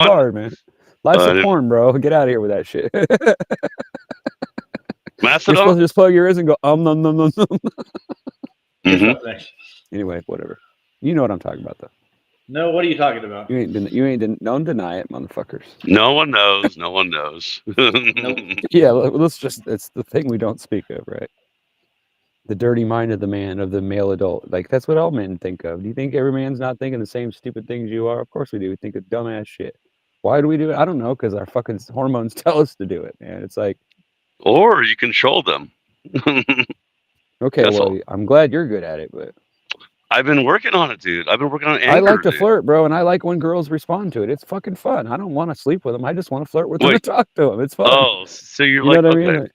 hard, man. Life's a porn, bro. Get out of here with that shit. You're supposed to just plug your ears and go no. Anyway, whatever. You know what I'm talking about, though. No, what are you talking about? Don't deny it, motherfuckers. No one knows. No one knows. Yeah, let's just. It's the thing we don't speak of, right? The dirty mind of the man, of the male adult. Like, that's what all men think of. Do you think every man's not thinking the same stupid things you are? Of course we do. We think of dumbass shit. Why do we do it? I don't know, because our fucking hormones tell us to do it, man. It's like... Or you control them. Okay, I'm glad you're good at it, but... I've been working on it, dude. I've been working on Anchor, I like to flirt, bro, and I like when girls respond to it. It's fucking fun. I don't want to sleep with them. I just want to flirt with them and talk to them. It's fun. Oh, so you're you like... know what I mean?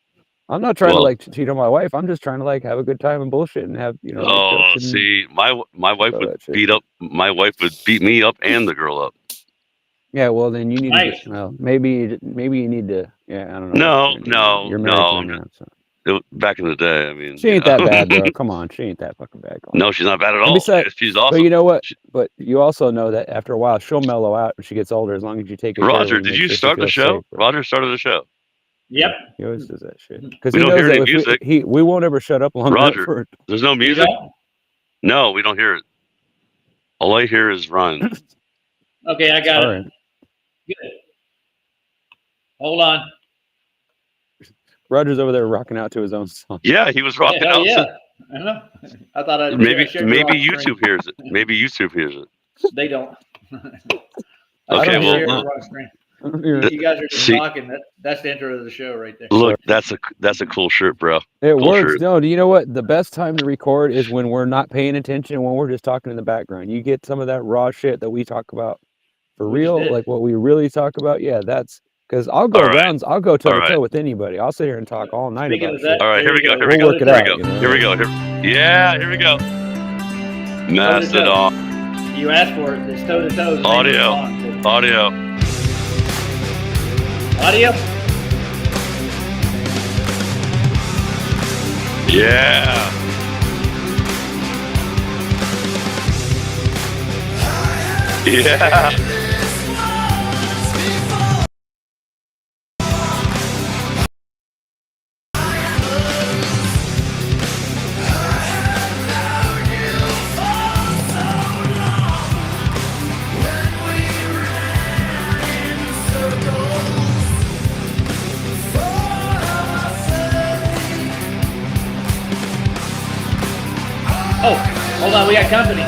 I'm not trying to like cheat on my wife. I'm just trying to like have a good time and bullshit and have see, my wife would beat me up and the girl up. Yeah, well then you need to. Well, maybe you need to. Yeah, I don't know. No. You're married now, so. Back in the day, I mean, she ain't that bad, bro. Come on, she ain't that fucking bad. No, she's not bad at all. Besides, she's awesome. But you know what? But you also know that after a while she'll mellow out when she gets older, as long as you take her. Roger, did you start the show? Roger started the show. Yep. He always does that shit. Because he knows that music. We won't ever shut up long enough for it. There's no music? No, we don't hear it. All I hear is Ryan. Okay, I got it. Good. Hold on. Roger's over there rocking out to his own song. Yeah, he was rocking out. Yeah, I know. I thought maybe YouTube hears it. Maybe YouTube hears it. They don't. Okay, well, you guys are just talking. That's the intro of the show right there. Look, that's a cool shirt, bro. It works. Shirt. No, do you know what? The best time to record is when we're not paying attention, when we're just talking in the background. You get some of that raw shit that we talk about for real, like what we really talk about. Yeah, that's because I'll go rounds. I'll go toe to toe with anybody. I'll sit here and talk all night about it. All right, here we go. Here we go. Here we go. Yeah, here we go. Mastodon. You asked for it. It's toe to toe. Audio. Yeah. Yeah. Oh, hold on, we got company.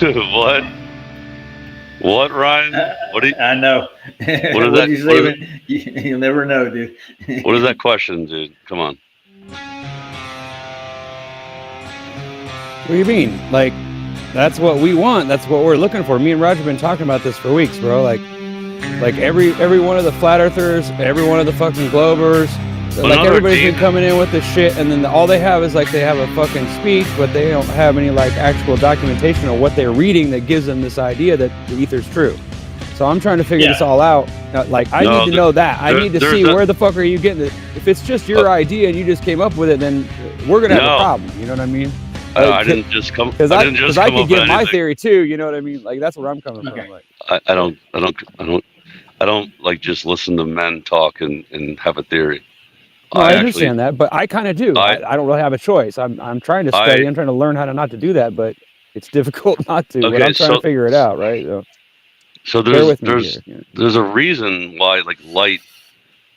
What? What, Ryan? What do you, I know. What is What that? you say? You'll never know, dude. What is that question, dude? Come on. What do you mean? Like, that's what we want. That's what we're looking for. Me and Roger have been talking about this for weeks, bro. Like every one of the flat earthers, every one of the fucking Globers, like everybody's been coming in with this shit, and then all they have is like they have a fucking speech, but they don't have any like actual documentation of what they're reading that gives them this idea that the ether's true. So I'm trying to figure this all out. Like I need to know that. I need to see where the fuck are you getting it. If it's just your idea and you just came up with it, then we're gonna have a problem. You know what I mean? Like, I didn't just come. Because I could give my theory too. You know what I mean? Like that's where I'm coming from. Like I don't like just listen to men talk and have a theory. No, I understand that, but I kind of do. I don't really have a choice. I'm trying to study. I'm trying to learn how to not to do that, but it's difficult not to. Okay, but I'm trying to figure it out, right? So there's a reason why like light,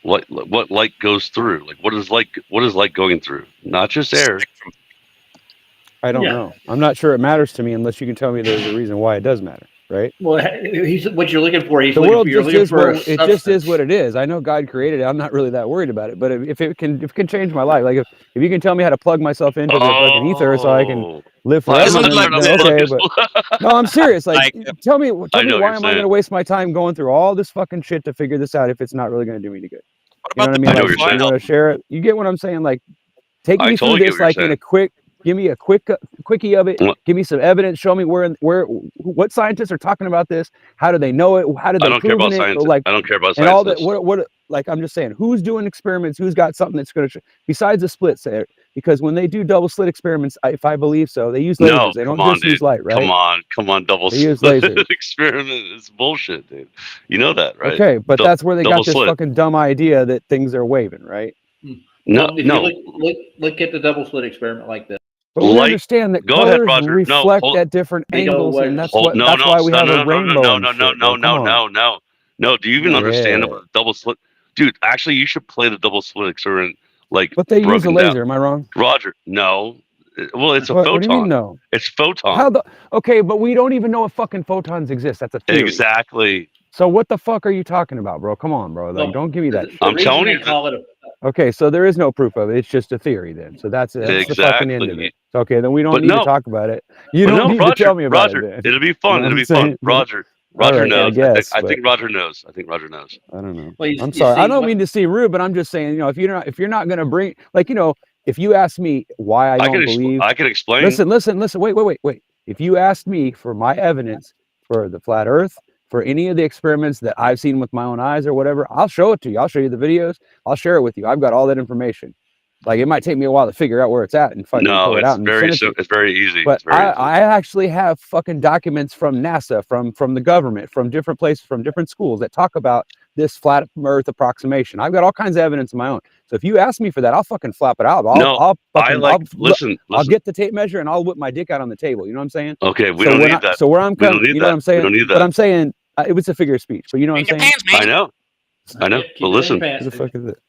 what light goes through. Like what is light going through? Not just air. I don't know. I'm not sure it matters to me unless you can tell me there's a reason why it does matter. Right. Well, what you're looking for. The world just is what it is. I know God created it. I'm not really that worried about it. But if it can change my life, like if you can tell me how to plug myself into the fucking ether so I can live forever, okay. But no, I'm serious. Like, tell me why am I going to waste my time going through all this fucking shit to figure this out if it's not really going to do me any good? You know what I mean? Like, you want to share it? You get what I'm saying? Like, take me through this like in a quick. Give me a quickie of it. Give me some evidence. Show me what scientists are talking about this. How do they know it? How do they prove it? Science. Like, I don't care about and science. all that. What? Like I'm just saying, who's doing experiments? Who's got something that's going to besides the splits there? Because when they do double slit experiments, if I believe so, they use lasers. No, they don't just use light, right? Come on, double slit experiment. It's bullshit, dude. You know that, right? Okay, but that's where they got this fucking dumb idea that things are waving, right? No. Look at the double slit experiment like this. But we understand that colors reflect at different angles, and that's why we have a rainbow. No. Do you even understand about double slit, dude? Actually, you should play the double slit experiment. Like, but they use a laser. Am I wrong, Roger? No. Well, it's a photon. What do you mean, no? It's photon. Okay, but we don't even know if fucking photons exist. That's a theory. Exactly. So what the fuck are you talking about, bro? Come on, bro. Like, don't give me that shit. I'm telling you. Okay, so there is no proof of it. It's just a theory then. So that's the fucking end of it. Okay, then we don't need to talk about it. You don't need to tell me about it. It'll be fun. It'll be fun. Roger knows. I think Roger knows. I don't know. Well, I'm sorry. I don't mean to seem rude, but I'm just saying, if you're not going to bring, like, if you ask me why I don't believe, I can explain. Listen. Wait. If you asked me for my evidence for the flat Earth, for any of the experiments that I've seen with my own eyes or whatever, I'll show it to you. I'll show you the videos. I'll share it with you. I've got all that information. Like, it might take me a while to figure out where it's at and fucking pull it out. It's very easy. But I actually have fucking documents from NASA, from the government, from different places, from different schools that talk about this flat Earth approximation. I've got all kinds of evidence of my own. So if you ask me for that, I'll fucking flap it out. I'll get the tape measure and I'll whip my dick out on the table. You know what I'm saying? Okay, we don't need that. So where I'm coming, you know what I'm saying? We don't need that. But I'm saying it was a figure of speech. But you know what I'm saying? I know. But listen. What the fuck is it?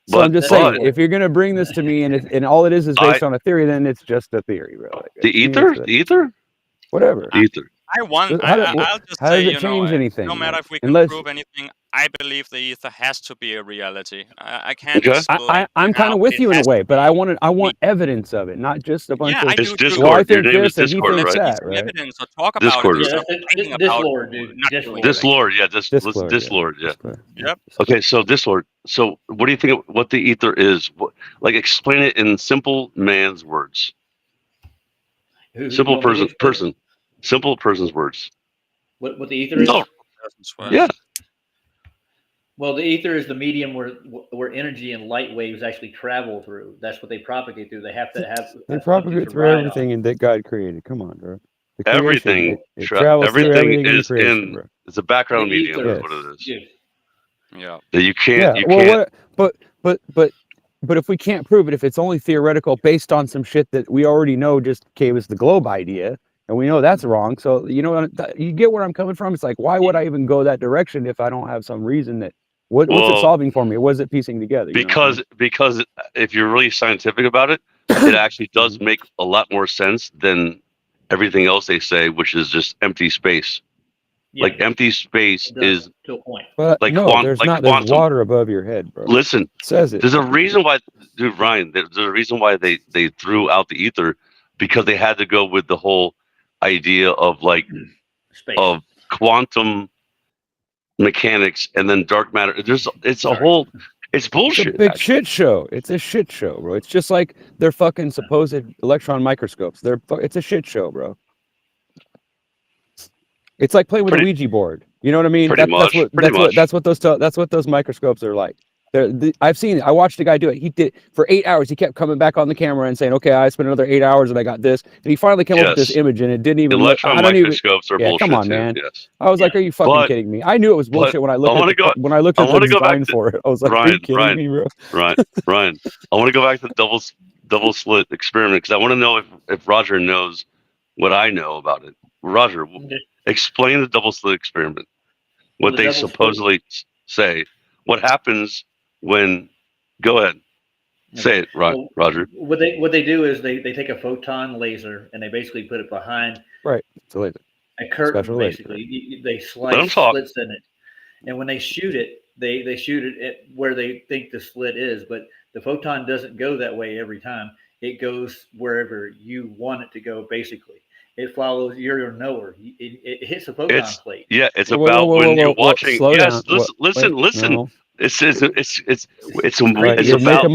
So I'm just saying, if you're gonna bring this to me and all it is based on a theory, then it's just a theory, really. The ether? Whatever. The ether. I'll just how say, does it change anything? No matter if we can prove anything, I believe the ether has to be a reality. I can't. Okay. I'm kind of with you in a way, but I want evidence of it, not just a bunch of. It's Discord. I think your name is this Discord, and he thinks right? that, right? Evidence or talk about Discord. it. Dislord, dude. Dislord, yeah. Dislord, yeah. Yep. Okay, so Dislord. So what do you think what the ether is? Like, explain it in simple man's words. Simple person's words. What the ether is? No. Yeah. Well, the ether is the medium where energy and light waves actually travel through. That's what they propagate through. They have to have. They propagate through everything that God created. Come on, bro. Everything is in. It's a background medium. Is what it is. Yeah. That you can't. You can't. But if we can't prove it, if it's only theoretical based on some shit that we already know just gave us the globe idea, and we know that's wrong. So you get where I'm coming from. It's like, why would I even go that direction if I don't have some reason that what's it solving for me? What is it piecing together? Because if you're really scientific about it, it actually does make a lot more sense than everything else they say, which is just empty space. Yeah, Like empty space it does is to a point. But like no, there's like not. There's quantum. water above your head, bro. Listen, It says it. there's a reason why, dude, Ryan. There's a reason why they threw out the ether, because they had to go with the whole idea of like Space. of quantum mechanics and then dark matter. It's bullshit. It's a big shit show. It's a shit show, bro. It's just like their fucking supposed electron microscopes. It's a shit show, bro. It's like playing with a Ouija board. You know what I mean? That's what those microscopes are like. I've seen it. I watched a guy do it. He did for 8 hours. He kept coming back on the camera and saying, "Okay, I spent another 8 hours and I got this." And he finally came up with this image, and it didn't even. Electron microscopes are bullshit. Come on, man. Yes. I was like, "Are you fucking kidding me?" I knew it was bullshit when I looked at the design for it. I was like, "Are you kidding me, bro?" Ryan, I want to go back to the double slit experiment because I want to know if Roger knows what I know about it. Roger, explain the double slit experiment. What they supposedly say. What happens when? Go ahead. Say it, Roger. What they do is they take a photon laser and they basically put it behind it's a laser. A curtain. Special basically, they slice slits in it, and when they shoot it, they shoot it at where they think the slit is. But the photon doesn't go that way every time. It goes wherever you want it to go. Basically, it follows your knower. It hits a photon plate. Yeah, it's about when you're watching. Yes, listen. No. It's you're about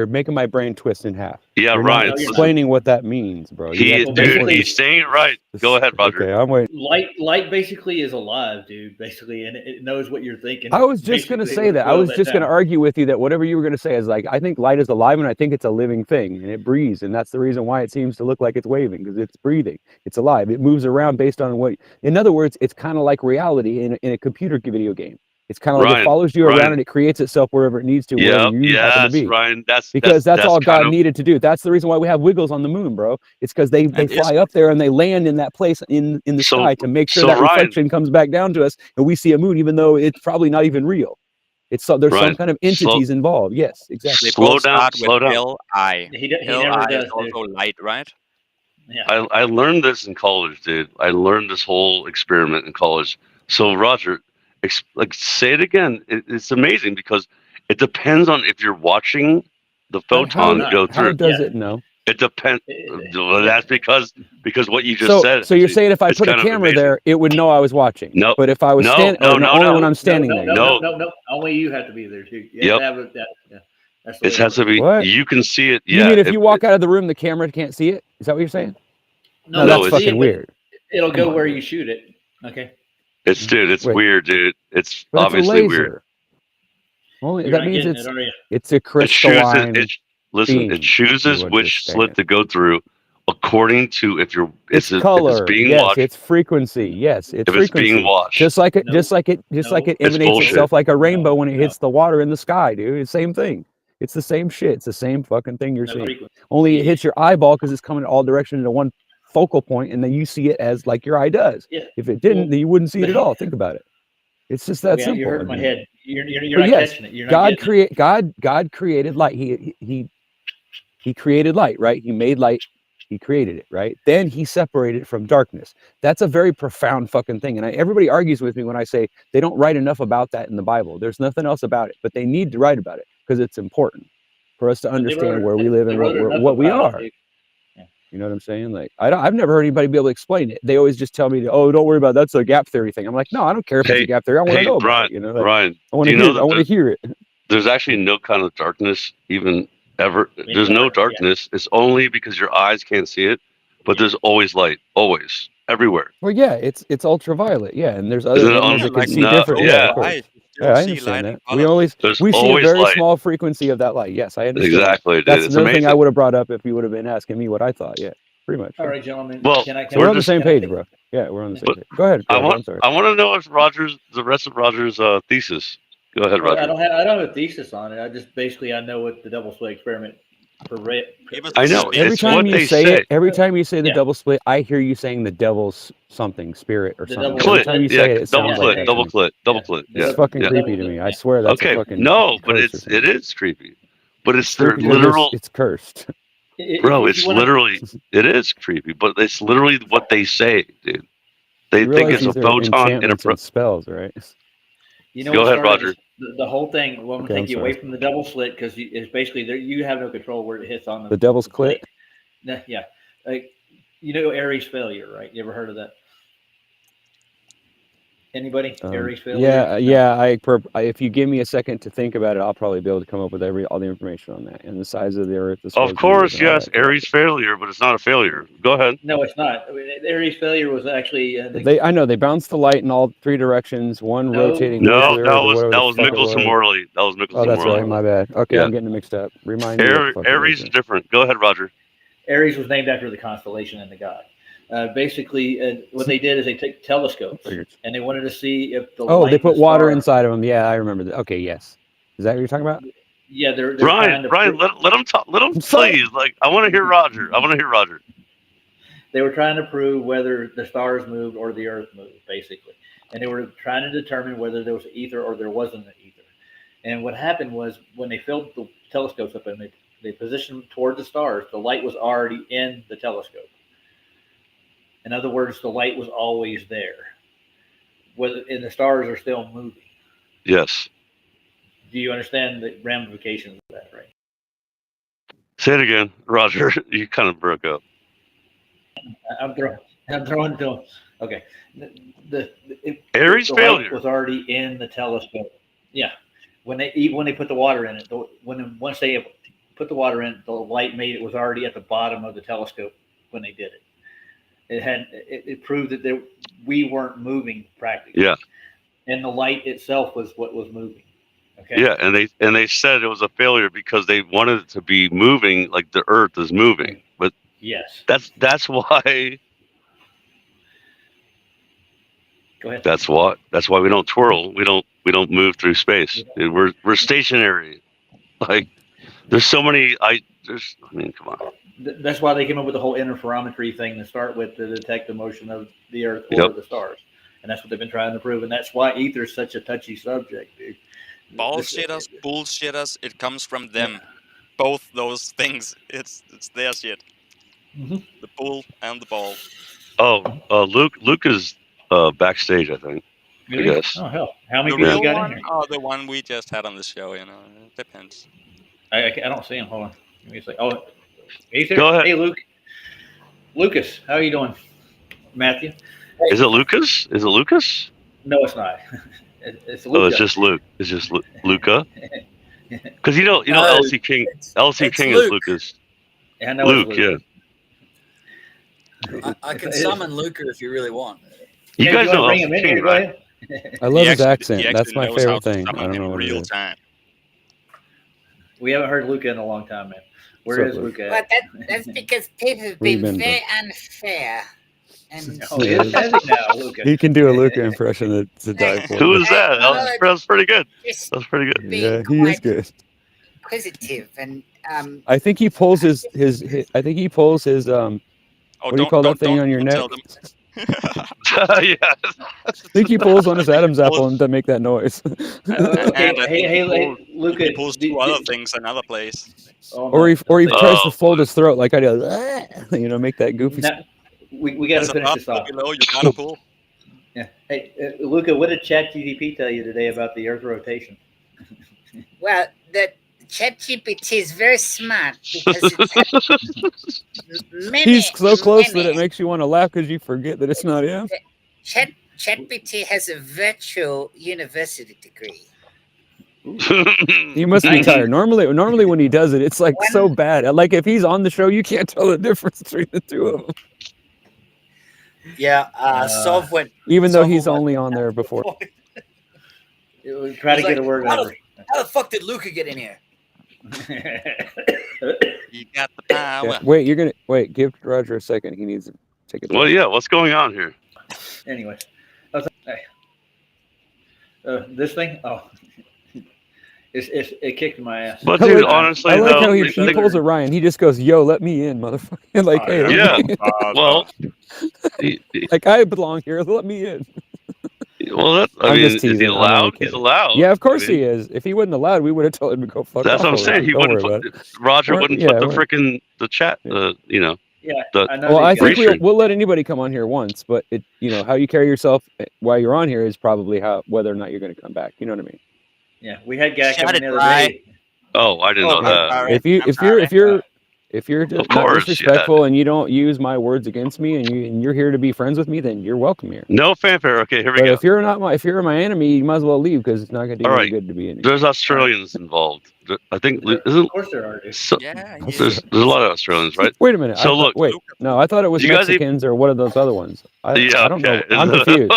making my brain twist in half. Yeah, you're Ryan. not explaining what that means, bro. He's saying it right. Go ahead, Roger. Okay, I'm waiting. Light basically is alive, dude. Basically, and it knows what you're thinking. I was just gonna say that. I was just gonna argue with you that whatever you were gonna say is like, I think light is alive, and I think it's a living thing, and it breathes, and that's the reason why it seems to look like it's waving, because it's breathing. It's alive. It moves around based on what. In other words, it's kind of like reality in a computer video game. It's kind of like it follows you around and it creates itself wherever it needs to, wherever you happen to be. Ryan, that's all God needed to do. That's the reason why we have wiggles on the moon, bro. It's because they fly up there and they land in that place in the sky to make sure that reflection comes back down to us and we see a moon, even though it's probably not even real. There's some kind of entities involved. Yes, exactly. Slow down. L-I. L-I is also light, right? Yeah. I learned this in college, dude. I learned this whole experiment in college. So Roger, say it again. It's amazing because it depends on if you're watching the photon go through. How does it know? It depends. That's because what you just said. So you're saying if I put a camera there, it would know I was watching. No. But if I was standing, only when I'm standing there. No. Only you have to be there too. You have to have that. It has to be. What? You can see it. You mean if you walk out of the room, the camera can't see it? Is that what you're saying? No, that's fucking weird. It'll go where you shoot it. Okay. It's weird, dude. It's obviously weird. That means it's a crystalline. It chooses which slit to go through according to if it's color. If it's being watched. It's frequency. Yes, it's frequency. It's being watched. Just like it emanates itself like a rainbow when it hits the water in the sky, dude. It's the same thing. It's the same shit. It's the same fucking thing you're seeing. Only it hits your eyeball because it's coming in all directions into one focal point, and then you see it as like your eye does. Yeah. If it didn't, then you wouldn't see it at all. Think about it. It's just that simple. You hurt my head. You're not catching it. You're not God created light. He created light, right? He made light. He created it, right? Then he separated it from darkness. That's a very profound fucking thing. And everybody argues with me when I say they don't write enough about that in the Bible. There's nothing else about it, but they need to write about it because it's important for us to understand where we live and what we are. You know what I'm saying? Like, I've never heard anybody be able to explain it. They always just tell me, "Oh, don't worry about it. That's a gap theory thing." I'm like, no, I don't care if it's a gap theory. I want to know about it. You know, Ryan, I want to hear it. There's actually no kind of darkness, even ever. There's no darkness. It's only because your eyes can't see it, but there's always light, always, everywhere. Well, yeah, it's ultraviolet. Yeah, and there's other things that can see different. Yeah, I understand that. We see a very small frequency of that light. Yes, I understand. Exactly. That's another thing I would have brought up if you would have been asking me what I thought. Yeah, pretty much. All right, gentlemen. Well, we're on the same page, bro. Yeah, we're on the same page. Go ahead. I want to know if the rest of Roger's thesis. Go ahead, Roger. I don't have a thesis on it. I just basically I know what the double slit experiment. I know. Every time you say it, every time you say the double split, I hear you saying the devil's something, spirit or something. Clit. Every time you say it, double clit. Yeah. It's fucking creepy to me. I swear that's okay. Fucking no, but it is creepy. But it's their creepy. literal. It's cursed. Bro, if it's you wanna- literally, it is creepy, but it's literally what they say, dude. They You think realize it's a these are photon in a enchantments and spells, right? You know Go what ahead, started Roger. the whole thing? Well, I'm Okay, gonna I'm take you away sorry. from the double slit because it's basically there. You have no control where it hits on The devil's plate. clit. Yeah, like you know Aries failure, right? You ever heard of that? Anybody? Aries failure? Yeah, No. if you give me a second to think about it, I'll probably be able to come up with all the information on that and the size of the Earth. The Of supposed course, and all yes, that. Aries failure, but it's not a failure. Go ahead. No, it's not. I mean, Aries failure was actually I know they bounced the light in all three directions, one No. rotating No, with the that Earth or was whatever that the was fuck it Michelson was. Morley. That was Oh, Michelson that's Morley. right. My bad. Okay, Yeah. I'm getting it mixed up. Remind me. What the fuck it Aries was. is different. Go ahead, Roger. Aries was named after the constellation and the god. Basically, what they did is they took telescopes and they wanted to see if the light. They put the water star- inside of them. Yeah, I remember that. Okay, yes. Is that what you're talking about? Yeah, they're Ryan, trying to. let him talk. Let him I'm sorry. please. Like, I want to hear Roger. I want to hear Roger. They were trying to prove whether the stars moved or the Earth moved, basically, and they were trying to determine whether there was ether or there wasn't an ether. And what happened was when they filled the telescopes up and they positioned them toward the stars, the light was already in the telescope. In other words, the light was always there, and the stars are still moving. Yes. Do you understand the ramifications of that, right? Say it again, Roger. You kind of broke up. I'm throwing to him. Okay. Aries the failure light was already in the telescope. Yeah. When they put the water in it, once they put the water in, the light was already at the bottom of the telescope when they did it. It proved that we weren't moving practically. Yeah. And the light itself was what was moving. Okay. Yeah, and they said it was a failure because they wanted it to be moving like the Earth is moving. But yes, that's why. Go ahead. That's why we don't twirl. We don't move through space. We're stationary. Like there's so many. I mean, come on. That's why they came up with the whole interferometry thing to start with to detect the motion of the Earth or the stars, and that's what they've been trying to prove. And that's why ether is such a touchy subject, dude. Bullshitters. It comes from them. Both those things. It's their shit. Mm-hmm. The bull and the ball. Oh, Luke is backstage, I think. I guess. Oh hell! How many The people real got one in here? or the one we just had on the show? You know, it depends. I don't see him. Hold on. Let me see. Oh, he's there. Go ahead. Hey, Lucas, how are you doing? Matthew? Is it Lucas? No, it's not. It's Luca. Oh, it's just Luke. It's just Luca. Because you know, LC King. LC King is Lucas. Yeah, I know Luke, it's yeah. I can summon Luca if you really want. You guys know bring him LC in King, here? Go right? ahead. I love He his actually accent. That's my knows how favorite to thing. I summon don't in know what it real is. time. We haven't heard Luca in a long time, man. Where is Luca? Well, that's because people have We've been been- very unfair. And Oh, he is busy now, Luca. He can do a Luca impression that's a die for. Who is that? That was pretty good. just That was pretty good. Yeah, he is good. inquisitive and I think he pulls his I think he pulls his Oh, what do you call that thing on your neck? tell them. Yeah. I think he pulls on his Adam's apple and to make that noise. Okay, And I hey, think Luca. He pulls two other things another place. or he tries to Oh, fold his throat like I do, make that goofy. Now, we got to There's a finish this button off. below. You gotta pull. Yeah. Hey, Luca, what did ChatGPT tell you today about the Earth rotation? well, the ChatGPT is very smart because it's many. He's so close that many- it makes you want to laugh because you forget that it's not him. ChatGPT has a virtual university degree. He must be Nice. tired. Normally when he does it, it's like so bad. Like if he's on the show, you can't tell the difference between the two of them. Yeah, Sov went. Even though Sov he's went- only on there before. Try to He's get a like, word how over. How the fuck did Luca get in here? You got the power. Yeah. Wait. Give Roger a second. He needs to take a. well, yeah. What's going on here? Anyway, this thing. Oh, it kicked my ass. But I dude, like- honestly, I like though, how he like, pulls a Ryan. He just goes, "Yo, let me in, motherfucker!" Like, hey, let Yeah. me in. well, Like I belong here. Let me in. Well, I'm just is he teasing. I'm only allowed? He's kidding. allowed. Yeah, of course I mean, he is. If he wasn't allowed, we would have told him to go fuck That's off. what I'm saying. He Don't wouldn't worry put about it. Roger We're- wouldn't yeah, put the we're- freaking the chat. Yeah. Yeah, The- I know. Well, I these guys- think Restrict. we'll let anybody come on here once, but it, how you carry yourself while you're on here is probably whether or not you're going to come back. You know what I mean? Yeah, we had guy Shut coming it, the other Ryan. day. Oh, I didn't know I'm that. sorry. If you I'm if sorry. you're just Of not course, disrespectful and you don't use my words against me and you're here to be friends with me, then you're welcome here. No fanfare. Okay, here we But go. if you're my enemy, you might as well leave because it's not going to do All any right. good to be in here. There's Australians involved. I think Of isn't course there are. Dude. so, Yeah, there's a lot of Australians, right? Wait a minute. So look- wait. No, I thought it was You guys Mexicans or one of those other ones. I don't know. okay. I'm confused.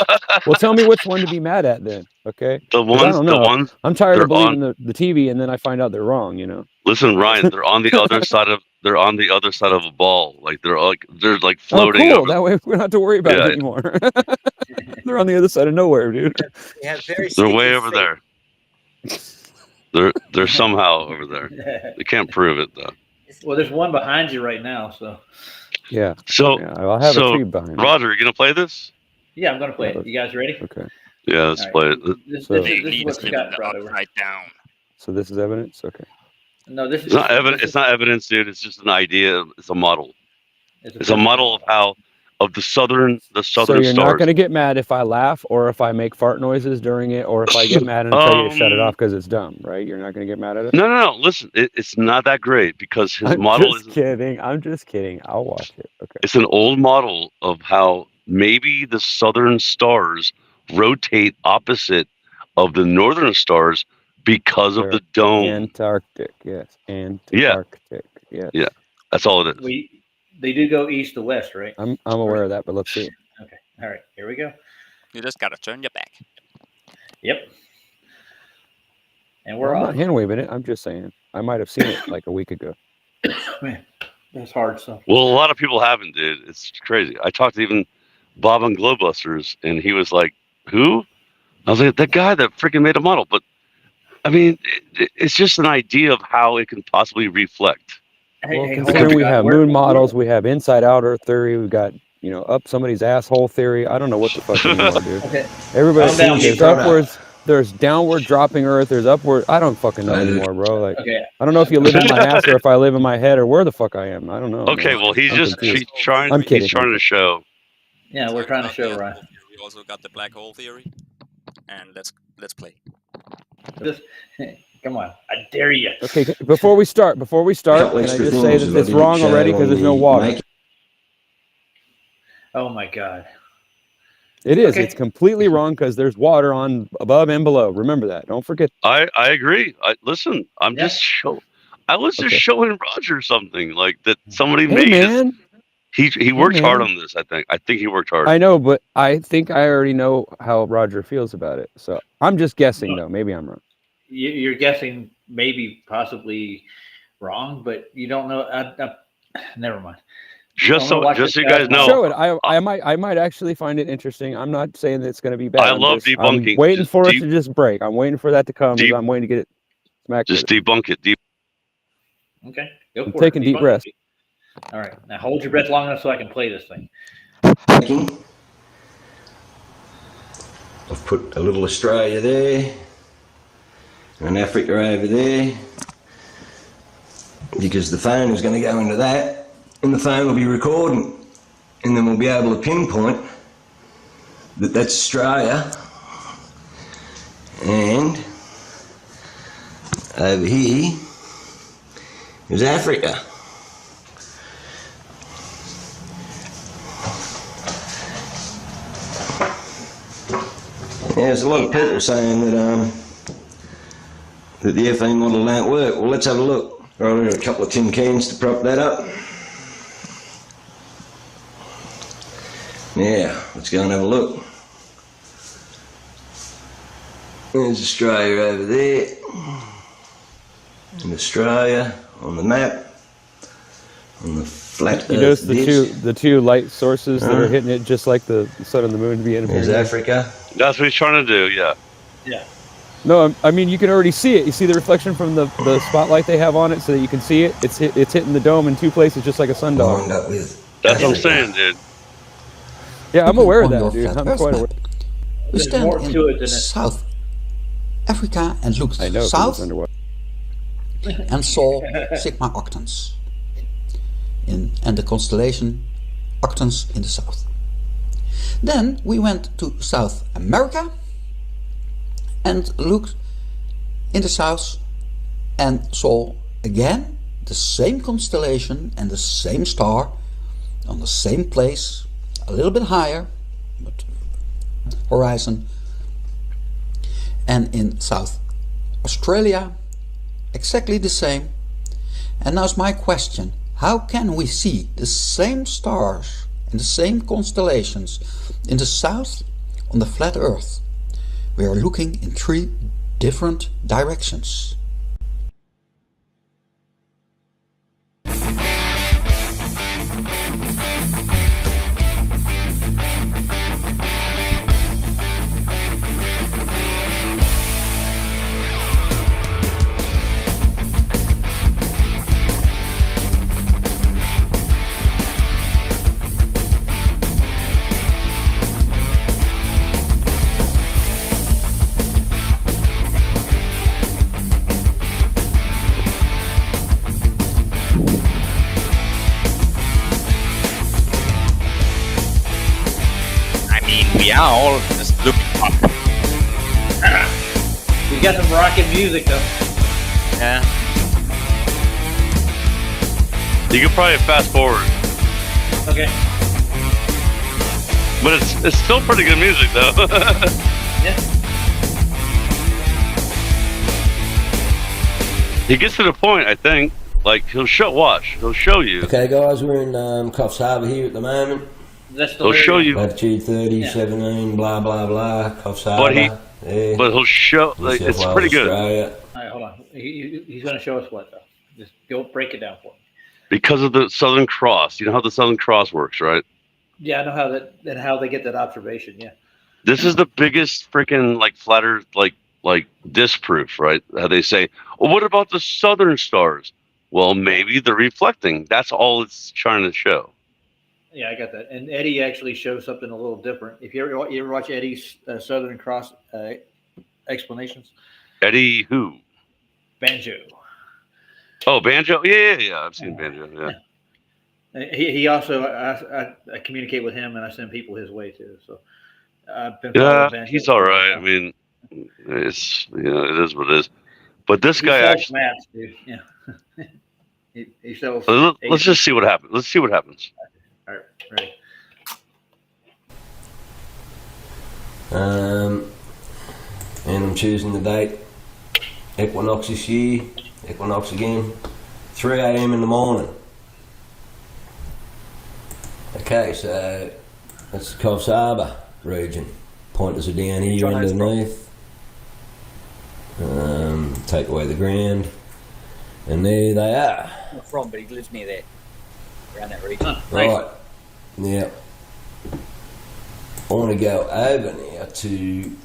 Well, tell me which one to be mad at then. Okay. The I ones, don't the know. ones. I'm tired They're of believing the TV and then I find out they're wrong. Listen, Ryan, they're on the other side of. They're on the other side of a ball. Like they're floating. Oh, cool. Over. That way we don't have to worry about Yeah. it anymore. They're on the other side of nowhere, dude. They have very They're way sticky over feet. there. They're somehow over there. They can't prove it though. Well, there's one behind you right now, so Yeah. So, Yeah. I'll have so, a tree behind me. Roger, you gonna play this? yeah, I'm gonna play it. You guys ready? Okay. Yeah, let's All right. play it. This, So- this, They is, this is need what to live in Scott the brought over. upside down. So this is evidence. Okay. No, this It's is not evidence. It's not evidence, dude. It's just an idea. It's a model. It's a model of the southern So you're stars. not going to get mad if I laugh or if I make fart noises during it or if I get mad and tell you to shut it off because it's dumb, right? You're not going to get mad at it? No. Listen, it's not that great because his I'm model just is. kidding. I'm just kidding. I'll watch it. Okay. It's an old model of how maybe the southern stars rotate opposite of the northern stars because of They're the dome. Antarctic. Yes. Antarctic. Yes. Yeah. That's all it is. They do go east to west, right? I'm aware of that, but let's see. Okay. All right. Here we go. You just gotta turn your back. Yep. And we're I'm off. not hand waving it. I'm just saying. I might have seen it like a week ago. Man, that's hard stuff. Well, a lot of people haven't, dude. It's crazy. I talked to even Bob on Glowbusters, and he was like, "Who?" I was like, "That guy that freaking made a model." But I mean, it's just an idea of how it can possibly reflect. Hey, Well, hey, considering hold we on. have Where- moon models, we have inside out Earth theory, we've got up somebody's asshole theory. I don't know what the fuck anymore, dude. Okay. Everybody Calm down, there's Nick. upwards, there's downward dropping Earth, there's upward. I don't fucking know anymore, bro. Like Okay. I don't know if you live in my ass or if I live in my head or where the fuck I am. I don't know. Okay, man. well, he's I'm just confused. he's trying. I'm kidding. He's trying to show. Yeah, we're trying to show Ryan. We also got the black hole theory, and let's play. Just, come on. I dare you. Okay, before we start, can I just say that it's wrong already because there's no water. Oh my God. It is. Okay. It's completely wrong because there's water on above and below. Remember that. Don't forget. I agree. Listen. I'm Yeah. just show. I was just Okay. showing Roger something like that somebody Hey, made. man. He worked hard man. on this. I think he worked hard. I know, but I think I already know how Roger feels about it. So I'm just guessing, though. Maybe I'm wrong. You're guessing maybe possibly wrong, but you don't know. Never mind. just I'm so gonna watch just so it you guys back. know. Show it. I might actually find it interesting. I'm not saying that it's going to be bad. I love I'm debunking. waiting Just for it deep- to just break. I'm waiting for that to come. Deep- I'm waiting to get it smacked. Just with it. debunk it. Okay. Go I'm for taking it. deep Debunk breaths. it. All right. Now hold your breath long enough so I can play this thing. I've put a little Australia there and Africa over there because the phone is going to go into that and the phone will be recording and then we'll be able to pinpoint that that's Australia and over here is Africa. Yeah, there's a lot of people saying that the FE model don't work. Well, let's have a look. Right, we've got a couple of tin cans to prop that up. Yeah, let's go and have a look. There's Australia over there. And Australia on the map. On the flat You notice Earth the dish. two light sources that are Huh? hitting it just like the sun and the moon to be There's interfering. Africa. That's what he's trying to do. Yeah. Yeah. No, I mean you can already see it. You see the reflection from the spotlight they have on it, so that you can see it. It's hitting the dome in two places, just like a sundial. Lined up with That's what I'm Africa. saying, dude. Yeah, I'm aware of that, dude. I'm quite aware. We There's stand more to it in than it. South Africa and looked I know 'cause it's south underwater. and saw Sigma Octans and the constellation Octans in the south. Then we went to South America and looked in the south and saw again the same constellation and the same star on the same place, a little bit higher, but horizon. And in South Australia, exactly the same. And now's my question: how can we see the same stars and the same constellations in the south on the flat Earth? We are looking in 3 different directions. I mean, we are all just looking up. We got some rocking music though. Yeah. You can probably fast forward, Okay. but it's still pretty good music though. Yeah. He gets to the point, I think. Like he'll show you. Okay, guys, we're in Coffs Harbour here at the moment. That's the He'll show you, Latitude 30, Yeah. 17, blah blah blah. Coffs Harbour. But he- yeah. but he'll show. Like, New it's South pretty Wales, good Australia. All right, hold on. He's going to show us what though. Just go break it down for me. because of the Southern Cross. You know how the Southern Cross works, right? Yeah, I know how that and how they get that observation. Yeah. This is the biggest freaking like flat Earth like disproof, right? How they say, well, what about the southern stars? Well, maybe they're reflecting. That's all it's trying to show. Yeah, I got that. And Eddie actually shows something a little different. If you ever watch Eddie's Southern Cross explanations, Eddie who? Banjo. Oh, Banjo. Yeah. I've seen Banjo. Yeah. He also I communicate with him and I send people his way too. So I've been Yeah, following Banjo he's for a all long right. I time. mean, it's it is what it is. But this He guy sells actually. maps, dude. Yeah. he sells. Let's just see what happens. Let's see what happens. All right, ready. And I'm choosing the date. Equinox this year. Equinox again. 3 a.m. in the morning. Okay, so that's the Coffs Harbour region. Pointers are down here underneath. Take away the ground. And there they are. Not from, but he lives near there, around that region. Huh, nice. Right. Now, I want to go over now to.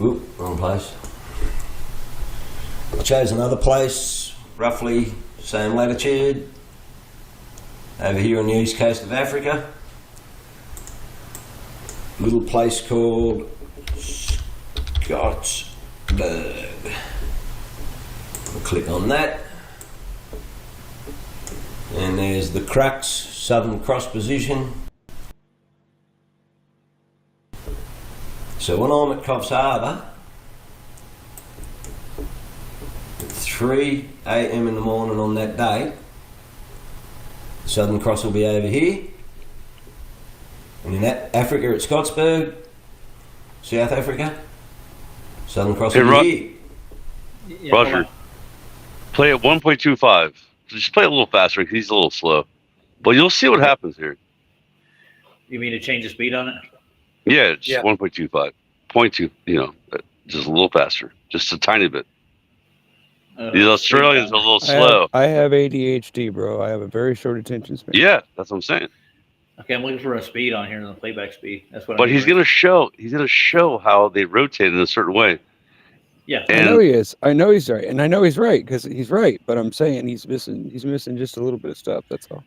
Oop, wrong place. I chose another place, roughly same latitude, over here on the east coast of Africa. A little place called Scottsburg. I'll click on that. And there's the crux, Southern Cross position. So when I'm at Coffs Harbour, at 3 a.m. in the morning on that day, the Southern Cross will be over here. And in Africa at Scottsburg, South Africa, Southern Cross Hey, will be here. Yeah, hold Roger, on. play at 1.25. Just play a little faster because he's a little slow. But you'll see what happens here. You mean to change the speed on it? Yeah, it's Yeah. 1.25. 0.2, just a little faster. Just a tiny bit. These Australians are a little slow. I have ADHD, bro. I have a very short attention span. Yeah, that's what I'm saying. Okay, I'm looking for a speed on here, the playback speed. That's what. But I'm he's doing. gonna show how they rotate in a certain way. Yeah. I And know he is. I know he's right, and I know he's right because he's right. But I'm saying he's missing just a little bit of stuff. That's all.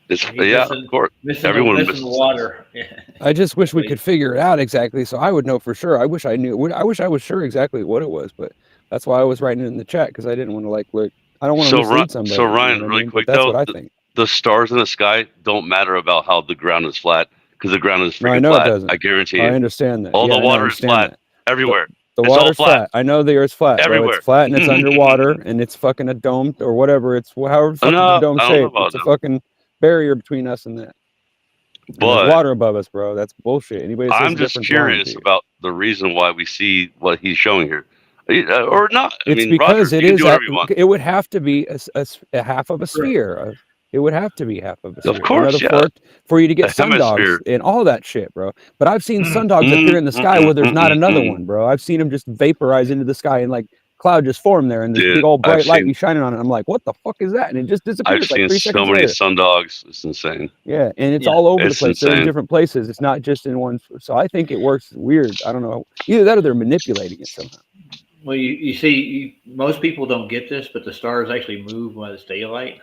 It's He's yeah, missing- of course. Missing, Everyone missing misses the it. water. Yeah. I just wish we could figure it out exactly, so I would know for sure. I wish I knew. I wish I was sure exactly what it was, but that's why I was writing it in the chat because I didn't want to look. I don't want to mislead somebody. So you know Ryan, what I really mean? quick But that's though, what I think. the stars in the sky don't matter about how the ground is flat because the ground is No, I freaking know it flat. doesn't. I guarantee I you. understand that. All Yeah, the I know, I water is understand flat that. everywhere. The It's all water's flat. flat. I know the Earth's flat, bro. Everywhere. It's flat and it's underwater and it's fucking a dome or whatever. It's however the fuck No, the dome I don't know shape. about It's a dome. fucking barrier between us and that. And there's But water above us, bro. That's bullshit. Anybody that says I'm just different's lying to curious you. about the reason why we see what he's showing here, or not. I It's mean, because Roger, it you can is. do whatever you want. It would have to be a half of a sphere. It would have to be half of a sphere. Of course, in order for you to get A sundogs hemisphere. and all that shit, bro. But I've seen sundogs appear in the sky where there's not another one, bro. I've seen them just vaporize into the sky and like cloud just form there and this Dude, big old I've bright light seen- be shining on it. I'm like, what the fuck is that? And it just disappears I've like seen 3 so seconds many later. sundogs. It's insane. Yeah, and it's Yeah, all over the it's place. They're in insane. different places. It's not just in one. So I think it works weird. I don't know. Either that or they're manipulating it somehow. Well, you see, most people don't get this, but the stars actually move when it's daylight.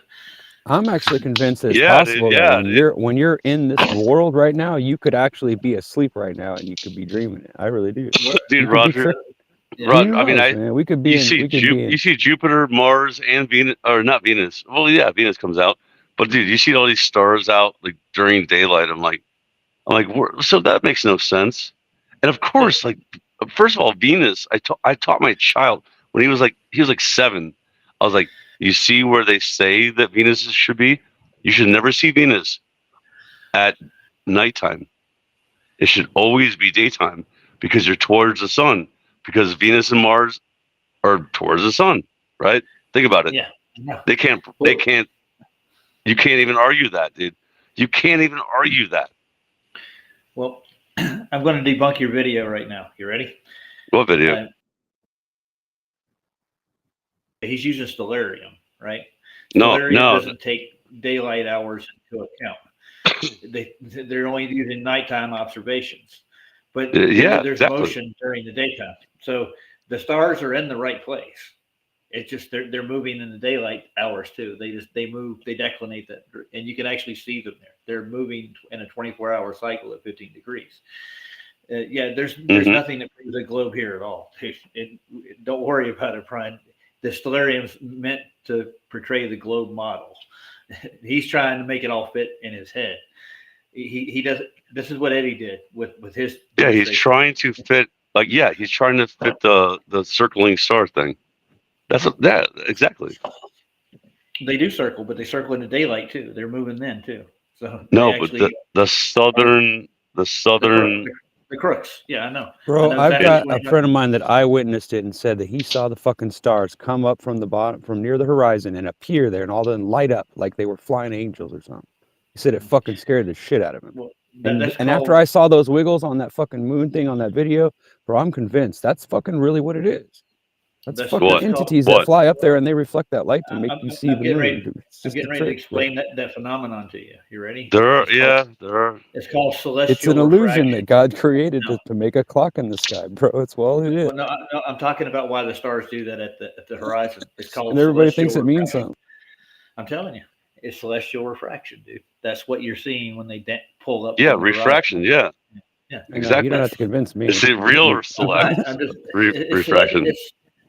I'm actually convinced that it's Yeah, dude, possible yeah, that dude. when you're in this world right now, you could actually be asleep right now and you could be dreaming it. I really do. You Dude, could be Roger, tripping. Roger, Who I mean, knows, man? We could be you in. see, We could be in. you see Jupiter, Mars, and Venus, or not Venus. Well, yeah, Venus comes out, but dude, you see all these stars out like during daylight. I'm like, so that makes no sense. And of course, like, first of all, Venus. I taught my child when he was like 7. I was like, you see where they say that Venus should be? You should never see Venus at nighttime. It should always be daytime because you're towards the sun. Because Venus and Mars are towards the sun, right? Think about it. Yeah. They can't. You can't even argue that, dude. You can't even argue that. Well, I'm going to debunk your video right now. You ready? What video? He's using stellarium, right? No, Stellarium no. doesn't take daylight hours into account. They're only using nighttime observations, but Yeah, there's exactly. motion during the daytime. So the stars are in the right place. It's just they're moving in the daylight hours too. They move, they declinate that, and you can actually see them there. They're moving in a 24-hour cycle at 15 degrees. Yeah, there's nothing that proves a globe here at all. Don't worry about it, Brian. The stellarium's meant to portray the globe model. He's trying to make it all fit in his head. He does. This is what Eddie did with his. Yeah, he's trying to fit. Like, yeah, he's trying to fit the circling star thing. That exactly. They do circle, but they circle in the daylight too. They're moving then too. So No, they but actually, the southern. the crooks. Yeah, I know. Bro, I know I've exactly got what a you're friend of mine that eyewitnessed it and said that he saw the fucking stars come up from the bottom, from near the horizon, and appear there, and all of them light up like they were flying angels or something. He said it fucking scared the shit out of him. Well, And after I saw those wiggles on that fucking moon thing on that video, bro, I'm convinced that's fucking really what it is. That's fucking what? entities What? that fly up there and they reflect that light to make you see the getting moon. ready- dude. It's I'm just getting a ready to trick, bro. explain that phenomenon to you. You ready? There are, It's there are. It's called celestial. It's an illusion refraction. that God created No. to make a clock in the sky, bro. It's well it is. Well, no, I'm talking about why the stars do that at the horizon. It's called. And everybody thinks celestial it means refraction. something. I'm telling you, it's celestial refraction, dude. That's what you're seeing when they pull up. Yeah, from the horizon. refraction. Yeah, Yeah, I know, exactly. You don't have to convince me. Is it real or I'm select? just, Refraction.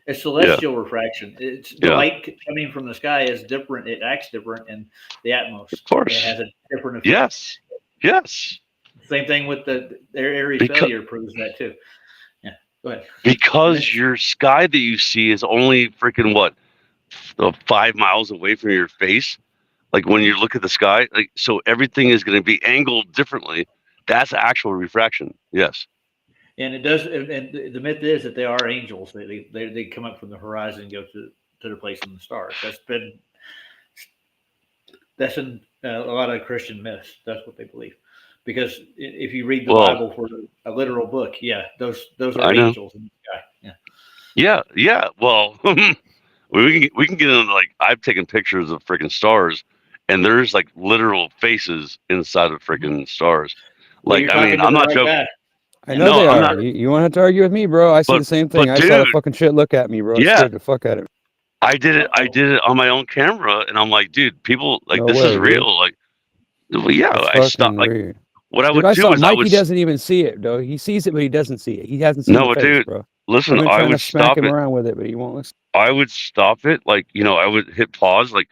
It's celestial refraction. It's the Yeah. light coming from the sky is different. It acts different in the atmosphere. Of course. It has a different effect. Yes. Yes. Same thing with their Aries Because- failure proves that too. Yeah. Go ahead. Because your sky that you see is only freaking 5 miles away from your face. Like when you look at the sky, like so everything is going to be angled differently. That's actual refraction. Yes. And it does. And the myth is that they are angels. They come up from the horizon and go to their place in the stars. That's in a lot of Christian myths. That's what they believe. Because if you read the Bible for a literal book, yeah, those are angels in the sky. Yeah. Yeah. Well, we can get into like I've taken pictures of freaking stars, and there's like literal faces inside of freaking stars. Like Well, I mean, I'm not joking. guy. I know No, they I'm are. not- You won't have to argue with me, bro. I see But- the same thing. but I saw the dude- fucking shit look at me, bro. It Yeah. scared the fuck out of me. I did it on my own camera, and I'm like, dude, people like No this way, is dude. real. Like, Well, yeah, It's I stopped. fucking Like weird. what I Dude, would I do saw is I Mikey would. doesn't even see it, though. He sees it, but he doesn't see it. He hasn't seen the face, Dude. bro. Listen, I've been I trying to would smack stop him it. around with it, but he won't listen. I would stop it. Like I would hit pause. Like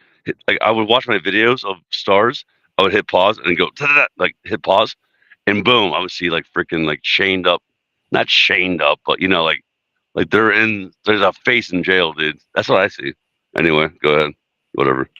I would watch my videos of stars. I would hit pause and go like hit pause, and boom, I would see like freaking like chained up, not chained up, but like there's a face in jail, dude. That's what I see. Anyway, go ahead. Whatever.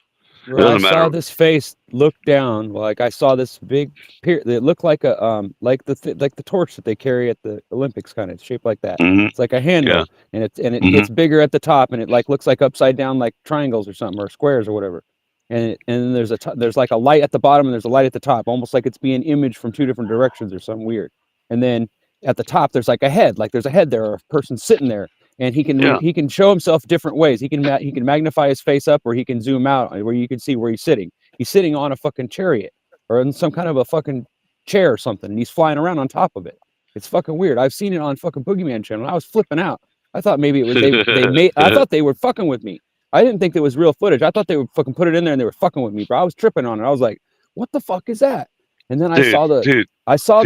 Bro, I doesn't saw matter. this face look down. Like I saw this big it looked like a like the torch that they carry at the Olympics, kind of shaped like that. Mhm. It's like a handle, Yeah. and it Mhm. gets bigger at the top, and it like looks like upside down, like triangles or something, or squares or whatever. And then there's like a light at the bottom, and there's a light at the top, almost like it's being imaged from two different directions or something weird. And then at the top, there's like a head, like there's a head there, or a person sitting there. And he can show himself different ways. He can magnify his face up, or he can zoom out where you can see where he's sitting. He's sitting on a fucking chariot or in some kind of a fucking chair or something, and he's flying around on top of it. It's fucking weird. I've seen it on fucking Boogeyman channel. I was flipping out. I thought maybe it was they made. I thought they were fucking with me. I didn't think it was real footage. I thought they would fucking put it in there and they were fucking with me, bro. I was tripping on it. I was like, what the fuck is that? And then I saw the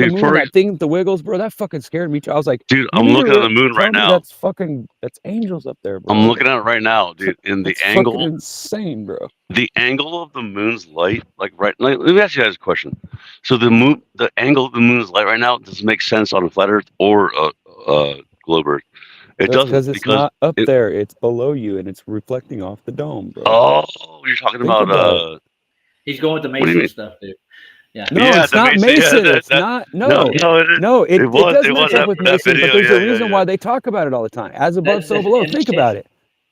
moon, that thing, the wiggles, bro. That fucking scared me. I was like, dude, I'm looking at the moon right now. That's angels up there, bro. I'm looking at it right now, dude. In the angle, fucking insane, bro. The angle of the moon's light, let me ask you guys a question. So the angle of the moon's light right now doesn't make sense on a flat Earth or a globe Earth. It doesn't, because it's not up there. It's below you, and it's reflecting off the dome, bro. Oh, you're talking about He's going with the Mason stuff, dude. Yeah. No, it's not Mason. It's not. No, it does match up with Mason, but there's a reason why they talk about it all the time. As above, so below. Think about it.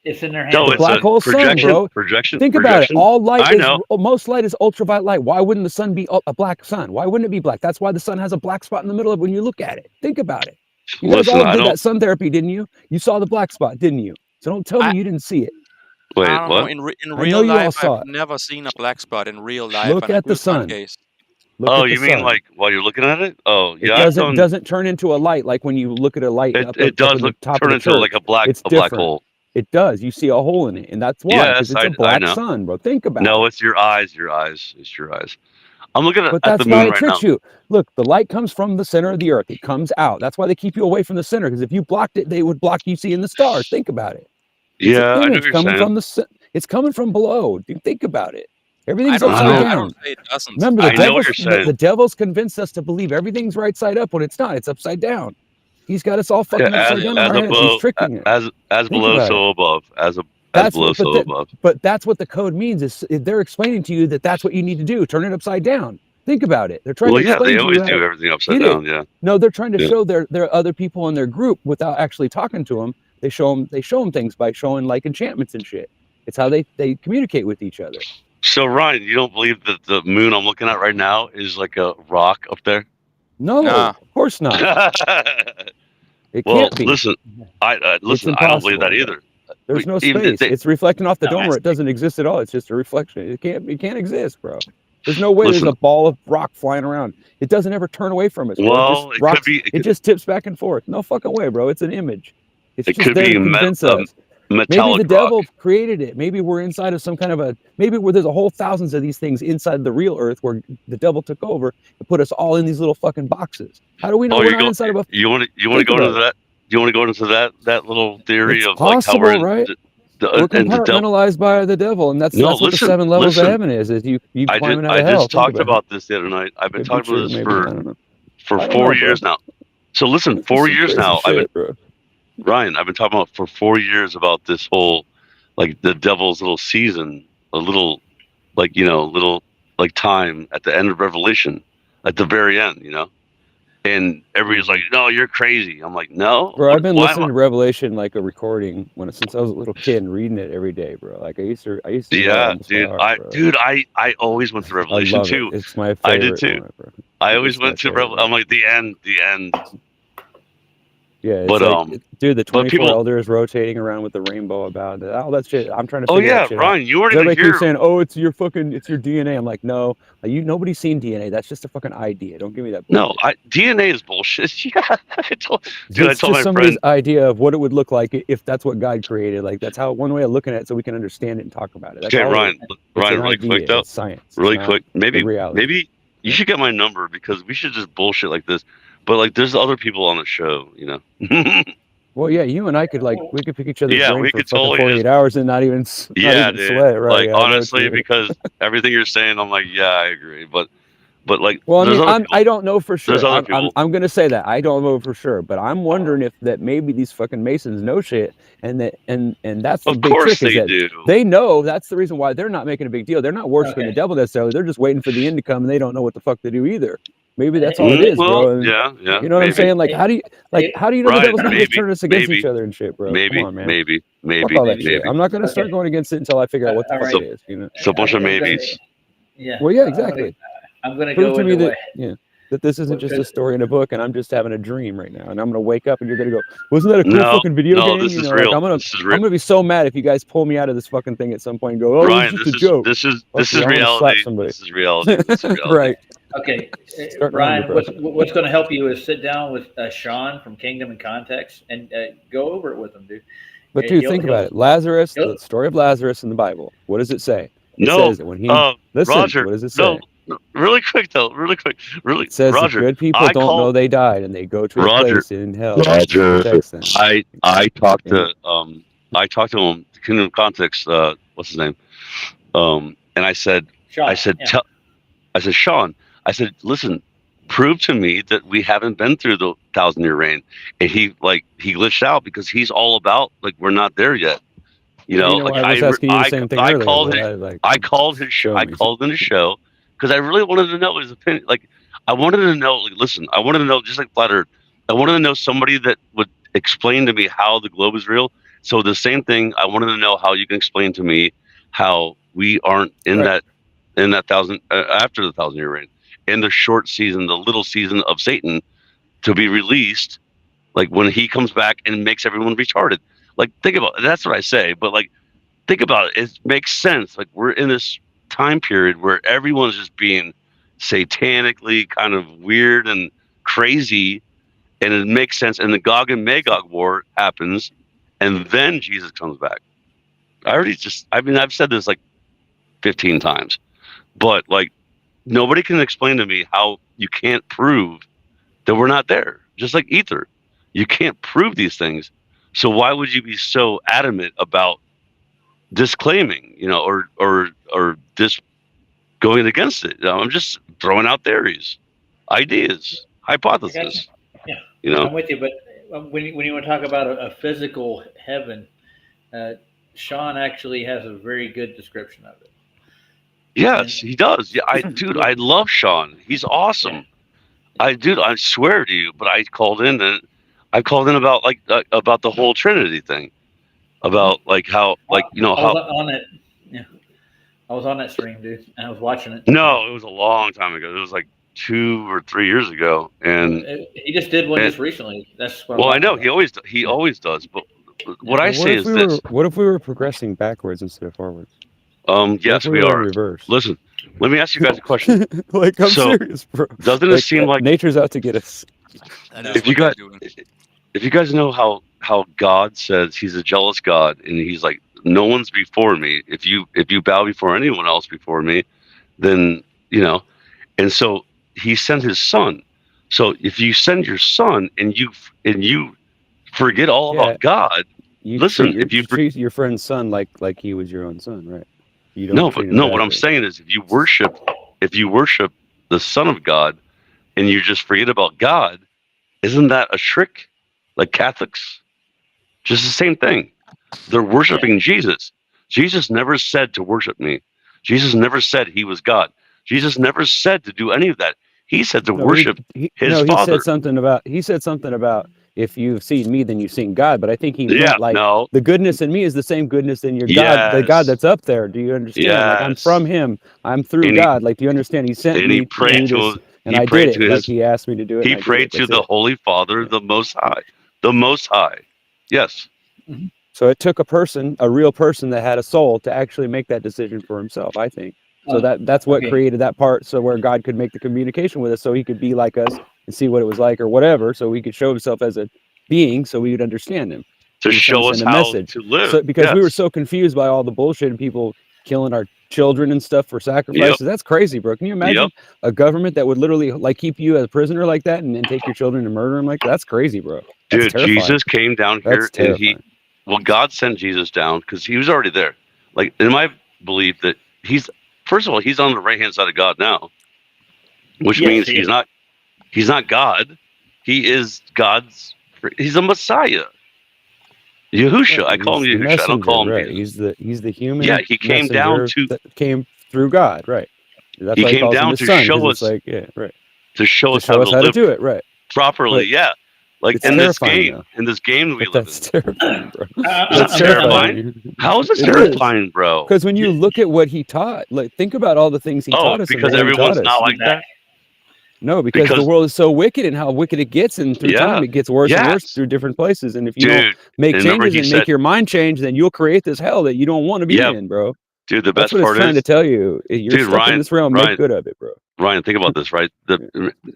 It's in their hands. No, the black hole sun, bro. Think about it. All light most light is ultraviolet light. Why wouldn't the sun be a black sun? Why wouldn't it be black? That's why the sun has a black spot in the middle of it when you look at it. Think about it. You guys all did that sun therapy, didn't you? You saw the black spot, didn't you? So don't tell me you didn't see it. Wait, I don't what? know. In real life, I've never seen a black spot in real life. Look at the sun. Oh, you mean like while you're looking at it? Oh, yeah. It doesn't turn into a light like when you look at a light. It does turn into like a black hole. It does. You see a hole in it, and that's why. Yes, it's a black sun, bro. Think about it. No, it's your eyes. Your eyes. It's your eyes. I'm looking at the moon right now. But that's why it tricks you. Look, the light comes from the center of the earth. It comes out. That's why they keep you away from the center, because if you blocked it, they would block you seeing the stars. Think about it. Yeah, I know what you're coming saying. from it's coming from below. Dude, think about it. Everything's I upside down. don't say it doesn't. Remember, the devil's convinced us to believe everything's right side up when it's not. It's upside down. He's got us all fucking upside down in our heads. He's tricking us. As below, so above. As below, so above. But that's what the code means. Is they're explaining to you that that's what you need to do. Turn it upside down. Think about it. They're trying to explain they to always you do everything upside down. Yeah. No, they're trying to show their other people in their group without actually talking to them. They show them things by showing like enchantments and shit. It's how they communicate with each other. So Ryan, you don't believe that the moon I'm looking at right now is like a rock up there? No, of course not. It can't be. Listen, I don't believe that either. There's no space. It's reflecting off the dome where it doesn't exist at all. It's just a reflection. It can't exist, bro. There's no way there's a ball of rock flying around. It doesn't ever turn away from us. Well, it just tips back and forth. No fucking way, bro. It's an image. It's it just could there be to convince us. Metallic maybe the devil created it. Maybe we're inside of some kind of maybe where there's a whole thousands of these things inside the real earth where the devil took over and put us all in these little fucking boxes. How do we know we're not inside of a... You want to go into that? You want to go into that little theory it's of possible, like how right? We're compartmentalized by the devil, and that's what the 7 levels of heaven is you climbing out of hell. I just talked about this the other night. I've been talking about this for 4 years now. So listen, 4 years now. Ryan, I've been talking about for 4 years about this whole, like the devil's little season, a little, like, little like time at the end of Revelation, at the very end, and everybody's like, "No, you're crazy." I'm like, "No, bro." I've been listening to Revelation like a recording since I was a little kid and reading it every day, bro. Like I used to. Yeah, dude. I always went to Revelation too. It's my favorite. I did too. I always went to Revelation. I'm like the end. Yeah, it's But like, dude, the 24 people- elders rotating around with the rainbow about it. All that shit. I'm trying to Oh figure yeah, that shit out. Ryan, you weren't 'Cause even everybody here. keeps saying, "Oh, it's your DNA." I'm like, no, nobody's seen DNA. That's just a fucking idea. Don't give me that. No, bullshit. DNA is bullshit. Yeah, I told It's my just somebody's friend. idea of what it would look like if that's what God created. Like that's how one way of looking at it, so we can understand it and talk about it. That's Okay, all it Ryan, is. It's Ryan, an really idea. quick though, It's science. It's really not quick. the Maybe reality. you should get my number because we should just bullshit like this. But like, there's other people on the show, you know. Well, yeah, you and I could we could pick each other's Yeah, brain we for could fucking totally 48 hours and not even Yeah, dude. sweat, right? Like Yeah, I know what honestly, you mean. because everything you're saying, I'm like, yeah, I agree. But like, Well, I there's mean, other people. I don't know for sure. There's other people. I'm going to say that I don't know for sure, but I'm wondering if that maybe these fucking Masons know shit, and that's the Of big course trick is they that do. they know. That's the reason why they're not making a big deal. They're not worshiping Okay. the devil necessarily. They're just waiting for the end to come, and they don't know what the fuck to do either. Maybe that's all it is, well, bro. And yeah. you know what maybe, I'm saying? Like, how do you know the Right, devil's not just maybe, turning us against maybe, each other and shit, bro? Maybe, Come on, man. maybe, Fuck all that maybe. shit. I'm not going to start Okay. going against it until I figure out what the All fuck right. it is. You know? It's a bunch of I'm gonna- maybes. Yeah. Well, yeah, I'm exactly. gonna Prove go to me into that that this isn't just a because- story in a book, and I'm just having a dream right now, and I'm gonna wake up and you're gonna go, "Wasn't that a cool No, fucking video no, game?" this You is know, real. like, This is I'm real. gonna be so mad if you guys pull me out of this fucking thing at some point and go, "Oh, Ryan, it's this just a is joke." this is Fuck this you, is I'm gonna slap reality. somebody. This is reality. This is reality. Right. Okay, Start Brian, wrong, bro. what's going to help you is sit down with Sean from Kingdom and Context and go over it with him, dude. But Yeah, dude, he'll- think he'll- about it. Lazarus, he'll- the story of Lazarus in the Bible. What does it say? It No, says that when he listen. Roger, What does it say? no, really quick though, really quick, really. It says Roger, that good people I don't call- know they died, and they go to a Roger, place in hell that Roger, protects them. I talked to him. Kingdom of Context. What's his name? And I said, Sean, I said, yeah. I said, Sean, I said, listen, prove to me that we haven't been through the 1,000-year reign. And he glitched out because he's all about like we're not there yet. You know, like I was asking you the same thing I earlier. called but it. I called his show. Show I me. called in his show because I really wanted to know his opinion. Like, I wanted to know. Like, listen, I wanted to know, just like Flat Earth, I wanted to know somebody that would explain to me how the globe is real. So the same thing, I wanted to know how you can explain to me how we aren't in Right. that thousand after the 1,000-year reign, in the short season, the little season of Satan, to be released, like when he comes back and makes everyone retarded. Like, think about it. That's what I say, but like, think about it. It makes sense. Like, we're in this time period where everyone's just being satanically kind of weird and crazy, and it makes sense. And the Gog and Magog war happens, and then Jesus comes back. I've said this like 15 times, but like, nobody can explain to me how you can't prove that we're not there. Just like ether, you can't prove these things. So why would you be so adamant about disclaiming, or going against it? I'm just throwing out theories, ideas, hypotheses. Yeah. I'm with you, but when you want to talk about a physical heaven, Sean actually has a very good description of it. Yes, he does. Yeah, I love Sean. He's awesome. I swear to you, but I called in about about the whole Trinity thing, about like how I how. was on it. Yeah, I was on that stream, dude. And I was watching it. No, it was a long time ago. It was like 2 or 3 years ago, and He just did one just recently. That's what I'm well, I talking know about. he always does. But what I What say if is we this: what if we were progressing backwards instead of forwards? yes, What if we were are. reverse. Listen, let me ask you guys a question. Like, I'm So, serious, bro. Doesn't it seem like nature's out to get us? That is if you what guys they're doing. if you guys know how God says he's a jealous God, and he's like, no one's before me. If you bow before anyone else before me, then and so he sent his son. So if you send your son and you forget all about God, You listen, treat your, if you treat your friend's son like he was your own son, right? You no, treat but him no, what I'm badly. saying is if you worship the Son of God and you just forget about God, isn't that a trick? Like Catholics? Just the same thing. They're worshiping Jesus. Jesus never said to worship me. Jesus never said he was God. Jesus never said to do any of that. He said to No, worship his he Father. said something about if you've seen me, then you've seen God. But I think he Yeah, meant like no. the goodness in me is the same goodness in your God, the Yes. God that's up there. Do you understand? Like I'm Yes. from him. I'm through And he- God. Like, do you understand? He sent and me he prayed to do to this, and I did prayed it. to Like his- he asked me to do it. He and I did prayed it. to That's the it. Holy Father, the Most High. The Most High. Yes. So it took a person, a real person that had a soul, to actually make that decision for himself, I think. So that's what created that part, so where God could make the communication with us, so he could be like us and see what it was like or whatever, so he could show himself as a being, so we would understand him. To show us how to live. So, because we were so confused by all the bullshit and people killing our children and stuff for sacrifices. That's crazy, bro. Can you imagine a government that would literally like keep you as a prisoner like that and then take your children and murder them like that? That's crazy, bro. That's dude, terrifying. Jesus came down here and God sent Jesus down because he was already there. Like, in my belief that first of all, he's on the right hand side of God now, which means he's not God. He is he's a Messiah. Yahushua. I call him Yahushua. I don't call him right. Jesus. He's the human. Yeah, he came down came through God, right? That's he why came down to show us, right. To show us how to do it, right? Properly, yeah. Like in this game, we live in. That's terrifying, bro. That's terrifying. How is it terrifying, bro? Because when you look at what he taught, like think about all the things he taught us. Because everyone's not like that. No, because the world is so wicked and how wicked it gets, and through time it gets worse and worse through different places. And if you don't make changes and make your mind change, then you'll create this hell that you don't want to be in, bro. Dude, the best part is it's trying to tell you. You're stuck in this realm. Make good of it, bro. Ryan, think about this, right?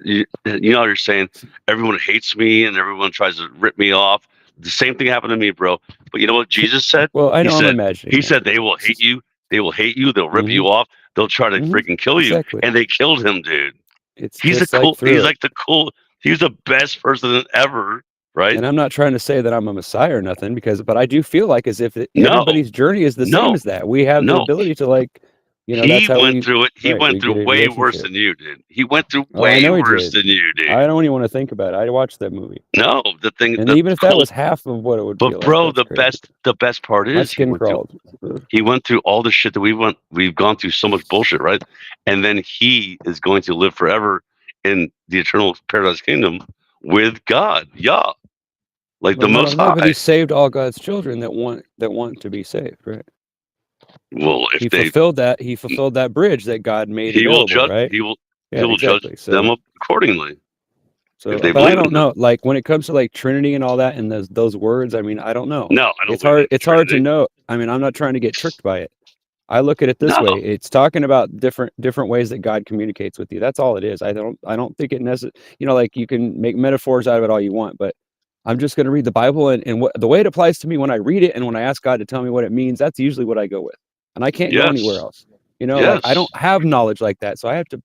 You know, you're saying everyone hates me and everyone tries to rip me off. The same thing happened to me, bro. But you know what Jesus said? Well, I know I'm imagining. He said they will hate you. They will hate you. They'll rip you off. They'll try to freaking kill you. And they killed him, dude. He's the best person ever, right? And I'm not trying to say that I'm a Messiah or nothing, but I do feel like as if everybody's journey is the same as that. We have the ability to, like, you know, he went through it. He went through way worse than you did. He went through way worse than you did. I don't even want to think about it. I watched that movie. No, the thing, and even if that was half of what it would be. But bro, the best part is my skin crawled. He went through all the shit that we've gone through so much bullshit, right? And then he is going to live forever in the eternal paradise kingdom with God. Yeah. Like the Most High. But he saved all God's children that want to be saved, right? Well, if he fulfilled that bridge that God made. He will judge. Right? He will judge them accordingly. So, but I don't know. Like when it comes to like Trinity and all that, and those words, I mean, I don't know. No, I don't. It's hard. It's hard to know. I mean, I'm not trying to get tricked by it. I look at it this way. It's talking about different ways that God communicates with you. That's all it is. I don't think it necessarily. You know, like you can make metaphors out of it all you want, but I'm just going to read the Bible and the way it applies to me when I read it and when I ask God to tell me what it means. That's usually what I go with. And I can't go anywhere else. You know, like I don't have knowledge like that. So I have to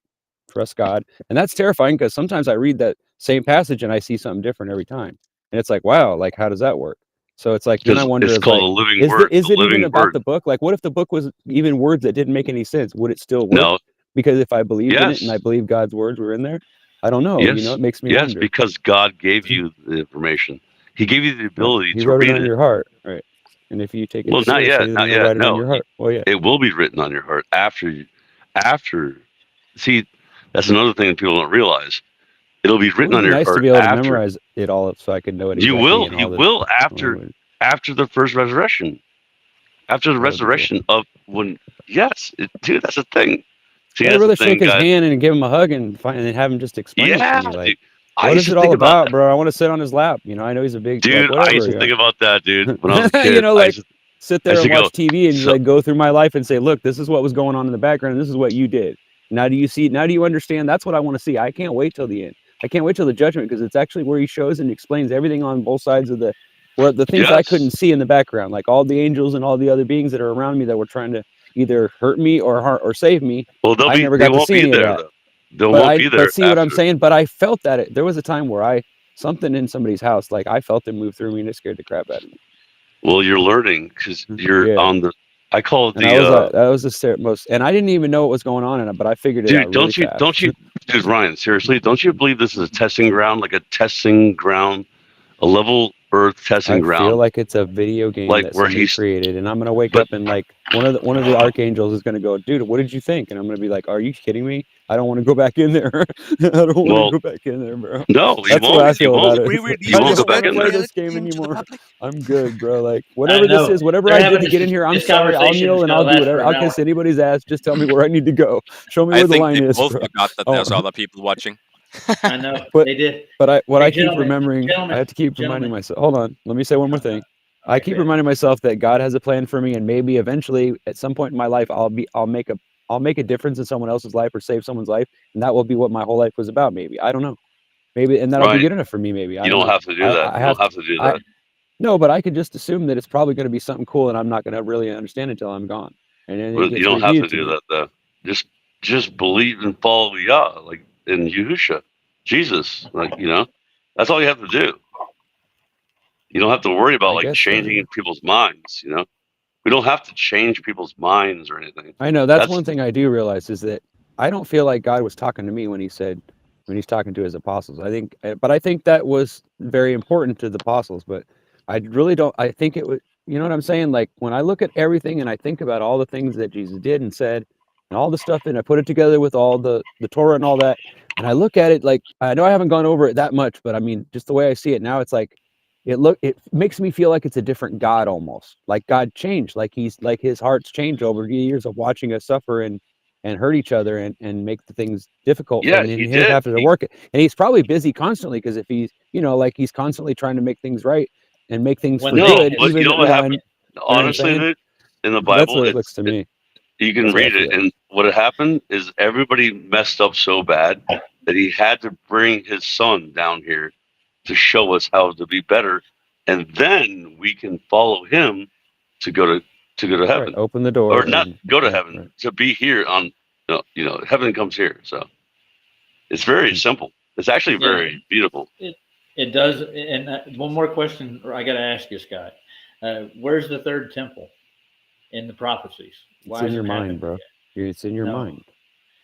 trust God. And that's terrifying because sometimes I read that same passage and I see something different every time. And it's like, wow, like how does that work? So it's like, then I wonder, it's called a living word. Is it even about the book? Like, what if the book was even words that didn't make any sense? Would it still work? No. Because if I believed in it and I believe God's words were in there, I don't know. Yes. You know, it makes me wonder. Because God gave you the information. He gave you the ability to wrote read it on your heart, right? And if you take it, not yet. No, your heart. Well, yeah, it will be written on your heart after. See, that's another thing that people don't realize. It'll be written on your heart. Nice to be able to memorize it all, so I can know it. You will after the first resurrection. After the resurrection of when, dude, that's the thing. See, I'd rather shake his hand and give him a hug and have him just explain it to me. Like, what is it all about, bro? I want to sit on his lap. You know, I know he's a big dude. Like, whatever, I used to think about that, dude. When I was a kid, you know, like sit there and watch TV and like go through my life and say, look, this is what was going on in the background. And this is what you did. Now do you see? Now do you understand? That's what I want to see. I can't wait till the end. I can't wait till the judgment because it's actually where he shows and explains everything on both sides of the things I couldn't see in the background, like all the angels and all the other beings that are around me that were trying to either hurt me or save me. Well, I never got to see any of that. But see what I'm saying? But I felt that there was a time where something in somebody's house, like I felt it move through me and it scared the crap out of me. Well, you're learning because you're on the. I call it that was the most, and I didn't even know what was going on in it, but I figured it out. Dude, don't you, dude, Ryan? Seriously, don't you believe this is a testing ground, like a testing ground, a level Earth testing ground? I feel like it's a video game like that where he's created, and I'm gonna wake up and like one of the archangels is gonna go, dude, what did you think? And I'm gonna be like, are you kidding me? I don't want to go back in there. I don't want to go back in there, bro. No, that's what I feel about it. You won't go back in there. This game anymore. I'm good, bro. Like whatever this is, whatever I did to get in here, I'm sorry. I'll kneel and I'll do whatever. I'll kiss anybody's ass. Just tell me where I need to go. Show me where the line is. I think they both forgot that there's other people watching. I know But- they did. But I Hey, keep gentlemen, remembering, gentlemen, I have to keep reminding gentlemen. myself. Hold on, let me say one more thing. I Okay, keep go ahead. reminding myself that God has a plan for me, and maybe eventually, at some point in my life, I'll make a difference in someone else's life or save someone's life, and that will be what my whole life was about. Maybe I don't know. Maybe, and that'll be Right. good enough for me. Maybe I You don't don't know. have to do that. I You have don't have to do I- that. No, but I could just assume that it's probably going to be something cool, and I'm not going to really understand until I'm gone. And then it But gets you don't have to reviewed do me. that though. Just believe and follow Yah, like in Yahusha, Jesus. Like, you know, that's all you have to do. You don't have to worry about I like guess so, changing yeah. people's minds. You know, we don't have to change people's minds or anything. I know that's That's- one thing I do realize is that I don't feel like God was talking to me when he's talking to his apostles. I think that was very important to the apostles, but I really don't. I think it was, you know what I'm saying? Like when I look at everything and I think about all the things that Jesus did and said and all the stuff, and I put it together with all the Torah and all that, and I look at it like, I know I haven't gone over it that much, but I mean, just the way I see it now, it's like, it makes me feel like it's a different God almost. Like God changed, like his heart's changed over the years of watching us suffer and hurt each other and make the things difficult Yeah, for him, and he he did. have to work it. And he's probably busy constantly, because if he's, like he's constantly trying to make things right and make things Well, for no, good. but you know what happened? what I'm Honestly, saying? dude, in the That's Bible, what it looks to me. you can That's what I read it, feel. and what had happened is everybody messed up so bad that he had to bring his son down here to show us how to be better, and then we can follow him to go to heaven, Right, open the door or not and- go to right, heaven, right. to be here on, heaven comes here. So it's very simple. It's actually Yeah. very beautiful. It does. And one more question I got to ask you, Scott. Where's the third temple in the prophecies? It's in your mind, bro. It's in your No. mind.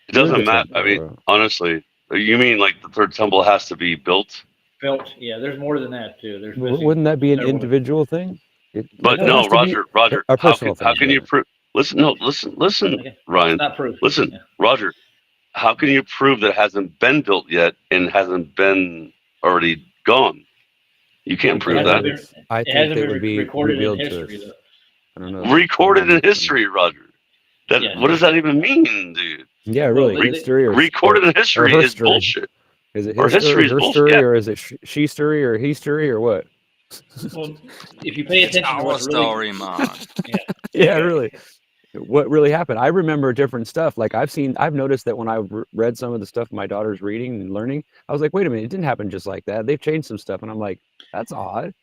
It doesn't You're the matter. temple, I mean, bro. honestly, you mean like the third temple has to be built? Built. Yeah, there's more than that too. There's missing Wouldn't that be an several- individual thing? But It no, has to be Roger, a how personal can thing, you yeah. prove? Listen, Okay. Ryan. It's not proof. Listen, Yeah. Roger, how can you prove that it hasn't been built yet and hasn't been already gone? You can't prove hasn't that. been- I It think hasn't that been would be recorded in revealed to history, us. though. I don't know. Recorded in history, Roger. That Yeah. what does that even mean, dude? Yeah, Well, really. they- History or Recorded in history her is story. bullshit. Is it or his history story, is her bullshit, story, yeah. or is it she story or he story or what? Well, if you pay It's attention to our what's really story, man. Yeah, really. What really happened? I remember different stuff. Like I've noticed that when I've read some of the stuff my daughter's reading and learning, I was like, wait a minute, it didn't happen just like that. They've changed some stuff, and I'm like, that's odd.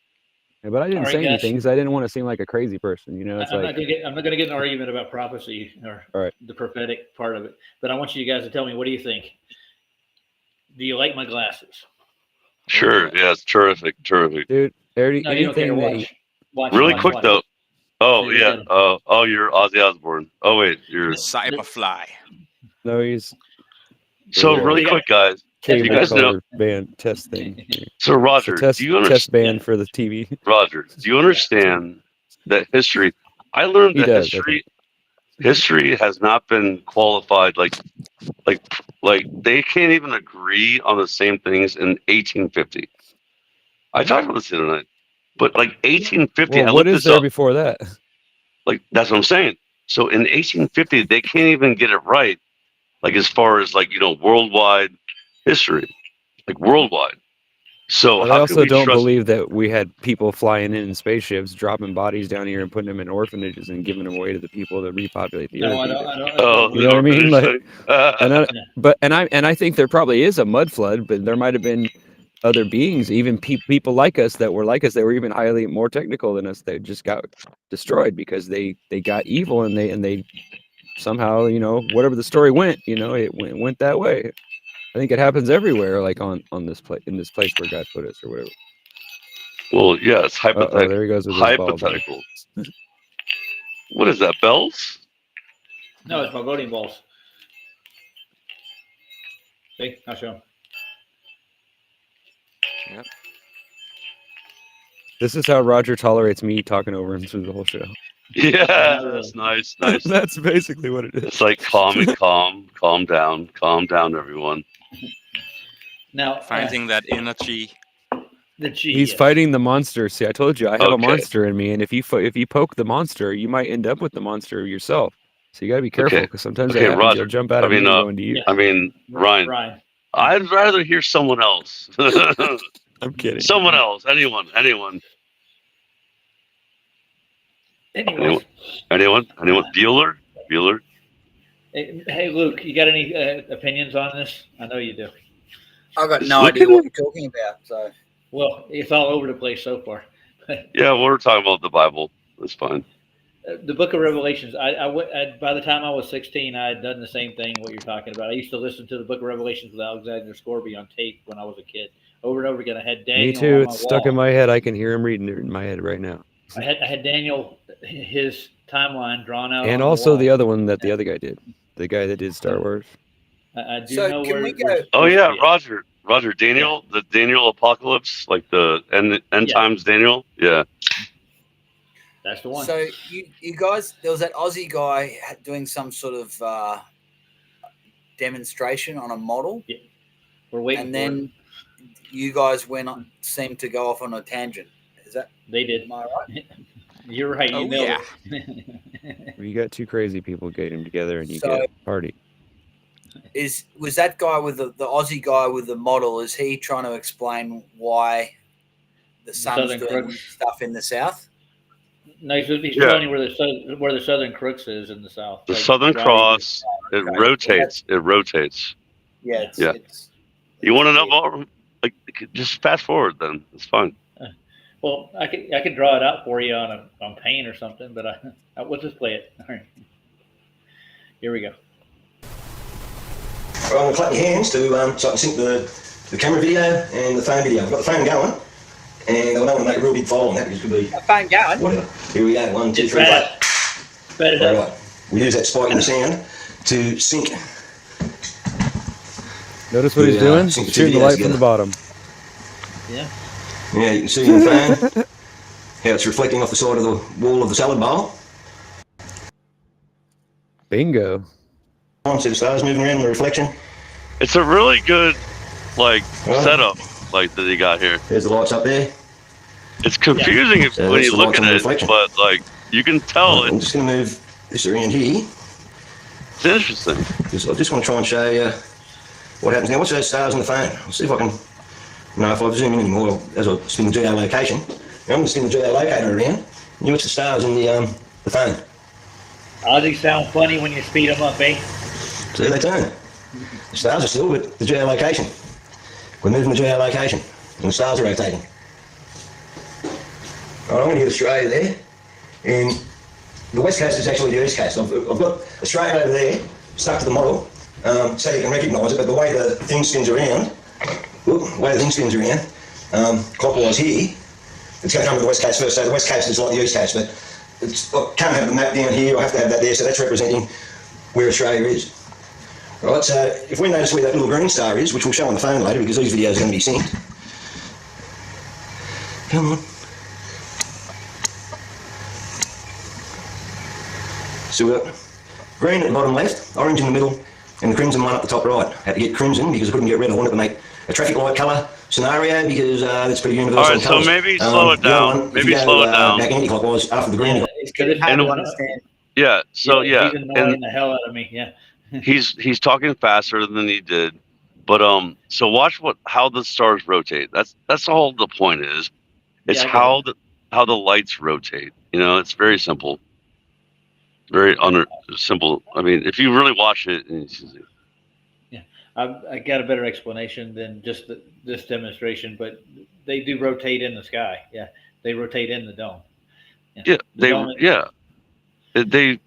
But I didn't All right, say guys. anything because I didn't want to seem like a crazy person. It's I'm like, not going to get an argument about prophecy or All right. the prophetic part of it, but I want you guys to tell me, what do you think? Do you like my glasses? Sure, yeah, it's terrific. dude, No, you don't care. anything that Watch. Watch. Really watch, quick watch. though. Oh See, yeah. Oh, you're Ozzy Osbourne. Oh wait, you're. Cyberfly. no, he's So Yeah. really Yeah. quick, guys. cable you guys know- color band test thing. So Roger, It's a test, do you test understand? band for the TV. Roger, do you understand that history? I learned He that does, I history has not been qualified. Like they can't even agree on the same things in 1850. I talked about this the other night, but like 1850, I Well, what looked is this there up. before that? Like that's what I'm saying. So in 1850, they can't even get it right. Like as far as worldwide history, like worldwide. So But how I can also we don't trust? believe that we had people flying in spaceships, dropping bodies down here and putting them in orphanages and giving them away to the people to repopulate the No, earth. I either. don't. Oh, You know what I mean? Like, and and I think there probably is a mud flood, but there might have been other beings, even people like us that were even highly more technical than us. That just got destroyed because they got evil and they somehow, whatever the story went, it went that way. I think it happens everywhere, like on this place, in this place where God put us, or whatever. well, yeah, it's Oh, hypothetical. there he goes with his balls. Hypothetical. What is that? Bells? No, it's my voting balls. See, I'll show 'em. This is how Roger tolerates me talking over him through the whole show. Yeah, that's nice. That's basically what it is. It's like calm, calm down, everyone. Now, Finding that energy. the G. He's fighting the monster. See, I told you I have a Okay. monster in me, and if you poke the monster, you might end up with the monster yourself. So you gotta be careful Okay. because sometimes Okay, that happens. Roger. You'll jump out I of me mean, and go into you. yeah. I mean, Ryan, I'd rather hear someone else. I'm kidding. Someone else. Anyone. Anyways, Anyone? Bueller? hey Luke, you got any opinions on this? I know you do. I've got no Look idea at what you're talking about. So Well, it's all over the place so far. Yeah, we're talking about the Bible. That's fine. The Book of Revelations. By the time I was 16, I had done the same thing. What you're talking about. I used to listen to the Book of Revelations with Alexander Scorby on tape when I was a kid, over and over again. I had Daniel. Me too. on It's my stuck wall. in my head. I can hear him reading it in my head right now. I had Daniel, his timeline drawn out, And on also the the wall. other one that the other guy did. The guy that did Star Wars. I do So know can where. we go- where- Oh where- yeah, Roger, Daniel, the Daniel apocalypse, like the end Yeah. times Daniel. Yeah. That's the one. So you guys, there was that Aussie guy doing some sort of demonstration on a model, We're waiting and for it. then you guys seemed to go off on a tangent. Is that They did. am I right? You're right. You Oh, nailed yeah. it. You got two crazy people getting together and you So- get a party. Was that guy with the Aussie guy with the model? Is he trying to explain why the sun's Southern doing Crooks. stuff in the south? No, he's Yeah. telling you where the Southern Crooks is in the south. The Like, Southern why- Cross, it Okay. rotates. It rotates. Yeah, it's, Yeah. It's, You want to know weird. more? Like, just fast forward then. It's fine. Well, I could draw it out for you on paint or something, but we'll just play it. All right. Here we go. Right, I'm going to clap your hands to so I can sync the camera video and the phone video. I've got the phone going, and I don't want to make a real big file on that because it could be A phone going. whatever. Here we go. 1, 2, It's 3, play. bad. Sped it All up. right. We use that spike in the sound to sync. Notice what he's Yeah, doing? sync the He's two shooting the videos light from the together. bottom. Yeah. Yeah, you can see in the phone how it's reflecting off the side of the wall of the salad bowl. Bingo. See the stars moving around in the reflection. It's a really good, like, Right. setup, like that you got here. There's the lights up there. It's confusing So when that's you the look light at from the it, reflection. but like you can tell I'm just going to move this around here it's interesting. because I just want to try and show you what happens now. Watch those stars on the phone. I'll see if I can. No, if I zoom in anymore as I spin the geolocation. Now I'm going to spin the geolocator around. You watch the stars in the phone. Aussie sound funny when you speed them up, eh? See, they turn. The stars are still, but the geolocation. We're moving the geolocation, and the stars are rotating. All right, I'm going to get Australia there, and the west coast is actually the east coast. I've got Australia over there, stuck to the model, so you can recognise it, but the way the thing spins around, clockwise here, it's going to come to the west coast first, so the west coast is like the east coast, but I can't have the map down here, I have to have that there, so that's representing where Australia is. Right, so if we notice where that little green star is, which we'll show on the phone later because these videos are going to be synced. Come on. So we've got green at the bottom left, orange in the middle, and the crimson one up the top right. Had to get crimson because I couldn't get red. I wanted to make a traffic light colour scenario because that's pretty universal. All right, in so colours. maybe slow it the other down. one, if Maybe you go, slow it down. Back anti-clockwise after the green. It's getting hard And- to understand. Yeah. So yeah, He's annoying and the hell out of me. Yeah. he's talking faster than he did, but so watch how the stars rotate. That's all the point is. It's Yeah, I get how the lights rotate. You know, it's very simple. Very simple. I mean, if you really watch it, I got a better explanation than just this demonstration, but they do rotate in the sky. Yeah, they rotate in the dome. yeah, The dome- they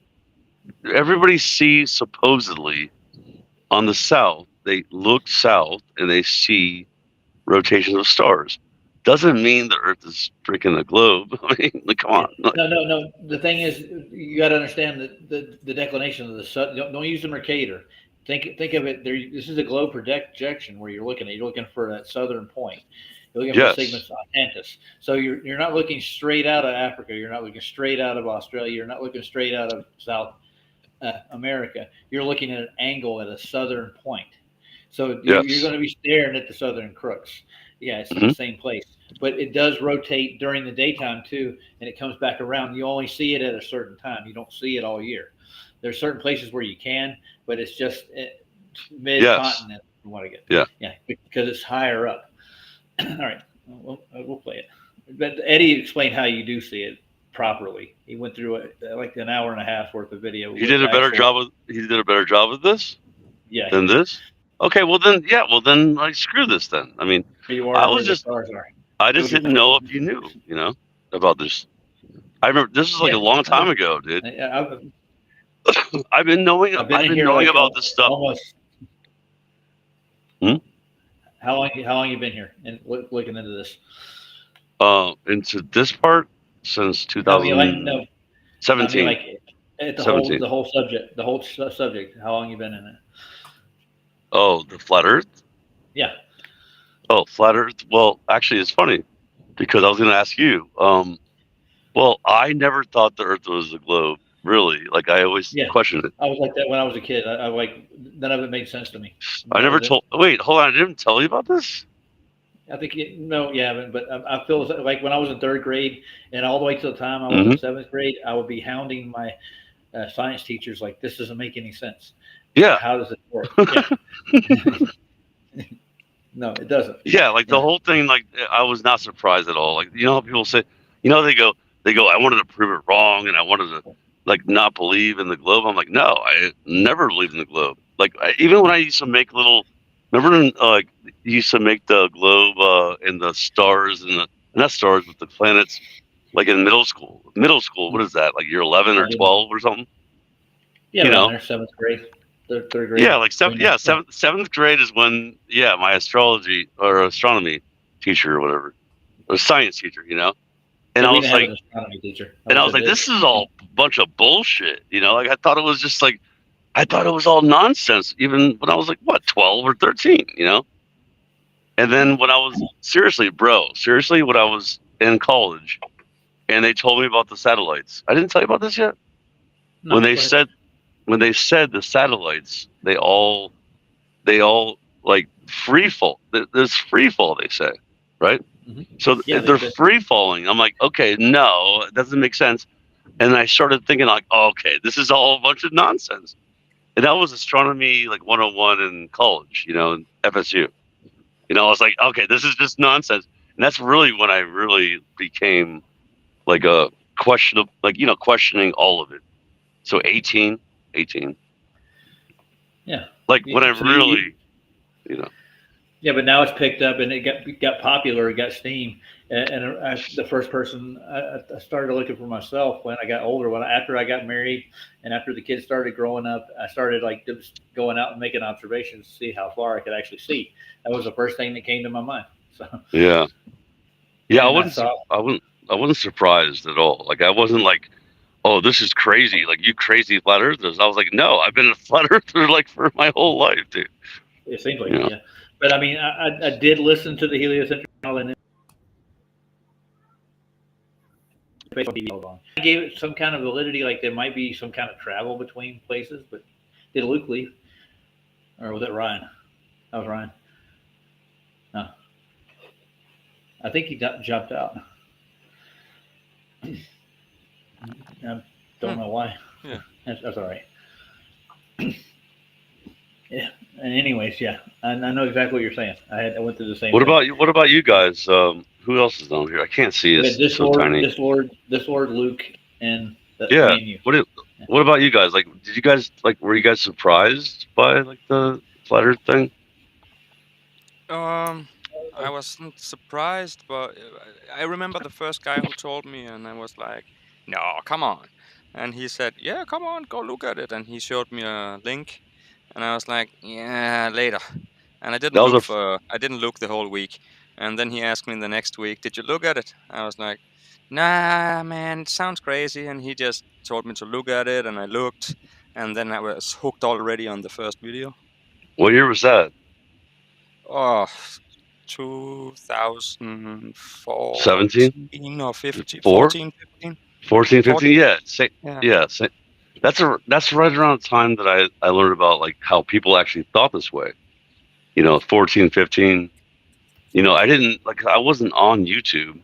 everybody sees supposedly on the south. They look south and they see rotations of stars. Doesn't mean the Earth is freaking a globe. I mean, like, come on. No. The thing is, you got to understand the declination of the sun. Don't use the Mercator. Think of it. This is a globe projection where you're looking at. You're looking for that southern point. You're looking Yes. for Cygnus Octantis. So you're not looking straight out of Africa. You're not looking straight out of Australia. You're not looking straight out of South America. You're looking at an angle at a southern point. So Yes. you're going to be staring at the Southern Crooks. Yeah, it's in the same place. But it does rotate during the daytime too, and it comes back around. You only see it at a certain time. You don't see it all year. There's certain places where you can, but it's just mid-continent. from what I get. Yeah. Yeah, because it's higher up. All right, we'll play it. But Eddie explained how you do see it properly. He went through it like an hour and a half worth of video. He did a better job with this Yeah. than this. Okay, well then like screw this then. I mean, You are I where was the just stars are. I just didn't know if you knew, about this. I remember this is like Yeah, a long time ago, dude. I've been knowing I've been in here knowing like about this stuff. almost. Hmm? How long you been here and looking into this? Into this part since I mean, like 2017. like at the 17. whole subject. How long you been in it? Oh, the flat Earth. Yeah. Oh, flat Earth. Well, actually, it's funny because I was going to ask you. Well, I never thought the Earth was a globe. Really, like I always questioned it. I was like that when I was a kid. I like none of it made sense to me. I never told. Wait, hold on. I didn't tell you about this. I think no, you haven't. But I feel like when I was in third grade and all the way to the time I was in seventh grade, I would be hounding my science teachers like, "This doesn't make any sense. Yeah. How does it work?" Yeah. No, it doesn't. Yeah, like the whole thing. Like I was not surprised at all. Like how people say, they go, I wanted to prove it wrong, and I wanted to like not believe in the globe. I'm like, no, I never believed in the globe. Like even when I used to make remember like you used to make the globe and the stars and not stars but the planets, like in middle school. What is that? Like you're 11 or 12 or something? Yeah, seventh grade, third grade. Yeah, like seventh grade is when my astrology or astronomy teacher or whatever, or science teacher, And I was like, an astronomy teacher. This is all a bunch of bullshit, Like I thought it was just like, I thought it was all nonsense, even when I was like 12 or 13, And then when I was seriously, when I was in college, and they told me about the satellites. I didn't tell you about this yet. No, when they said the satellites, they all like free fall. There's free fall, they say, right? So they're free falling. I'm like, okay, no, it doesn't make sense. And I started thinking like, okay, this is all a bunch of nonsense. And that was astronomy like 101 in college, in FSU. I was like, okay, this is just nonsense. And that's really when I really became like a question, questioning all of it. So 18. Yeah. Like when I really, Yeah, but now it's picked up and it got popular. It got steam, and the first person I started looking for myself when I got older. After I got married and after the kids started growing up, I started like just going out and making observations to see how far I could actually see. That was the first thing that came to my mind. So yeah, I wasn't surprised at all. Like I wasn't like, oh, this is crazy. Like you crazy flat earthers. I was like, no, I've been a flat earther like for my whole life, dude. It seems like yeah. But I mean, I did listen to the heliocentric channel and I gave it some kind of validity, like there might be some kind of travel between places. But did Luke leave, or was it Ryan? That was Ryan. No, I think he jumped out. I don't know why. Yeah, that's all right. Yeah. And anyways, yeah, I know exactly what you're saying. I went through the same. What about you guys? Who else is on here? I can't see it. It's so tiny. This Lord, Luke, and you. What about you guys? Like, did you guys were you guys surprised by like the flat Earth thing? I wasn't surprised, but I remember the first guy who told me, and I was like, "No, come on," and he said, "Yeah, come on, go look at it," and he showed me a link. And I was like, yeah, later. And I didn't look the whole week. And then he asked me the next week, did you look at it? I was like, nah, man, it sounds crazy. And he just told me to look at it, and I looked. And then I was hooked already on the first video. What year was that? Oh, 2004. 17? Or 15. 14, 15? 14, 15, yeah. That's right around the time that I learned about like how people actually thought this way. 14, 15. I wasn't on YouTube.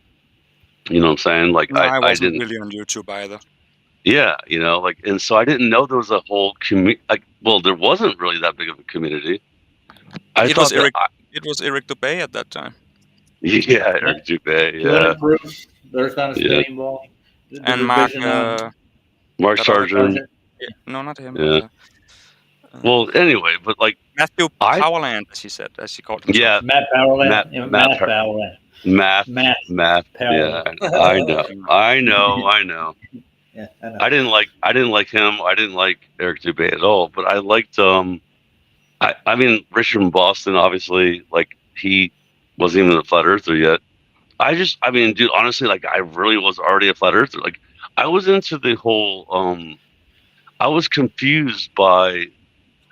You know what I'm saying? Like no, I wasn't didn't really on YouTube either. Yeah, and so I didn't know there was a whole community. Like, well, there wasn't really that big of a community, I It thought was that. Eric. It was Eric Dubé at that time, Yeah, Eric Dubé. Yeah, Bulletproof. There's not a yeah. spinning ball. The and Mark. revision on Mark That other guy. Sargent. Sargent. Yeah, no, not him. Yeah. Well, anyway, but like Matthew I- Powerland, as he called himself. yeah, Matt Powerland. Matt- Yeah, Matt Matt Power- Powerland. math. Matt Yeah, Powerland. I know. Yeah, I know. I didn't like him. I didn't like Eric Dubé at all. But I liked I mean Richard from Boston. Obviously, like he wasn't even a flat earther yet. I mean, dude, honestly, like I really was already a flat earther. Like I was into the whole. I was confused by.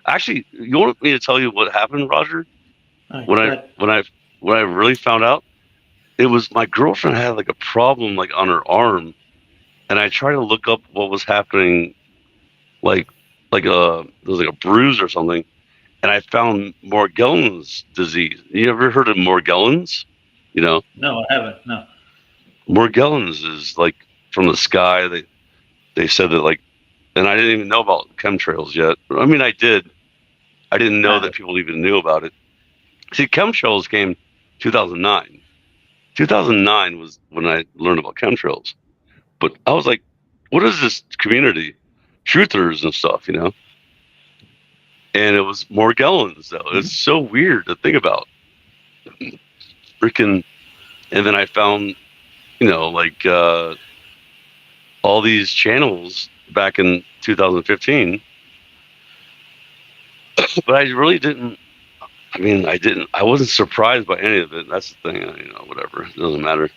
Actually, you want me to tell you what happened, Roger? When I really found out, it was my girlfriend had like a problem like on her arm, and I tried to look up what was happening, there was like a bruise or something, and I found Morgellons disease. You ever heard of Morgellons? You know, No, I haven't. No. Morgellons is like from the sky. They said that like, and I didn't even know about chemtrails yet. I mean, I did. I didn't know that people even knew about it. See, chemtrails came 2009. 2009 was when I learned about chemtrails. But I was like, what is this community? Truthers and stuff, you know? And it was Morgellons, though. It's so weird to think about. Freaking. And then I found, you know, like all these channels back in 2015. But I really didn't. I mean, I wasn't surprised by any of it. That's the thing, you know, whatever. It doesn't matter.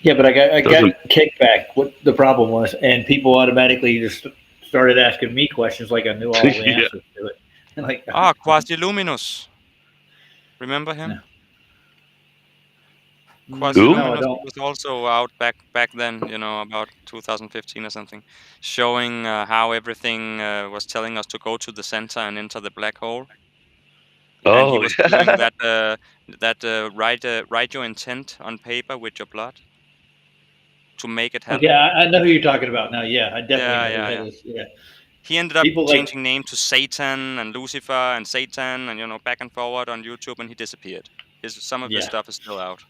Yeah, but I got kickback. What the problem was, and people automatically just started asking me questions like I knew all the answers to it. And like, Quasi-Luminous. Remember him? Who? Quasi-Luminous was also out back then, you know, about 2015 or something, showing how everything was telling us to go to the center and enter the black hole. And he was doing write your intent on paper with your blood to make it happen. Yeah, I know who you're talking about now. Yeah, I definitely know. Yeah. He ended up changing name to Satan and Lucifer and Satan and, you know, back and forward on YouTube, and he disappeared. Some of his stuff is still out.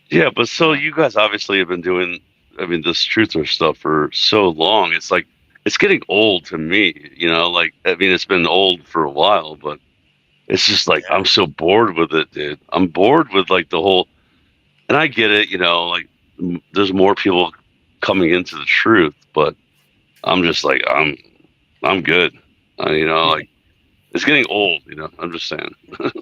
Yeah, but so you guys obviously have been doing, I mean, this truther stuff for so long. It's like, it's getting old to me, you know, like, I mean, it's been old for a while, but it's just like, I'm so bored with it, dude. I'm bored with like the whole, and I get it, you know, like there's more people coming into the truth, but I'm just like, I'm good. You know, like it's getting old, you know, I'm just saying.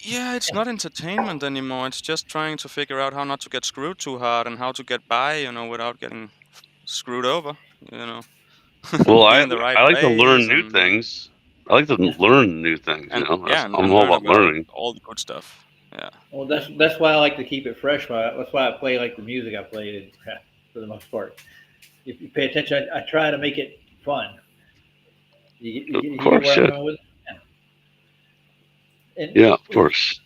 Yeah, it's not entertainment anymore. It's just trying to figure out how not to get screwed too hard and how to get by, you know, without getting screwed over, you know. Well, I like to learn new things. I like to learn new things, you know. I'm all about learning. All the good stuff. Yeah. Well, that's why I like to keep it fresh. That's why I play like the music I play for the most part. If you pay attention, I try to make it fun. Of course, yeah, of course.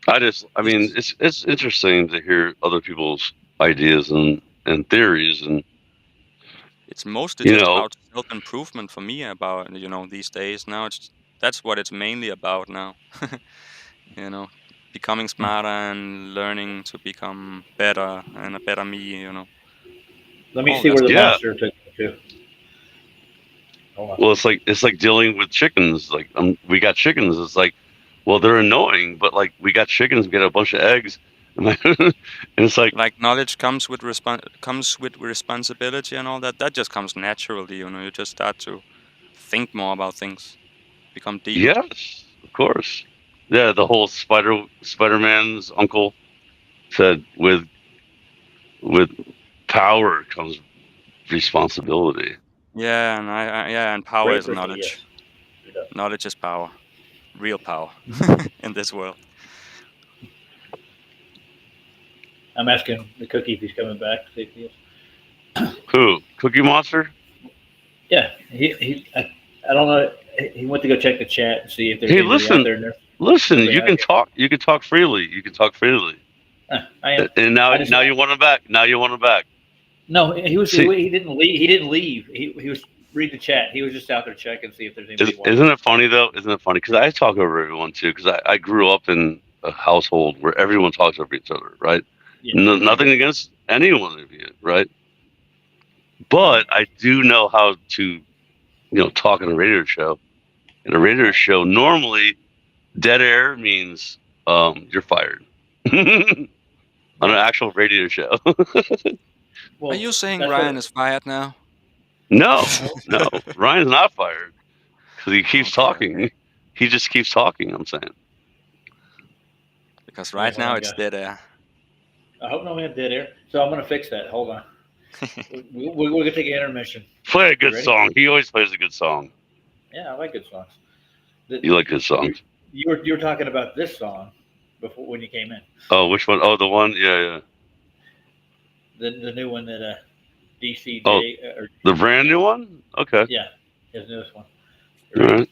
I mean, it's interesting to hear other people's ideas and theories, and it's mostly just about self-improvement for me. About, you know, these days now, that's what it's mainly about now. You know, becoming smarter and learning to become better and a better me. You know. Let me see where the monster took me to. Well, it's like dealing with chickens. Like we got chickens. It's like, well, they're annoying, but like we got chickens, we get a bunch of eggs, and it's like knowledge comes with responsibility and all that. That just comes naturally, you know. You just start to think more about things, become deep. Yes, of course. Yeah, the whole Spider-Man's uncle said with power comes responsibility. Yeah, and power is knowledge. Yes. Knowledge is power, real power in this world. I'm asking the Cookie if he's coming back. See if he is. Who? Cookie Monster? Yeah, I don't know. He went to go check the chat and see if there's anybody out there. Listen, you can talk. You can talk freely. I am. And now you want him back. No, he was. He didn't leave. He didn't leave. He was read the chat. He was just out there checking, see if there's anybody. Isn't it funny though? Isn't it funny? Because I talk over everyone too. Because I grew up in a household where everyone talks over each other, right? Yeah. Nothing against any one of you, right? But I do know how to, talk on a radio show. In a radio show, normally, dead air means you're fired. On an actual radio show. Well, Are you saying that's Ryan what- is fired now? No, Ryan's not fired because he keeps Okay. talking. He just keeps talking. I'm saying. Because right Yeah, now oh my it's God. dead air. I hope no we have dead air. So I'm gonna fix that. Hold on. We're gonna take an intermission. Play a good Ready? song. He always plays a good song. Yeah, I like good songs. You like good songs. You were talking about this song before when you came in. Oh, which one? Oh, the one. Yeah. The new one that DCJ Oh. or The brand new one. Okay. yeah, his newest one. All right.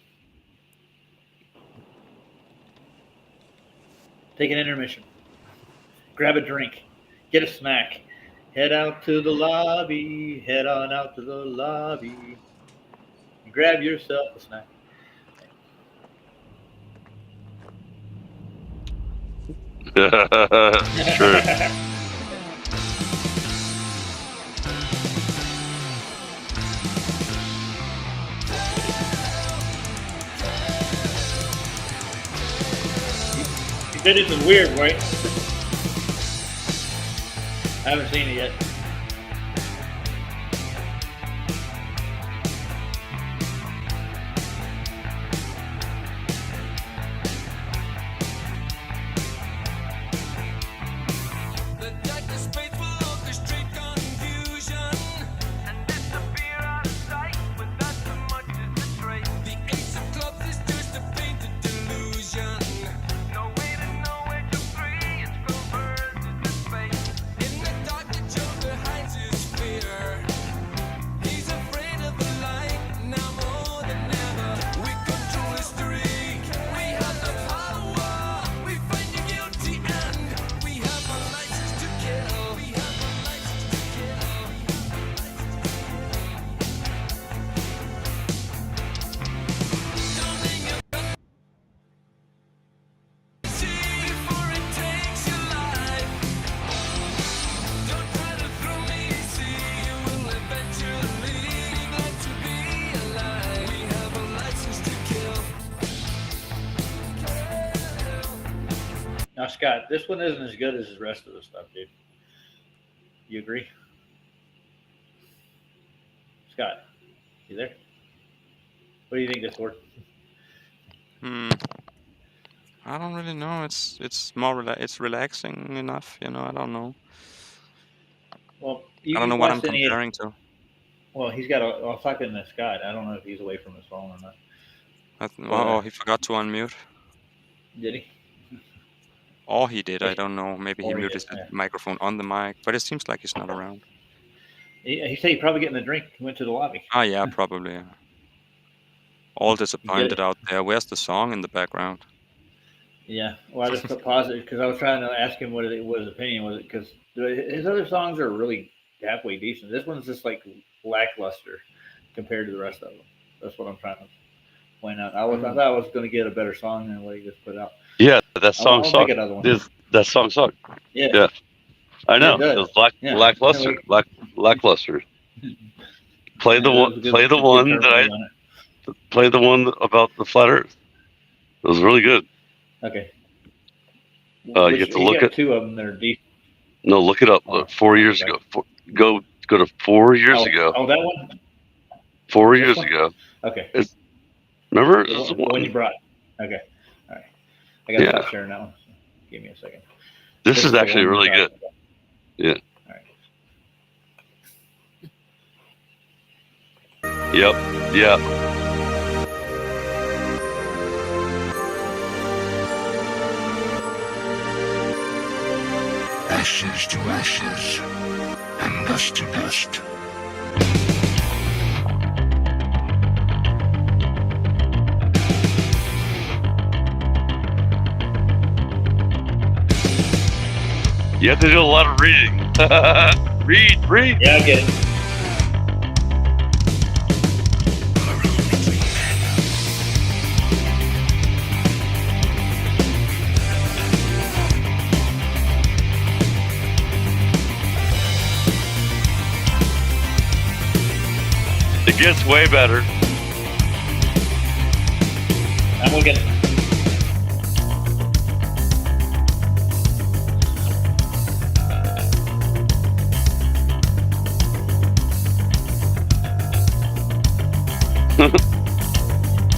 Take an intermission. Grab a drink. Get a snack. Head out to the lobby. Head on out to the lobby. Grab yourself a snack. Sure. You said this is weird, right? I haven't seen it yet. Now, Scott, this one isn't as good as the rest of the stuff, dude. You agree? Scott, you there? What do you think this word? I don't really know. It's more it's relaxing enough, I don't know. Well, I don't know what I'm watched any- comparing to. Well, he's got a. I'll type in the Scott. I don't know if he's away from his phone or not. Oh, he forgot to unmute. Did he? Or he did, I don't know. Maybe he Or he muted did, his yeah. microphone on the mic, but it seems like he's not around. He said he probably getting a drink. He went to the lobby. Oh yeah, probably. Yeah. All disappointed out there. Where's the song in the background? Yeah. Well, I just put positive because I was trying to ask him what his opinion was. Because his other songs are really halfway decent. This one's just like lackluster compared to the rest of them. That's what I'm trying to point out. I thought I was going to get a better song than what he just put out. Yeah, that song I'll sucked. make another one. That song sucked. Yeah. I know. It does. It was Yeah. lackluster. Lackluster. Play the Yeah, one. that was a good- Play the good one term that I. on it. Play the one about the flat Earth. It was really good. Okay. You get to look got at- two of them that are decent. No, look it up. Oh, 4 years okay. ago. Go to 4 years ago. Oh, that one. 4 this years one? ago. Okay. Remember? The This is one you one. brought. Okay. All right. I got to Yeah. stop sharing that one. Give me a second. This is the actually one really you're good. talking about. Yeah. All right. Yep. Yeah. Ashes to ashes, and dust to dust. You have to do a lot of reading. read. Yeah, I get it. It gets way better. I'm gonna get it.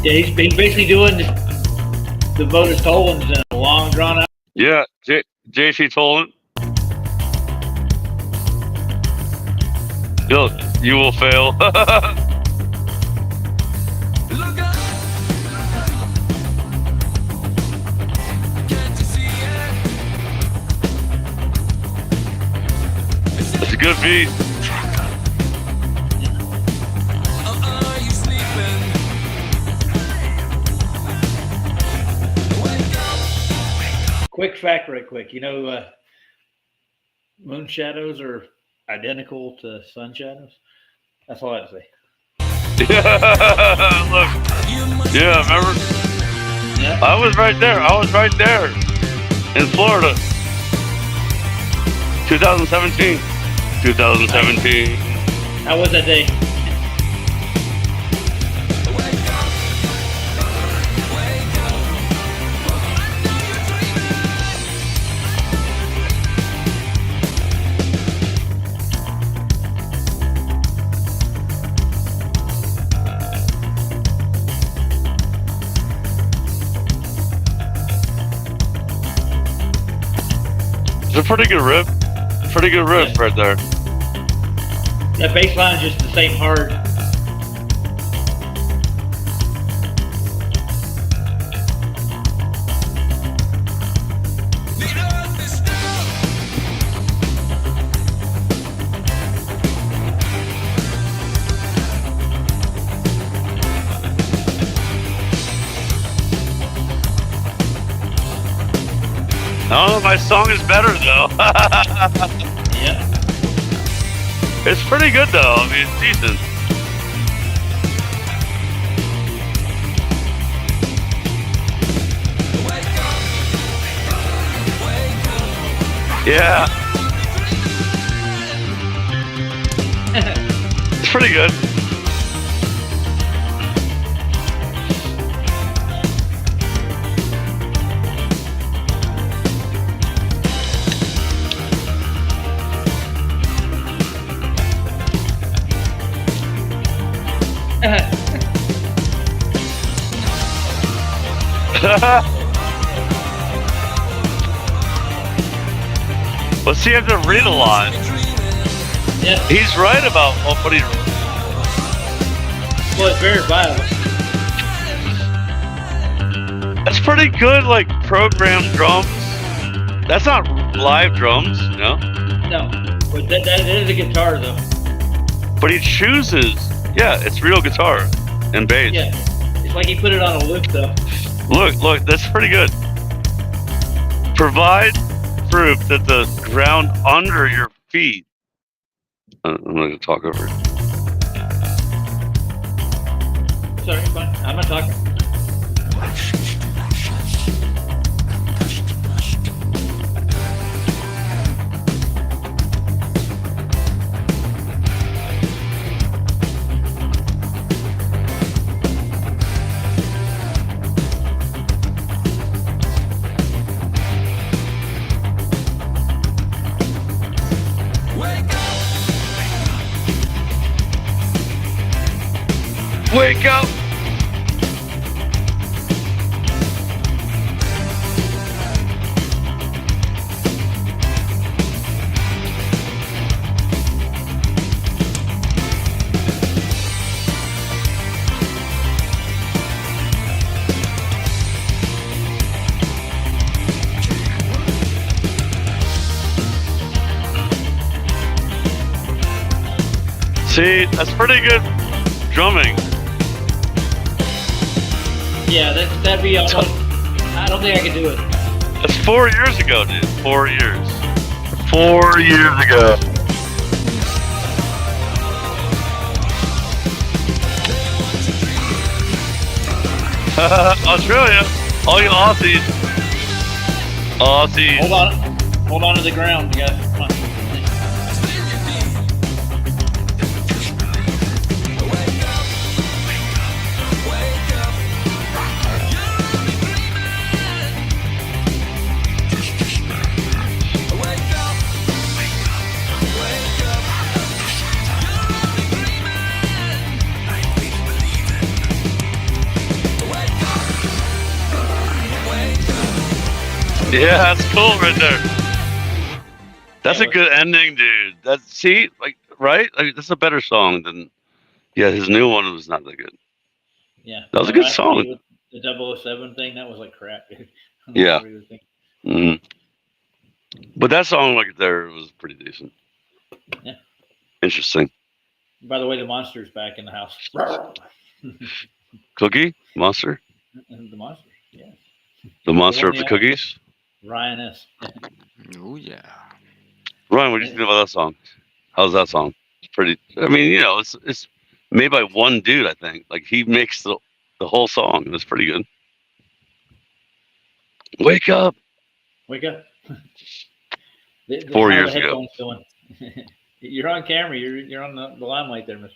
Yeah, he's basically doing the voters Tolan's in a long drawn out. Yeah, JC Tolan. You will fail. It's a good beat. Quick fact, right quick. You know, moon shadows are identical to sun shadows. That's all I have to say. Look. Yeah, remember? Yeah. I was right there. In Florida. 2017. 2017. How was that day? It's a pretty good riff. Right there. That bass line is just the same hard. Oh, my song is better though. Yeah. It's pretty good though. I mean, it's decent. Yeah. It's pretty good. Well, see, you have to read a lot. Yeah. He's right about what he. Well, it's very violent. That's pretty good, like programmed drums. That's not live drums, no. No, but that is a guitar though. But he chooses. Yeah, it's real guitar and bass. Yeah, it's like he put it on a loop though. Look, that's pretty good. Provide proof that the ground under your feet. I'm going to talk over it. Sorry, fine. I'm not talking. Wake up! See, that's pretty good drumming. Yeah, that'd be almost. I don't think I could do it. That's 4 years ago, dude. 4 years. 4 years ago. Australia. All you Aussies. Aussies. Hold on to the ground, you guys. Come on. Yeah, that's cool right there. That's a good ending, dude. Right? Like, that's a better song than. Yeah, his new one was not that good. Yeah, That was a good song. With the 007 thing, that was like crap, dude. Yeah. But that song right there was pretty decent. Yeah. Interesting. By the way, the monster's back in the house. Cookie? Monster? The monster, yeah. The monster of the cookies? Ryan S. Oh, yeah. Ryan, what do you think about that song? How's that song? It's pretty. I mean, you know, it's made by one dude. I think like he makes the whole song. It's pretty good. Wake up! Wake up! 4 years ago. You're on camera. You're on the limelight there, Mister.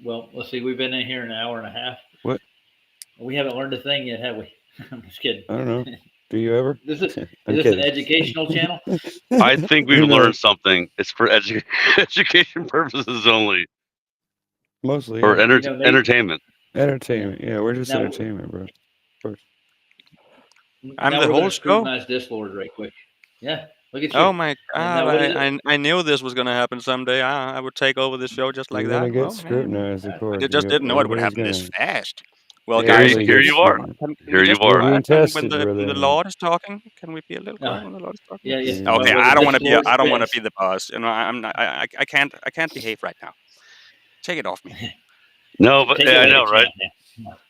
Well, let's see. We've been in here an hour and a half. What? We haven't learned a thing yet, have we? I'm just kidding. I don't know. Do you ever? Is this an educational channel? I think we've learned something. It's for education purposes only. Mostly. Or entertainment. Entertainment. Yeah, we're just entertainment, bro. Of course. I'm the whole show. Scrutinize Discord right quick. Yeah. Look at you. Oh my god! I knew this was gonna happen someday. I would take over the show just like You're that. gonna get scrutinized, of course. I just didn't know it would happen this fast. Well, Yeah, guys, here you are. Here you are. When the Lord is talking, can we be a little quiet when the Lord is talking? Yeah. Okay, I don't want to be. I don't want to be the boss. You know, I'm not. I can't. I can't behave right now. Take it off me. No, but I know, right?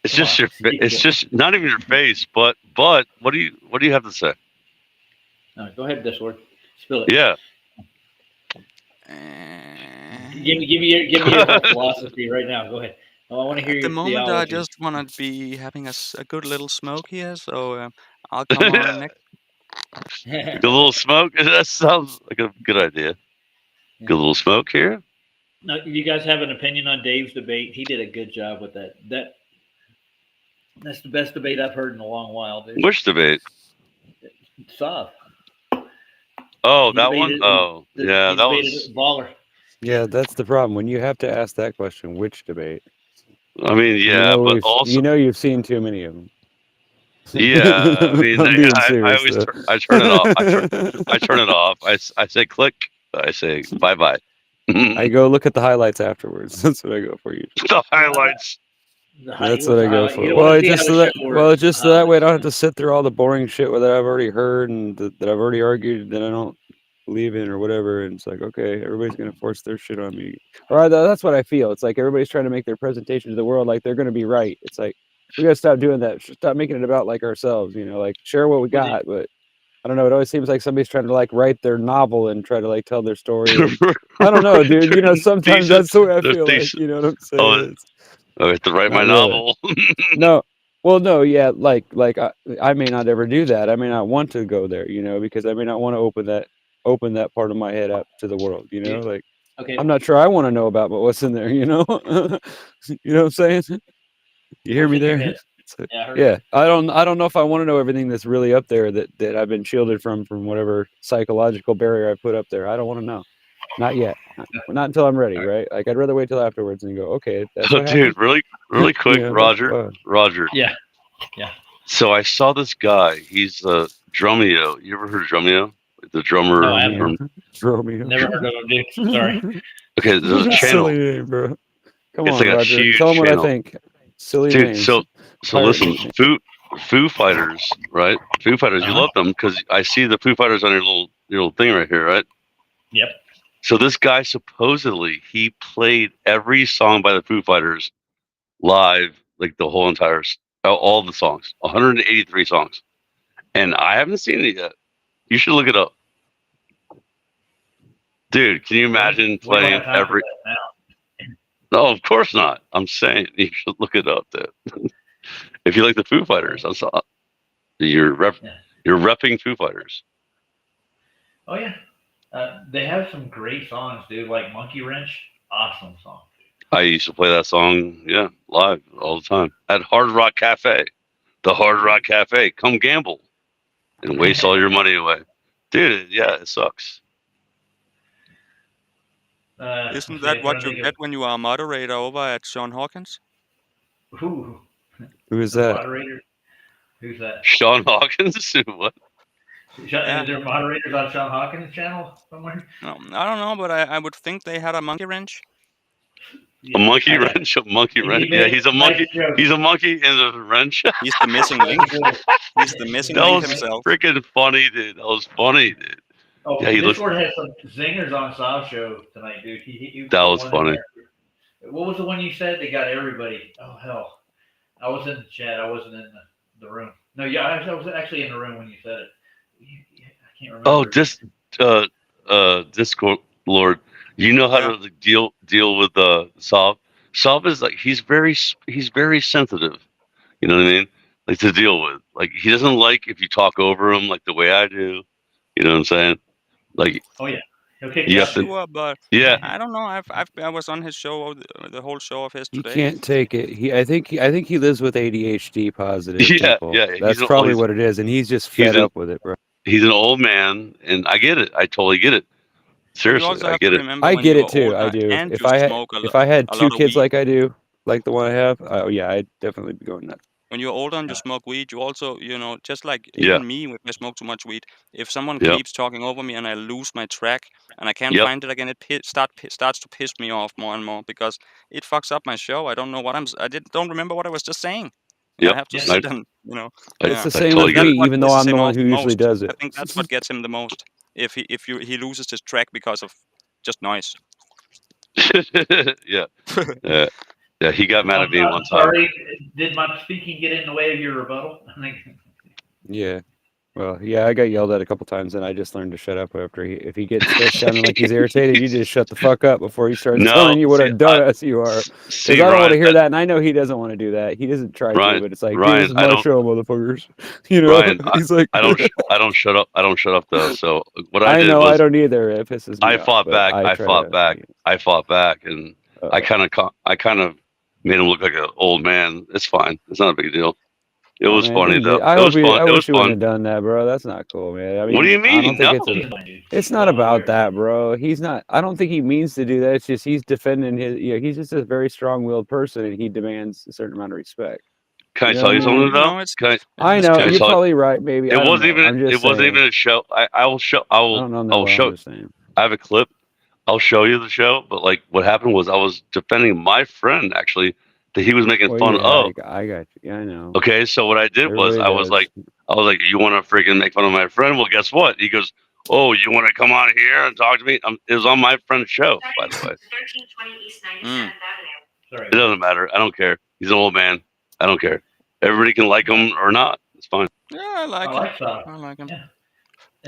It's just your. It's just not even your face, but what do you have to say? Go ahead, Discord. Spill it. Yeah. Give me your philosophy right now. Go ahead. I want to hear At your the moment, theology. I just want to be having a good little smoke here, so I'll come on next. Good little smoke. That sounds like a good idea. Good little smoke here. Now, you guys have an opinion on Dave's debate? He did a good job with that. That's the best debate I've heard in a long while, dude. Which debate? Soft. Oh, that one? Oh, yeah, that was. Baller. Yeah, that's the problem. When you have to ask that question, which debate? I mean, yeah, but also. You know you've seen too many of them. Yeah, I mean, I always I turn it off. I turn it off. I say click. I say bye. I go look at the highlights afterwards. That's what I go for usually. The highlights. That's what I go for. Well, just so that way I don't have to sit through all the boring shit that I've already heard and that I've already argued that I don't believe in or whatever. And it's like, okay, everybody's gonna force their shit on me. Or that's what I feel. It's like everybody's trying to make their presentation to the world like they're gonna be right. It's like we gotta stop doing that. Stop making it about like ourselves. You know, like share what we got, but. I don't know. It always seems like somebody's trying to like write their novel and try to like tell their story. I don't know, dude. You know, sometimes that's the way I feel. Like, you know what I'm saying? I have to write my novel. No, well, no, yeah. Like I may not ever do that. I may not want to go there. You know, because I may not want to open that part of my head up to the world. You know, like I'm not sure I want to know about what's in there. You know, you know what I'm saying? You hear me there? Yeah, I don't know if I want to know everything that's really up there that I've been shielded from whatever psychological barrier I put up there. I don't want to know. Not yet. Not until I'm ready, right? Like I'd rather wait till afterwards and go, okay. That's what dude, really quick, yeah, Roger. Yeah. So I saw this guy. He's Dromio. You ever heard of Dromio? The drummer. No, I haven't. Dromio. Never heard of him, dude. Sorry. Okay, there's a channel. Silly name, bro. Come it's on, like Roger. A huge Tell them what channel. I think. Silly dude, names. So listen, Foo Fighters, right? Foo Fighters, you love them because I see the Foo Fighters on your little thing right here, right? Yep. So this guy supposedly he played every song by the Foo Fighters live, like the whole entire, all the songs, 183 songs, and I haven't seen it yet. You should look it up, dude. Can you imagine playing every? No, of course not. I'm saying you should look it up, dude. If you like the Foo Fighters, you're repping Foo Fighters. Oh yeah, they have some great songs, dude. Like Monkey Wrench, awesome song. I used to play that song, live all the time at Hard Rock Cafe. The Hard Rock Cafe. Come gamble and waste all your money away, dude. Yeah, it sucks. Isn't that what you get when you are a moderator over at Sean Hawkins? Who is that? Moderator? Who's that? Sean Hawkins? What? Is there moderators on Sean Hawkins' channel somewhere? No, I don't know, but I would think they had a monkey wrench. A monkey wrench? A monkey wrench? Yeah, he's a monkey. He's a monkey in a wrench. He's the missing link. He's the missing link himself. Freaking funny, dude. That was funny, dude. Oh, yeah, Discord had some zingers on Sav's show tonight, dude. That was funny. What was the one you said? They got everybody. Oh, hell. I was in the chat. I wasn't in the room. No, yeah, I was actually in the room when you said it. I can't remember. Oh, Discord Lord. You know how to deal with Sav. Sav is like he's very sensitive. You know what I mean? Like to deal with. Like he doesn't like if you talk over him like the way I do. You know what I'm saying? Like. Oh yeah. Okay. Sure, but yeah. I don't know. I was on his show the whole show of his today. You can't take it. I think he lives with ADHD positive people. Yeah. That's probably what it is, and he's just fed up with it, bro. He's an old man, and I get it. I totally get it. Seriously, I get it. I get it too. I do. If I had two kids like I do, like the one I have, oh yeah, I'd definitely be going nuts. When you're older and you smoke weed, you also, just like even me, when I smoke too much weed, if someone keeps talking over me and I lose my track and I can't find it again, it starts to piss me off more and more because it fucks up my show. I don't know what don't remember what I was just saying. I have to sit and, It's the same with me, even though I'm the one who usually does it. I think that's what gets him the most. If he loses his track because of just noise. Yeah. Yeah, he got mad at me one time. Sorry, did my speaking get in the way of your rebuttal? Yeah. Well, yeah, I got yelled at a couple times, and I just learned to shut up after if he gets sounding like he's irritated, you just shut the fuck up before he starts telling you what a dumbass you are. Because I don't want to hear that, and I know he doesn't want to do that. He doesn't try to, but it's like, Ryan, this is my show, motherfuckers. You know, Ryan, he's like, I don't shut up. I don't shut up though. So what I did know was I don't either. It pisses me off, fought back. I fought back, and I kind of made him look like an old man. It's fine. It's not a big deal. It was funny though. I wish you wouldn't have done that, bro. That's not cool, man. I mean, what do you mean? It's not about that, bro. He's not. I don't think he means to do that. It's just he's defending his. He's just a very strong-willed person, and he demands a certain amount of respect. Can I tell you something though? I know you're probably right. Maybe it wasn't even a show. I will show. I will show. I have a clip. I'll show you the show. But like, what happened was I was defending my friend actually that he was making fun of. I got you. Yeah, I know. Okay, so what I did was I was like, you want to freaking make fun of my friend? Well, guess what? He goes, oh, you want to come on here and talk to me? It was on my friend's show, by the way. 1320 East 97th Avenue. It doesn't matter. I don't care. He's an old man. I don't care. Everybody can like him or not. It's fine. Yeah, I like him. Yeah.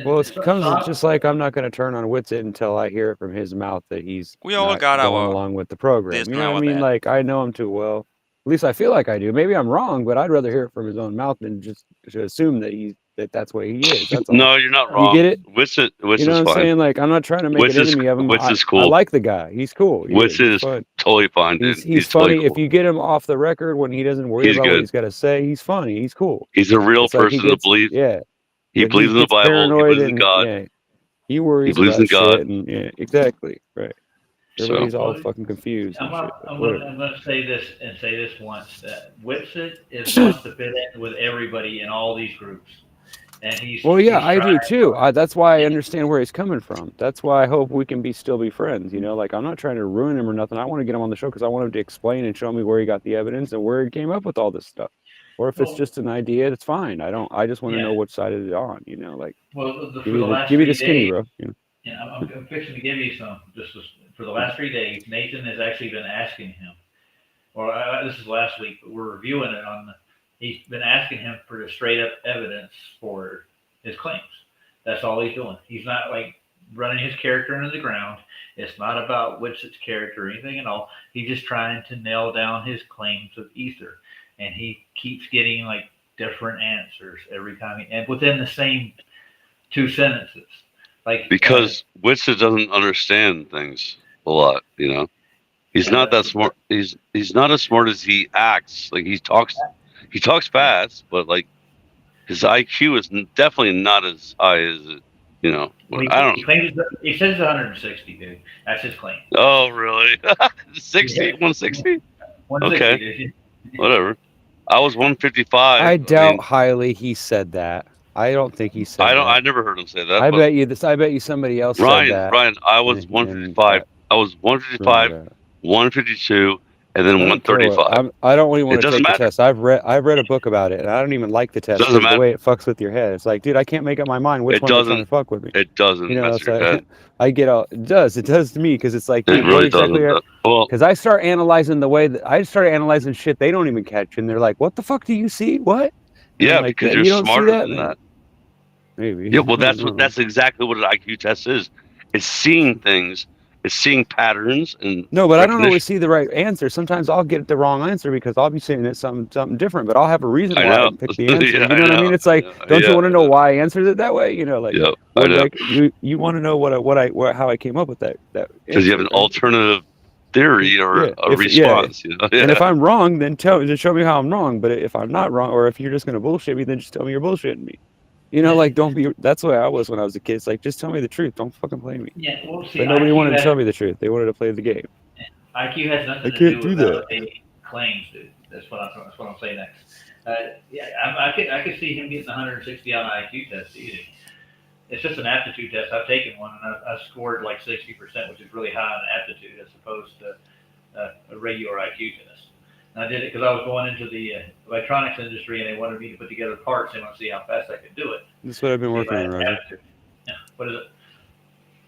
Well, it comes just like I'm not going to turn on Witsit until I hear it from his mouth that he's we all got going along with the program. You know what I mean? Like I know him too well. At least I feel like I do. Maybe I'm wrong, but I'd rather hear it from his own mouth than just to assume that that's what he is. That's all. No, you're not wrong. You get it? Witsit you know is what I'm fine. saying? Like I'm not trying to make an enemy of him. Witsit is cool. I like the guy. He's cool. Witsit is totally fine, dude. He's funny. Totally cool. If you get him off the record when he doesn't worry about what he's got to say, he's funny. He's cool. He's a real person to believe. Yeah. He believes in the Bible. He believes in God. Yeah, he worries believes about in God. shit and, yeah, exactly. Right. Everybody's all fucking confused. I'm going to say this once that Witsit wants to fit in with everybody in all these groups, and he's. Well, yeah, I do too. That's why I understand where he's coming from. That's why I hope we can still be friends. You know, like I'm not trying to ruin him or nothing. I want to get him on the show because I want him to explain and show me where he got the evidence and where he came up with all this stuff. Or if it's just an idea, that's fine. I just want to know which side is it on. You know, like give me the skinny, bro. Yeah, I'm fixing to give you some. For the last 3 days, Nathan has actually been asking him. Or this is last week, but we're reviewing it he's been asking him for the straight up evidence for his claims. That's all he's doing. He's not like running his character into the ground. It's not about Witsit's character or anything at all. He's just trying to nail down his claims of ether. And he keeps getting like different answers every time, and within the same 2 sentences. Like because Witsit doesn't understand things a lot, you know. He's not that smart. He's not as smart as he acts. Like he talks fast, but like his IQ is definitely not as high as it. You know, I don't know. He says 160, dude. That's his claim. Oh, really? 60? 160? 160. Okay. Whatever. I was 155. I doubt mean, highly he said that. I don't think he said I don't. that. I never heard him say that. I but bet you this. I bet you somebody else said Ryan, that. Ryan, I was and 155. I was 155, ruined that. 152, and then I don't care what- 135. I don't even want It to doesn't take the matter. test. I've read a book about it, and I don't even like the test Doesn't because the matter. way it fucks with your head. It's like, dude, I can't make up my mind which It one is trying to doesn't. fuck with me. It doesn't You know, mess it's your like, head. I get all. It does to me because it's like, It dude, what really exactly doesn't. Well, because I start analyzing the way that I started analyzing shit they don't even catch, and they're like, "What the fuck do you see? What?" And yeah, I'm like, because you you're don't see smarter that, than man? that. Maybe. Yeah, well, I don't that's what. know. That's exactly what an IQ test is. It's seeing things. It's seeing patterns and No, but I don't recognition. always see the right answer. Sometimes I'll get the wrong answer because I'll be saying it's something different, but I'll have a reason I why I know. pick the answer. Yeah, You know I what I know. mean? It's like, don't Yeah, you want to I know know. why I answered it that way? You know, like, Yeah, I what know. like you want to know how I came up with that Because you have an answer, right? alternative theory or Yeah, a response. You know? Yeah. And if I'm wrong, then just show me how I'm wrong. But if I'm not wrong, or if you're just gonna bullshit me, then just tell me you're bullshitting me. You know, like don't be. That's the way I was when I was a kid. It's like just tell me the truth. Don't fucking play me. Yeah, well, see, But nobody IQ wanted to has, tell me the truth. They wanted to play the game. IQ has nothing I to can't do with do that. validating claims, dude. That's what I'm saying next. Yeah, I could see him getting 160 on an IQ test easy. It's just an aptitude test. I've taken one and I scored like 60%, which is really high on aptitude as opposed to a regular IQ test. And I did it because I was going into the electronics industry and they wanted me to put together parts. They want to see how fast I could do it. That's what I've been See if working I on, had Roger. aptitude. Yeah. What is it?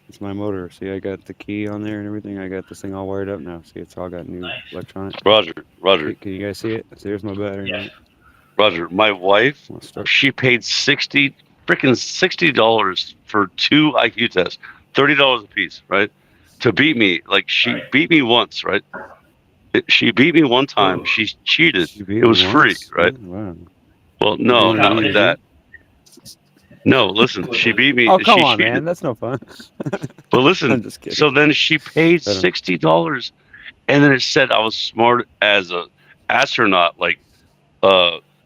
It's my motor. See, I got the key on there and everything. I got this thing all wired up now. See, it's all got new Nice. electronics. Roger. Can you guys see it? So here's my battery. Yes. Roger. My wife, Let's start. she paid $60 for 2 IQ tests, $30 a piece, right? To beat me. Like she Right. beat me once, right? She beat me one time. Ooh. She cheated. You beat It me was free, once? right? Wow. Well, no, doing not it like easy. that. No, listen, she beat me. Oh, she come on, cheated. man. That's no fun. But listen, I'm just kidding. so then she paid I don't- $60, and then it said I was smart as a astronaut, like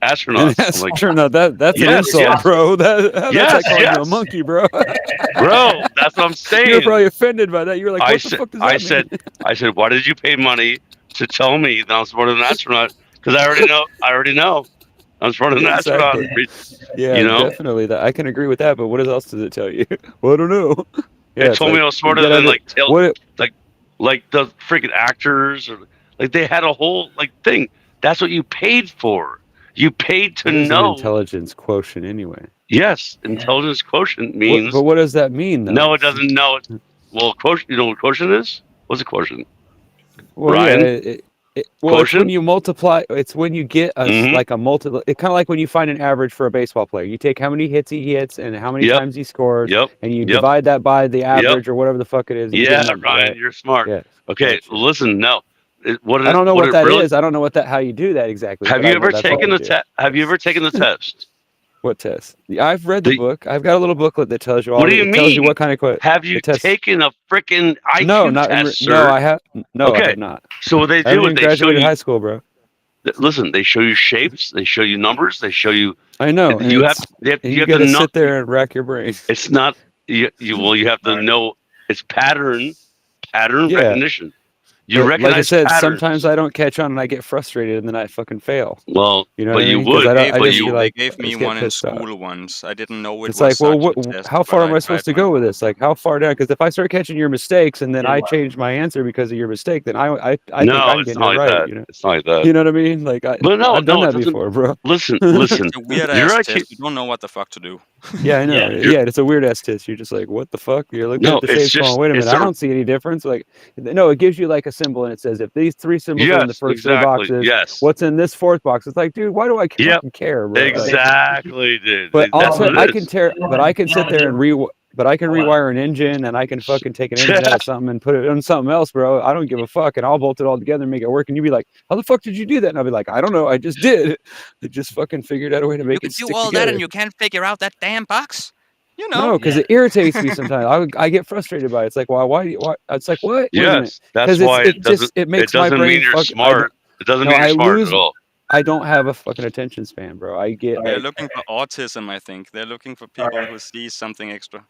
astronaut. That's, I'm like, sure not that's an Yes, insult, yes. bro. That's Yes, like calling you a yes. monkey, bro. bro, that's what I'm saying. You're probably offended by that. You're like, what I the said, fuck does that I said, why did you pay money to tell me that I'm smarter than an astronaut? Because I already know. I'm smarter than an astronaut. Exactly. Yeah, You know? definitely. That I can agree with that. But what else does it tell you? Well, I don't know. Yeah, It it's told me like, I was smarter you gotta than do- like tail, what? like the freaking actors, or like they had a whole like thing. That's what you paid for. You paid to What is an know. intelligence quotient anyway? Yes, intelligence quotient means. But what does that mean? Though? No, it doesn't know it. Well, quotient. You know what quotient is? What's a quotient? Well, Ryan? yeah, it's when Quotient? you multiply. It's when you get Mhm. like a multiple. It's kind of like when you find an average for a baseball player. You take how many hits he hits and how many Yep. times he scores, Yep. and you Yep. divide that by the average or whatever the fuck it is. and you get Yeah, a number, Ryan, right? you're smart. Yeah. Okay, Gotcha. listen. No, I don't know what that is. really, I don't know how you do that exactly. Have but you I know ever that's what taken they the do. test? Have you ever taken the test? What test? I've read the The- book. I've got a little booklet that tells you all. What do you It tells you mean? what kind of question. Have you the test- taken a freaking IQ No, not test, sir? no. I have no. I Okay. have not. So what they I haven't do is even they show graduated you. high school, bro. Listen, they show you shapes. They show you numbers. They show you. I know. and You have. it's- They have and you you have got to to know. sit there and rack your brain. It's not. You have to know. It's pattern Yeah. recognition. You But recognize like I said, patterns. sometimes I don't catch on and I get frustrated and then I fucking fail. Well, You know but what I you mean? 'Cause would. I don't- but just you feel They like gave I me just get one in pissed off. school once. I didn't know it It's was like, well, such what, a test, how but far am I tried supposed to my go with this? Like, how far down? Because if I start catching your mistakes and then Yeah, I well- change my answer because of your mistake, then I think no, I'm it's getting not it like right. that. You know? It's not like that. You know what I mean? Like, But no, I've done no, it that doesn't- before, bro. Listen. It's a weird Your ass IQ test. You don't know what the fuck to do. Yeah, I know. Yeah. Yeah, it's a weird ass test. You're just like, what the fuck? You're looking No, at the it's shapes just- going, wait a it's minute, I a- don't see any difference. Like, no, it gives you like a symbol and it says if these 3 symbols are in the Yes, first 3 exactly. boxes, Yes, what's in this 4th box? It's like, dude, why do I Yep. fucking care, bro? Like, exactly, dude. but That's also, what it I is. can I can sit there and rewire an engine, and I can fucking take an engine out of something and put it on something else, bro. I don't give a fuck, and I'll bolt it all together and make it work. And you'd be like, "How the fuck did you do that?" And I'll be like, "I don't know. I just did. I just fucking figured out a way to You make can it do stick all together." that and you can't figure out that damn box. You know. No, because it irritates me sometimes. I get frustrated by it. It's like, why? It's like, what? Wait a minute. Yes, that's 'Cause why it it doesn't. just it makes my doesn't brain mean you're fuck- I smart. don't- It doesn't No, mean you're I smart lose- at all. I don't have a fucking attention span, bro. I get They're like, looking for autism, I think. They're looking for people who see something extra.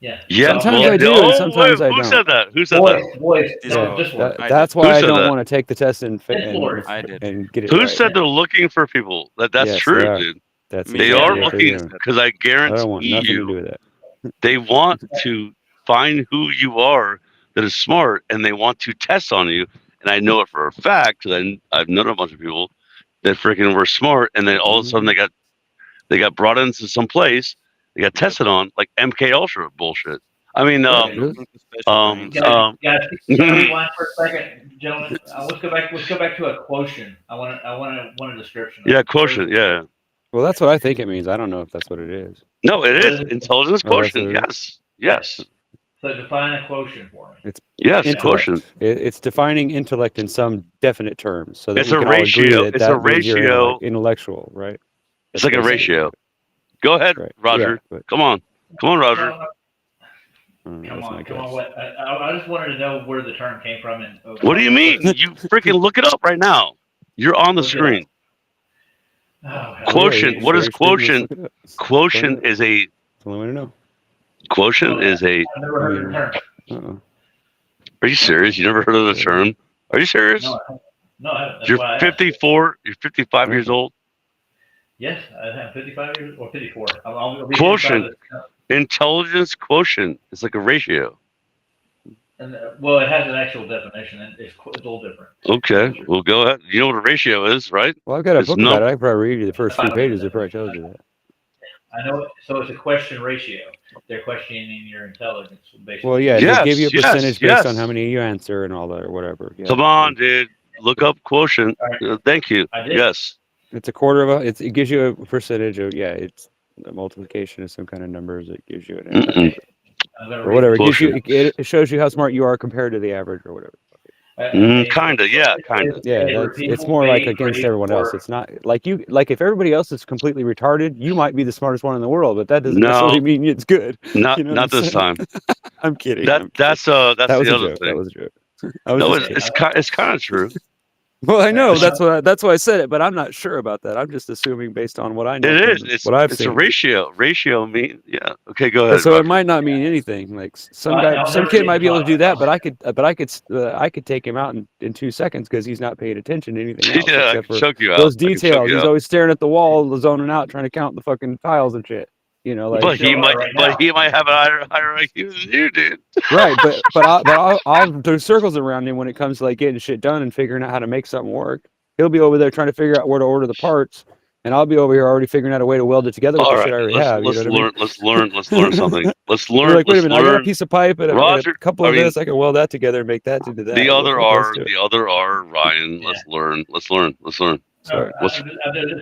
Yeah. Yeah. Sometimes well, I do, and sometimes I who don't. said that? Who said Boys, that? boys, This no, Lord. this Lord. I That's did. why Who I said don't that? want to take the test and This Lord. I did. and get it Who right. said they're looking for people? That's Yes, true, they are. dude. That's Me They and are exactly what they're looking doing. because I I guarantee don't want nothing to do you, with that. they want to find who you are that is smart, and they want to test on you. And I know it for a fact because I've known a bunch of people that freaking were smart, and then all of a sudden they got brought into some place, they got tested on like MK Ultra bullshit. I mean, Right, They're really? looking for special brains. Guys, can I rewind for a second, gentlemen? Let's go back to a quotient. I want a description. yeah, quotient, yeah. Well, that's what I think it means. I don't know if that's what it is. No, it What is is it? intelligence Oh, that's quotient. what it is? Yes, So define a quotient for me. yes, Intellect. quotient. It's defining intellect in some definite terms, so that It's we a can all agree ratio. that It's that a means you're ratio. intellectual, right? It's like a basically ratio. Go ahead, Right. Roger. Yeah, but Come on, Roger. No, that's come my on. guess. What? I just wanted to know where the term came from. And What do you mean? You freaking look it up right now. You're on the Look it screen. Oh, hell. Quotient. Yeah, What is sure, Steve, let's quotient? look it up. Quotient is a That's the only way to know. quotient is a. I've never heard the term. Uh-oh. Are you serious? You never heard of the term? Are you serious? No, I haven't. No, I haven't. That's You're why I asked. 54. You're 55 years old. Yes, I am 55 years or 54. I'll be Quotient. 55. Intelligence quotient. It's like a ratio. And well, it has an actual definition, and it's a little different. Okay. Well, go ahead. You know what a ratio is, right? Well, I've got a It's book about it. I could probably read you the first few pages. It probably tells you that. I know. So it's a question ratio. They're questioning your intelligence, basically. Well, yeah, Yes, they give you a yes, percentage based on yes. how many you answer and all that or whatever. Yeah. Come on, dude. Look up quotient. All right. Thank you. I did. Yes. It's a quarter of a. It gives you a percentage of it's a multiplication of some kind of numbers. It gives you an Mm-mm. I'm gonna or read whatever. it. It gives you. It shows you how smart you are compared to the average or whatever. Kinda. Yeah. Kinda. Yeah, it's more like against everyone else. It's not like if everybody else is completely retarded, you might be the smartest one in the world, but that doesn't No. necessarily mean it's good. Not You know not what I'm this saying? time. I'm kidding. That's that the was a other joke. thing. That was a joke. I was No, just it's kidding. kind of true. Well, I know that's why I said it, but I'm not sure about that. I'm just assuming based on what I know. It is. from It's what I've it's seen. a ratio. Ratio mean yeah. Okay, go ahead. So Roger. it might not mean anything. Like some I'll some never kid get might be able to caught. do that, but I could take him out in 2 seconds because he's not paying attention to anything else Yeah, I except can for choke you out. those I can choke details. you He's out. always staring at the wall, zoning out, trying to count the fucking tiles and shit. You know, like But he still are might, right now. but he might have a higher IQ than you, dude. right. But I'll do circles around him when it comes to like getting shit done and figuring out how to make something work. He'll be over there trying to figure out where to order the parts, and I'll be over here already figuring out a way to weld it together with All the right, shit I already have. You know what I mean? let's learn something. Let's You're learn. like, wait a Let's minute, I got a learn. piece of pipe and a Roger, couple I of mean, this. I can weld that together and make that into that. The Well, other fuck, let's are do it. Ryan. Yeah. Let's learn. No, Sorry. I'm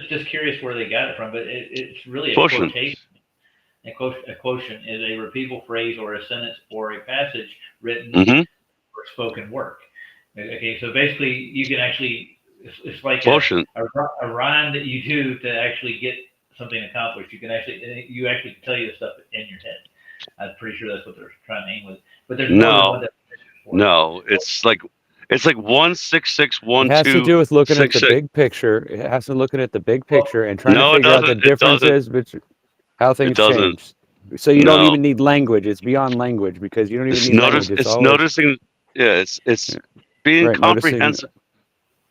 just curious where they got it from, but it's really a Quotient. quotation. A quotient is a repeatable phrase or a sentence or a passage written Mm-hmm. or spoken work. Okay, so basically you can actually, it's like Quotient. a rhyme that you do to actually get something accomplished. You actually tell you the stuff in your head. I'm pretty sure that's what they're trying to aim with. But there's more than one definition for it. No, it's like 16612. It has to do with looking at the 66. big picture. It has to looking at the big picture and trying No, to it figure out the doesn't. It doesn't. differences between how things doesn't. change. So you don't No. even need language. It's beyond language because you don't even It's need language. It's always, noticing. Yeah, it's being Right, noticing- comprehensive.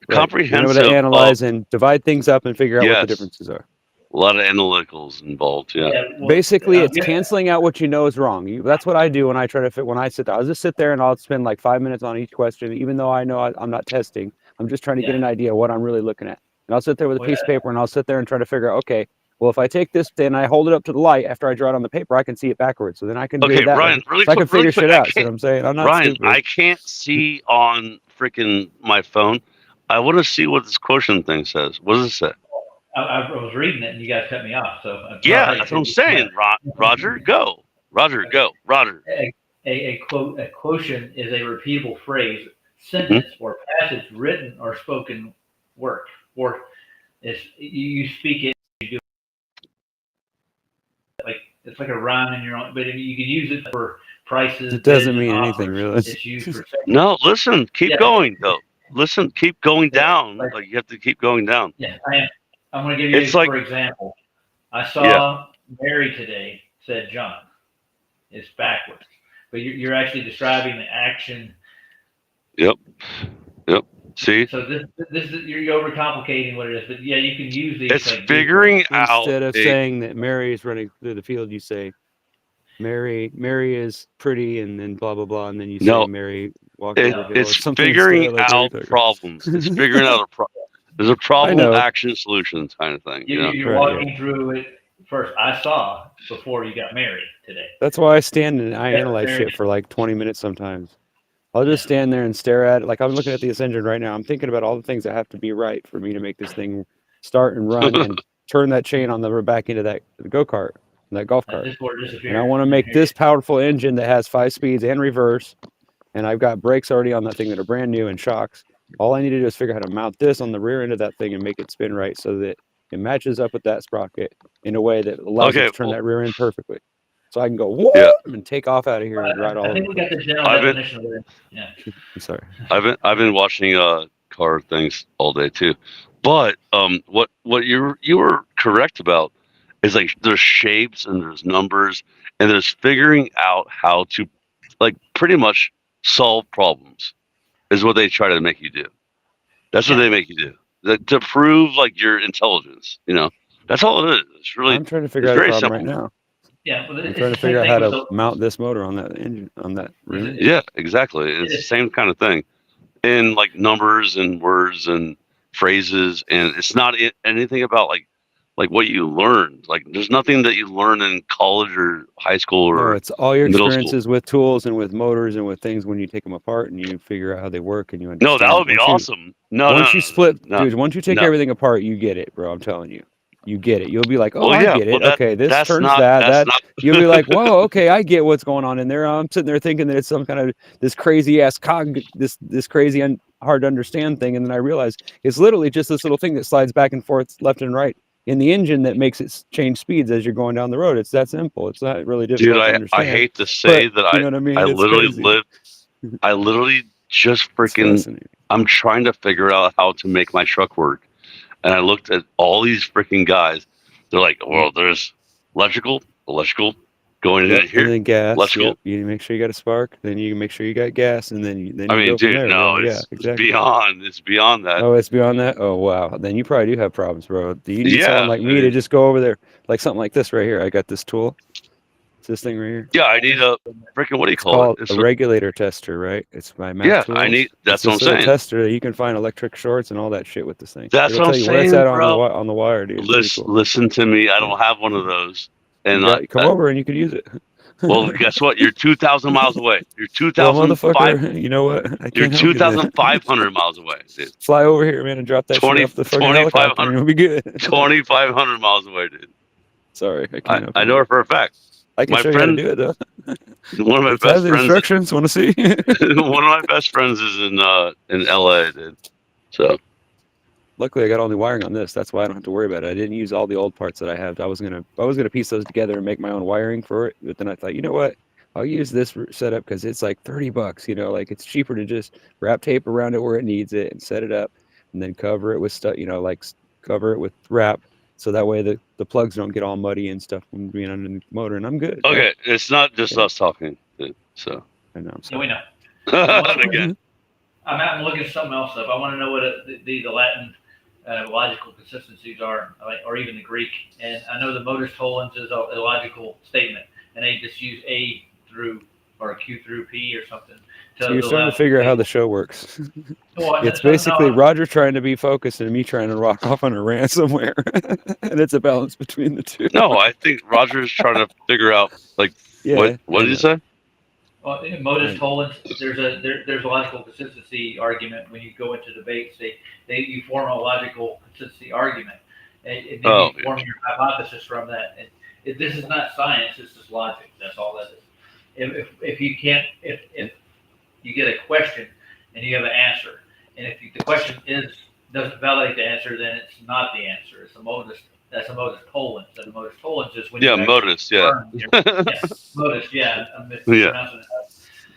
right. Comprehensive. Being able to analyze and divide things up and figure out what Yes. the differences are. A lot of analyticals involved. Yeah. Well, Basically, it's yeah. canceling out what you know is wrong. That's what I do when I try to fit. When I sit there, I'll just sit there and I'll spend like 5 minutes on each question, even though I know I'm not testing. I'm just trying to get Yeah. an idea of what I'm really looking at. And I'll sit there with a Well, piece of yeah. paper and I'll sit there and try to figure out, okay, well, if I take this and I hold it up to the light after I draw it on the paper, I can see it backwards. So then I can do Okay, it that Ryan. way. Really So I can quick. Really figure quick. shit out. See what I'm saying? I'm not Ryan, stupid. I can't see on freaking my phone. I want to see what this quotient thing says. What does it say? I was reading it and you guys cut me off. So Yeah, that's what I'm saying. Roger, go. Roger, go. Roger. A quotient is a repeatable phrase, sentence, or passage written or spoken work. Or you speak it, you do it. Like it's like a rhyme in your own, but you can use it for prices. It doesn't bids, mean and anything, offers. really. It's used for sales. No, listen. Keep Yeah. going, though. Listen, keep going down. Like- Like you have to keep going down. Yeah, I am. I'm going to give you It's like- for example. I saw Mary today, said John. It's backwards. But you're actually describing the action. Yep. See, So this is you're overcomplicating what it is. But yeah, you can use these. it's like, figuring out. Instead of saying that Mary is running through the field, you say Mary is pretty, and then blah blah blah, and then you say No. Mary walking over the hill. It's or something figuring like out that. problems. It's figuring out there's a problem, action, solutions kind of thing. You're Right, walking through it first. I saw before you got married today. That's why I stand and I analyze shit for like 20 minutes sometimes. I'll just stand there and stare at it. Like I'm looking at this engine right now. I'm thinking about all the things that have to be right for me to make this thing start and run and turn that chain on the back into that go-kart, that golf cart. And I want to make this powerful engine that has 5 speeds and reverse. And I've got brakes already on that thing that are brand new and shocks. All I need to do is figure out how to mount this on the rear end of that thing and make it spin right so that it matches up with that sprocket in a way that allows it to turn that rear end perfectly. So I can go whoop and take off out of here and ride all over. I think we got the general definition of it. Yeah. I'm sorry. I've been watching car things all day too, but what you were correct about is like there's shapes and there's numbers and there's figuring out how to like pretty much solve problems is what they try to make you do. That's what they make you do to prove like your intelligence. That's all it is. It's really. I'm trying to figure out a problem right now. Yeah, well, I'm trying to figure out how to mount this motor on that engine, on that rear end. Yeah, exactly. It's the same kind of thing. And like numbers and words and phrases, and it's not anything about like what you learned. Like there's nothing that you learn in college or high school or no, it's all your middle experiences school. with tools and with motors and with things when you take them apart and you figure out how they work and you understand. No, that would be awesome. Once you take everything apart, you get it, bro. I'm telling you. You get it. You'll be like, oh, I get it. Okay, this turns that. You'll be like, whoa, okay, I get what's going on in there. I'm sitting there thinking that it's some kind of this crazy ass this crazy hard to understand thing, and then I realize it's literally just this little thing that slides back and forth, left and right in the engine that makes it change speeds as you're going down the road. It's that simple. It's not really difficult to understand. I hate to say that you know what I mean? I It's literally crazy. I literally just freaking. I'm trying to figure out how to make my truck work. And I looked at all these freaking guys. They're like, well, there's electrical, going in here. And then gas. Electrical. You make sure you got a spark. Then you make sure you got gas. And then you I mean, go dude, from there, no, bro. it's beyond. It's beyond that. Oh, it's beyond that? Oh, wow. Then you probably do have problems, bro. You need Yeah, someone like me to just go over there. Like something like this right here. I got this tool. It's this thing right here. Yeah, I need a freaking, what do you It's call called it? a regulator tester, right? It's my Mac Yeah, tools. I need. That's It's what I'm this little saying. tester that you can find electric shorts and all that shit with this thing. That's It'll what tell I'm you where it's saying, at bro. on the wire, dude. It's pretty cool. Listen to me. I don't have one of those. And Come over and you could use it. well, guess what? You're 2,000 miles away. You're Well, 2,500. motherfucker, you know what? I You're can't help you then. 2,500 miles away, dude. Fly over here, man, and drop that shit off the fucking helicopter, and it'll be good. 2,500 miles away, dude. Sorry, I can't. I know it for a fact. I can My show friend, you how to do it though. One of my It best has the friends. instructions. Want to see? One of my best friends is in LA, dude. So Luckily, I got all the wiring on this. That's why I don't have to worry about it. I didn't use all the old parts that I have. I was gonna piece those together and make my own wiring for it. But then I thought, you know what? I'll use this setup because it's like $30. You know, like it's cheaper to just wrap tape around it where it needs it and set it up, and then cover it with stuff. You know, like cover it with wrap, so that way the plugs don't get all muddy and stuff when being underneath the motor. And I'm good. okay, right? it's not just us talking, dude. So I know. Yeah, we know. again, I'm out and looking at something else up. I want to know what the Latin logical consistencies are, or even the Greek. And I know the modus tollens is a logical statement, and they just use A through or Q through P or something. So you're starting to figure out how the show works. Well, It's basically Roger trying to be focused and me trying to rock off on a rant somewhere, and it's a balance between the two. no, I think Roger's trying to figure out like what did you say? Well, in modus tollens, there's a logical consistency argument when you go into debates. You form a logical consistency argument, and then you form your hypothesis from that. And this is not science. This is logic. That's all that is. If you you get a question and you have an answer, and if the question doesn't validate the answer, then it's not the answer. It's a modus. That's a modus tollens. And a modus tollens is when modus, modus, yeah. I'm mispronouncing it.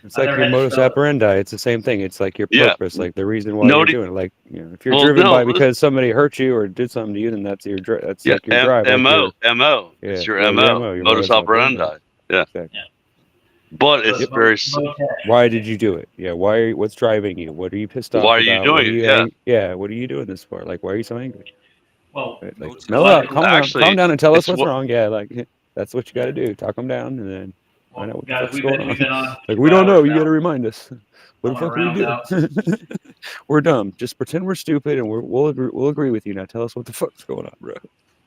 It's like your modus operandi. It's the same thing. It's like your purpose, like the reason why you're doing it. Like, you know, if you're driven by because somebody hurt you or did something to you, then that's like your drive. MO. Yeah, It's your MO. Modus operandi. Yeah. Exactly. but it's But very. Why did you do it? Yeah. What's driving you? What are you pissed off Why are about? you doing What are it? you Yeah. Yeah. What are you doing this for? Like, why are you so angry? Well, Right? Like, Motive. mellow out. Actually, Calm down and tell us it's what's what- wrong. Yeah. Like, that's what you got to do. Talk them down and then find out what the guys, fuck's we've going been on. on. Like, 2 we don't know. hours You got to now. remind us. What the I fuck wanna are we round doing? We're dumb. Just pretend we're stupid and we'll agree with you. Now tell us what the fuck's going on, bro.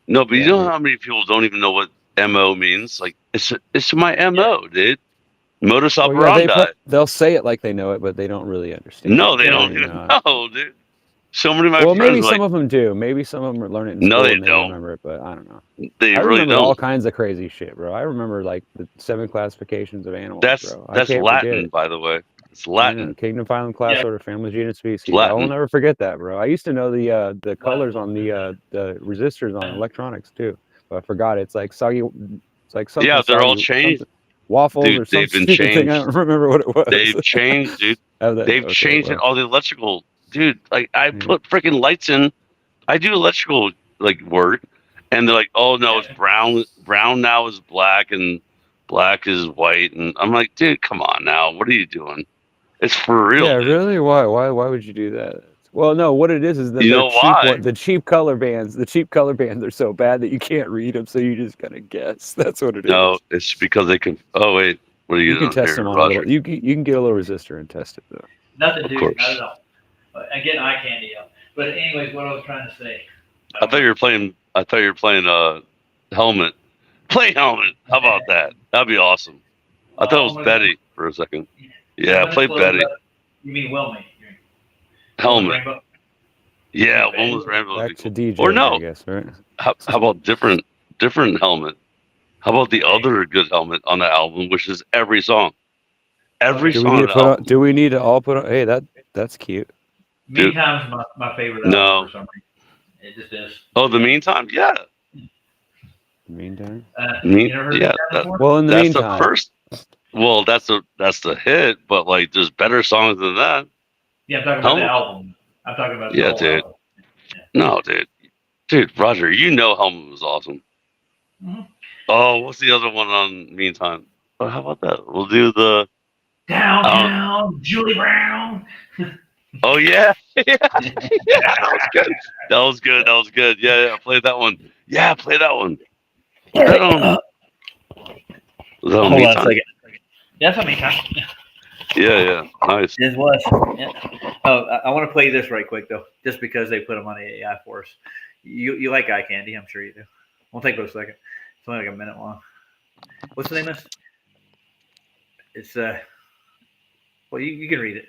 No, but you Yeah, know dude. how many people don't even know what MO means? Like, it's my MO, dude. Modus Well, yeah, operandi. they'll say it like they know it, but they don't really understand. No, it. they don't Really even not. know, dude. So many of my Well, friends maybe are some like, of them do. Maybe some of them learn it in No, school they and they don't. remember it, but I don't know. they I really remember all don't. kinds of crazy shit, bro. I remember like the 7 classifications of animals, That's bro. I that's can't forget Latin, it. by the way. It's I know. Latin. Kingdom, phylum, class, Yeah. order, family, genus, species. It's I will Latin. never forget that, bro. I used to know the colors on the resistors on electronics too, but I forgot it. It's like soggy. It's like something. Yeah, they're all soggy, changed. something- waffles Dude, or some they've been stupid thing. I changed. don't remember what it was. They've changed, dude. Have that- They've okay, changed it. well, All the electrical, dude. Like I Yeah. put freaking lights in. I do electrical like work, and they're like, "Oh no, it's brown. Brown now is black, and black is white." And I'm like, "Dude, come on now. What are you doing? It's for real." Yeah, dude. really? Why would you do that? Well, no. What it is that You they're know cheap. why? The cheap color bands. The cheap color bands are so bad that you can't read them, so you just gotta guess. That's what it is. No, it's because they can. Oh wait, what are you, You can doing test here, them on Roger? a little. You can get a little resistor and test it though. Nothing, Of dude. course. Not at all. Again, eye candy. But anyways, what I was trying to say. I thought you were playing. Helmet. Play Helmet. How about that? That'd be awesome. I thought it was Betty for a second. Yeah, play Betty. You mean Wilmy? Helmet. Rainbow? Yeah, one with Rainbow. would Back be to cool. DJ, Or no. I guess, right? How about different Helmet? How about the other good Helmet on the album, which is every song? Every Do we song need on to the put on? album. Do we need to all put on? Hey, that's cute. Dude. Meantime's my favorite No. album for some reason. It just is. Oh, the meantime, yeah. Meantime. You never heard Yeah, of that before? Well, in the that's meantime, the first. Well, that's the hit, but like, there's better songs than that. Yeah, I'm talking about the Helmet? album. I'm talking about the Yeah, whole dude. album. No, dude, Roger, you know Helmet was awesome. Mhm. Oh, what's the other one on Meantime? Oh, how about that? We'll do the. Downtown, Julie Brown. Oh yeah, yeah, that was good. That was good. That was good. Yeah, play that one. Yeah, play that one. Was that on Hold on a Meantime? second. That's on Meantime. Yeah, nice. It was. Yeah. Oh, I want to play this right quick though, just because they put them on the AI for us. You like eye candy? I'm sure you do. Won't take but a second. It's only like a minute long. What's the name of this? It's well, you can read it.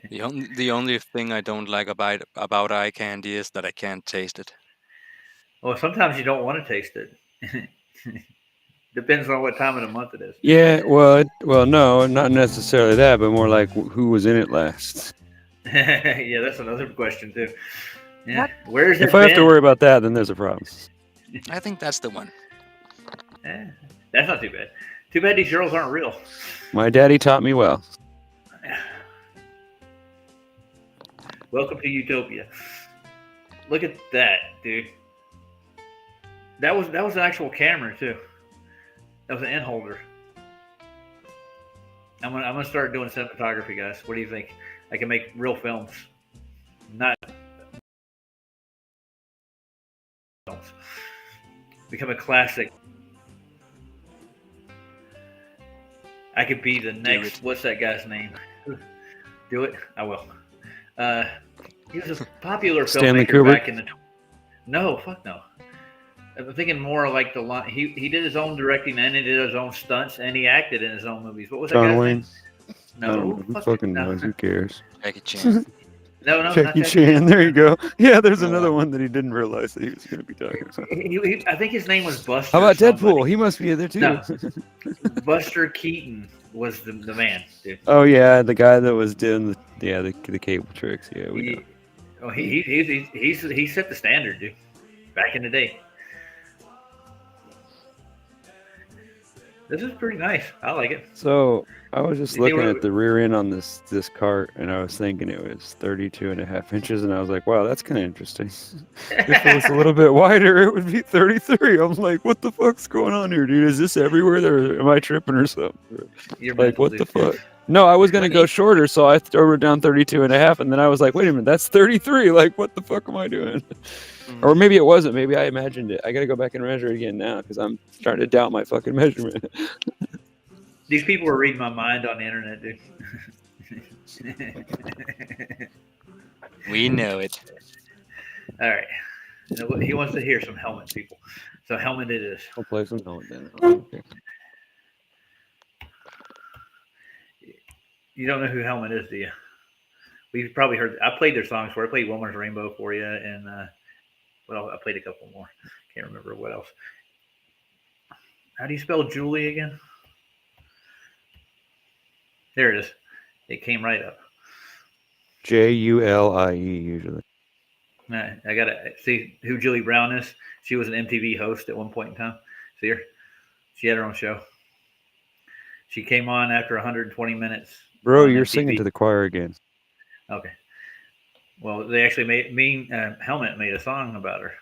The only thing I don't like about eye candy is that I can't taste it. Well, sometimes you don't want to taste it. Depends on what time of the month it is. yeah. Well, no, not necessarily that, but more like who was in it last. Yeah, that's another question too. Yeah, where's it If I have to been? worry about that, then there's a problem. I think that's the one. That's not too bad. Too bad these girls aren't real. My daddy taught me well. Welcome to Utopia. Look at that, dude. That was an actual camera too. That was an end holder. I'm gonna start doing cinematography, guys. What do you think? I can make real films, not films. Become a classic. I could be the next. What's that guy's name? Do it. I will. He was a popular Stanley filmmaker Kubrick? back in the. No, fuck no. I'm thinking more like the line. He did his own directing and he did his own stunts and he acted in his own movies. What was that John guy's Wayne. name? I don't know. Who fucking no. knows? Who cares? Jackie Chan. No, not Jackie Jackie Chan. There you go. Yeah, there's another one that he didn't realize that he was going to be talking about. I think his name was Buster. How about somebody. Deadpool? He must be in there too. No. Buster Keaton was the man, dude. Oh yeah, the guy that was doing the cable tricks. Yeah, we know. He set the standard, dude. Back in the day. This is pretty nice. I like it. So I was just You see looking what- at the rear end on this cart, and I was thinking it was 32.5 inches, and I was like, wow, that's kind of interesting. If it was a little bit wider, it would be 33. I'm like, what the fuck's going on here, dude? Is this everywhere? Or am I tripping or something? You're Like, mental, what the dude. fuck? No, I was gonna go shorter, so I threw it down 32.5, and then I was like, wait a minute, that's 33. Like, what the fuck am I doing? Or maybe it wasn't. Maybe I imagined it. I gotta go back and measure it again now because I'm starting to doubt my fucking measurement. These people are reading my mind on the internet, dude. We know it. All right. Now, he wants to hear some helmet people. So helmet it is. I'll play some helmet then. Okay. You don't know who Helmet is, do you? We've probably heard. I played their songs for. I played Woman's Rainbow for you, and well, I played a couple more. Can't remember what else. How do you spell Julie again? There it is. It came right up. Julie usually. I gotta see who Julie Brown is. She was an MTV host at one point in time. See her? She had her own show. She came on after 120 minutes. Bro, on you're MTV. singing to the choir again. Okay. Well, they actually made Helmet made a song about her.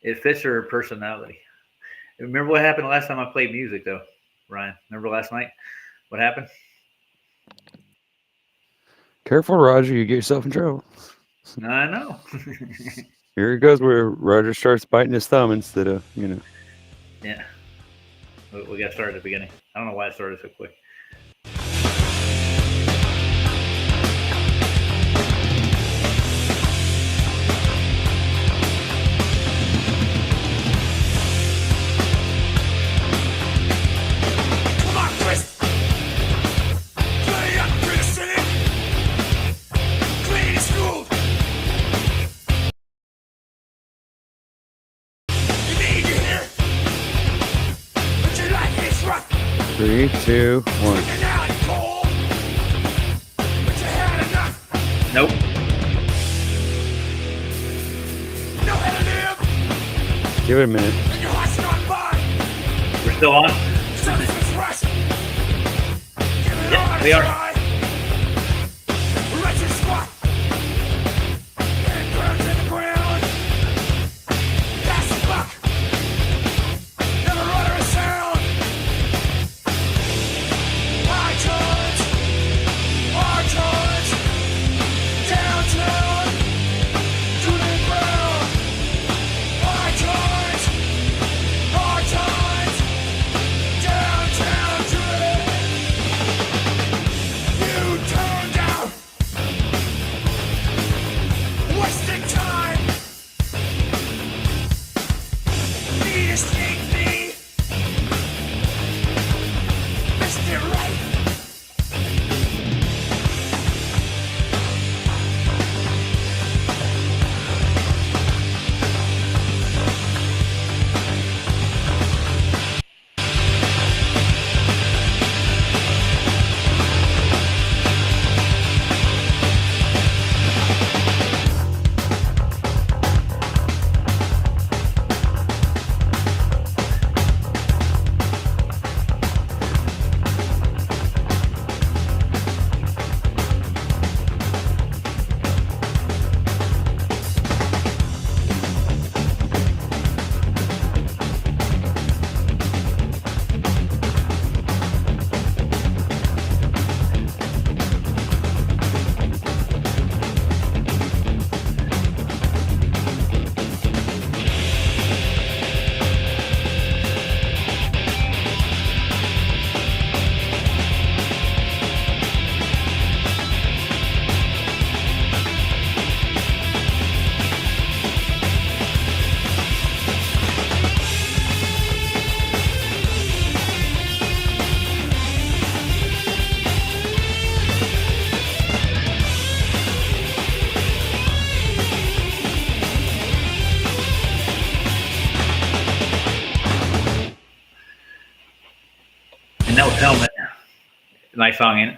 It fits her personality. Remember what happened last time I played music, though, Ryan? Remember last night? What happened? Careful, Roger, you get yourself in trouble. I know. Here it goes where Roger starts biting his thumb instead of, Yeah. We got to start at the beginning. I don't know why it started so quick. Come on, Chris. Play up to the city. Clean school. You need to hear. But your life is rough. 3, 2, 1. You're now cold. But you had enough. Nope. Know how to live. Give it a minute. And your heart's not mine. We're still on? So this is rush. Give it Yeah, all a we are. try. Let you squat. And burn to the ground. That's the buck. Never utter a sound. Our charge. Downtown. To the ground. Our charge. Downtown to it. You turn down. Wasting time. Need to sneak me. Missed it right. And that was Helmet. Nice song, ain't it?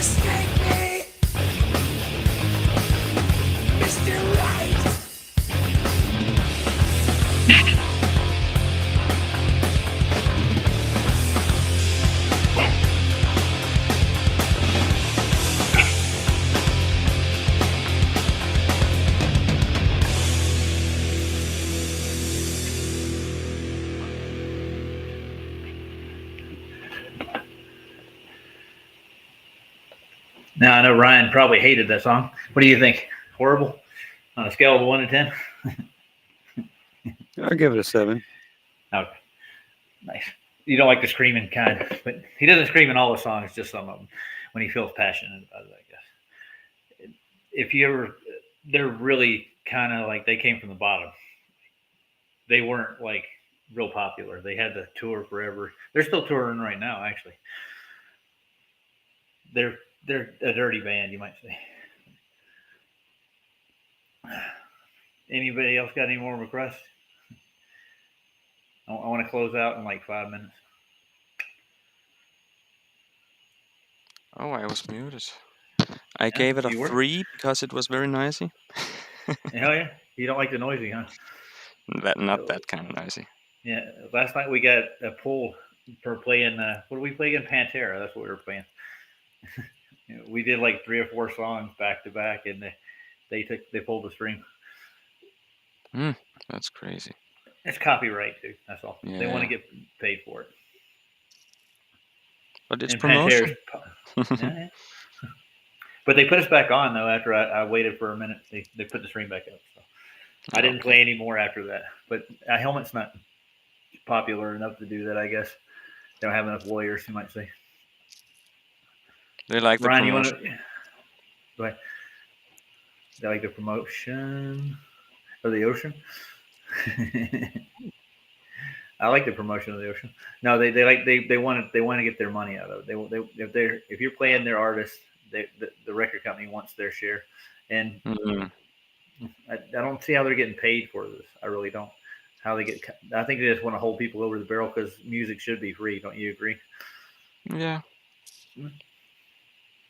mistake me, Mr. Right. Now I know Ryan probably hated that song. What do you think? Horrible? On a scale of 1 to 10? I'll give it a 7. Okay. Nice. You don't like the screaming kind, but he doesn't scream in all the songs, just some of them when he feels passionate about it, I guess. If you ever, they're really kind of like they came from the bottom. They weren't like real popular. They had to tour forever. They're still touring right now, actually. They're a dirty band, you might say. Anybody else got any more requests? I want to close out in like 5 minutes. Oh, I was muted. I gave it a you were? 3 because it was very noisy. Hell yeah. You don't like the noisy, huh? Not that kind of noisy. Yeah. Last night we got a pull for playing, what did we play again? Pantera. That's what we were playing. We did like 3 or 4 songs back to back, and they pulled the string. That's crazy. It's copyright too. That's all. Yeah. They want to get paid for it. But it's And promotion. Yeah. But they put us back on though after I waited for a minute. They put the string back up. So I didn't play any more after that. But Helmet's not popular enough to do that, I guess. They don't have enough lawyers, you might say. They like the Ryan, promotion. you want to go ahead? They like the promotion of the ocean. I like the promotion of the ocean. No, they want to get their money out of it. If you're playing their artist, the record company wants their share, and I don't see how they're getting paid for this. I really don't. How they get? I think they just want to hold people over the barrel because music should be free. Don't you agree? Yeah.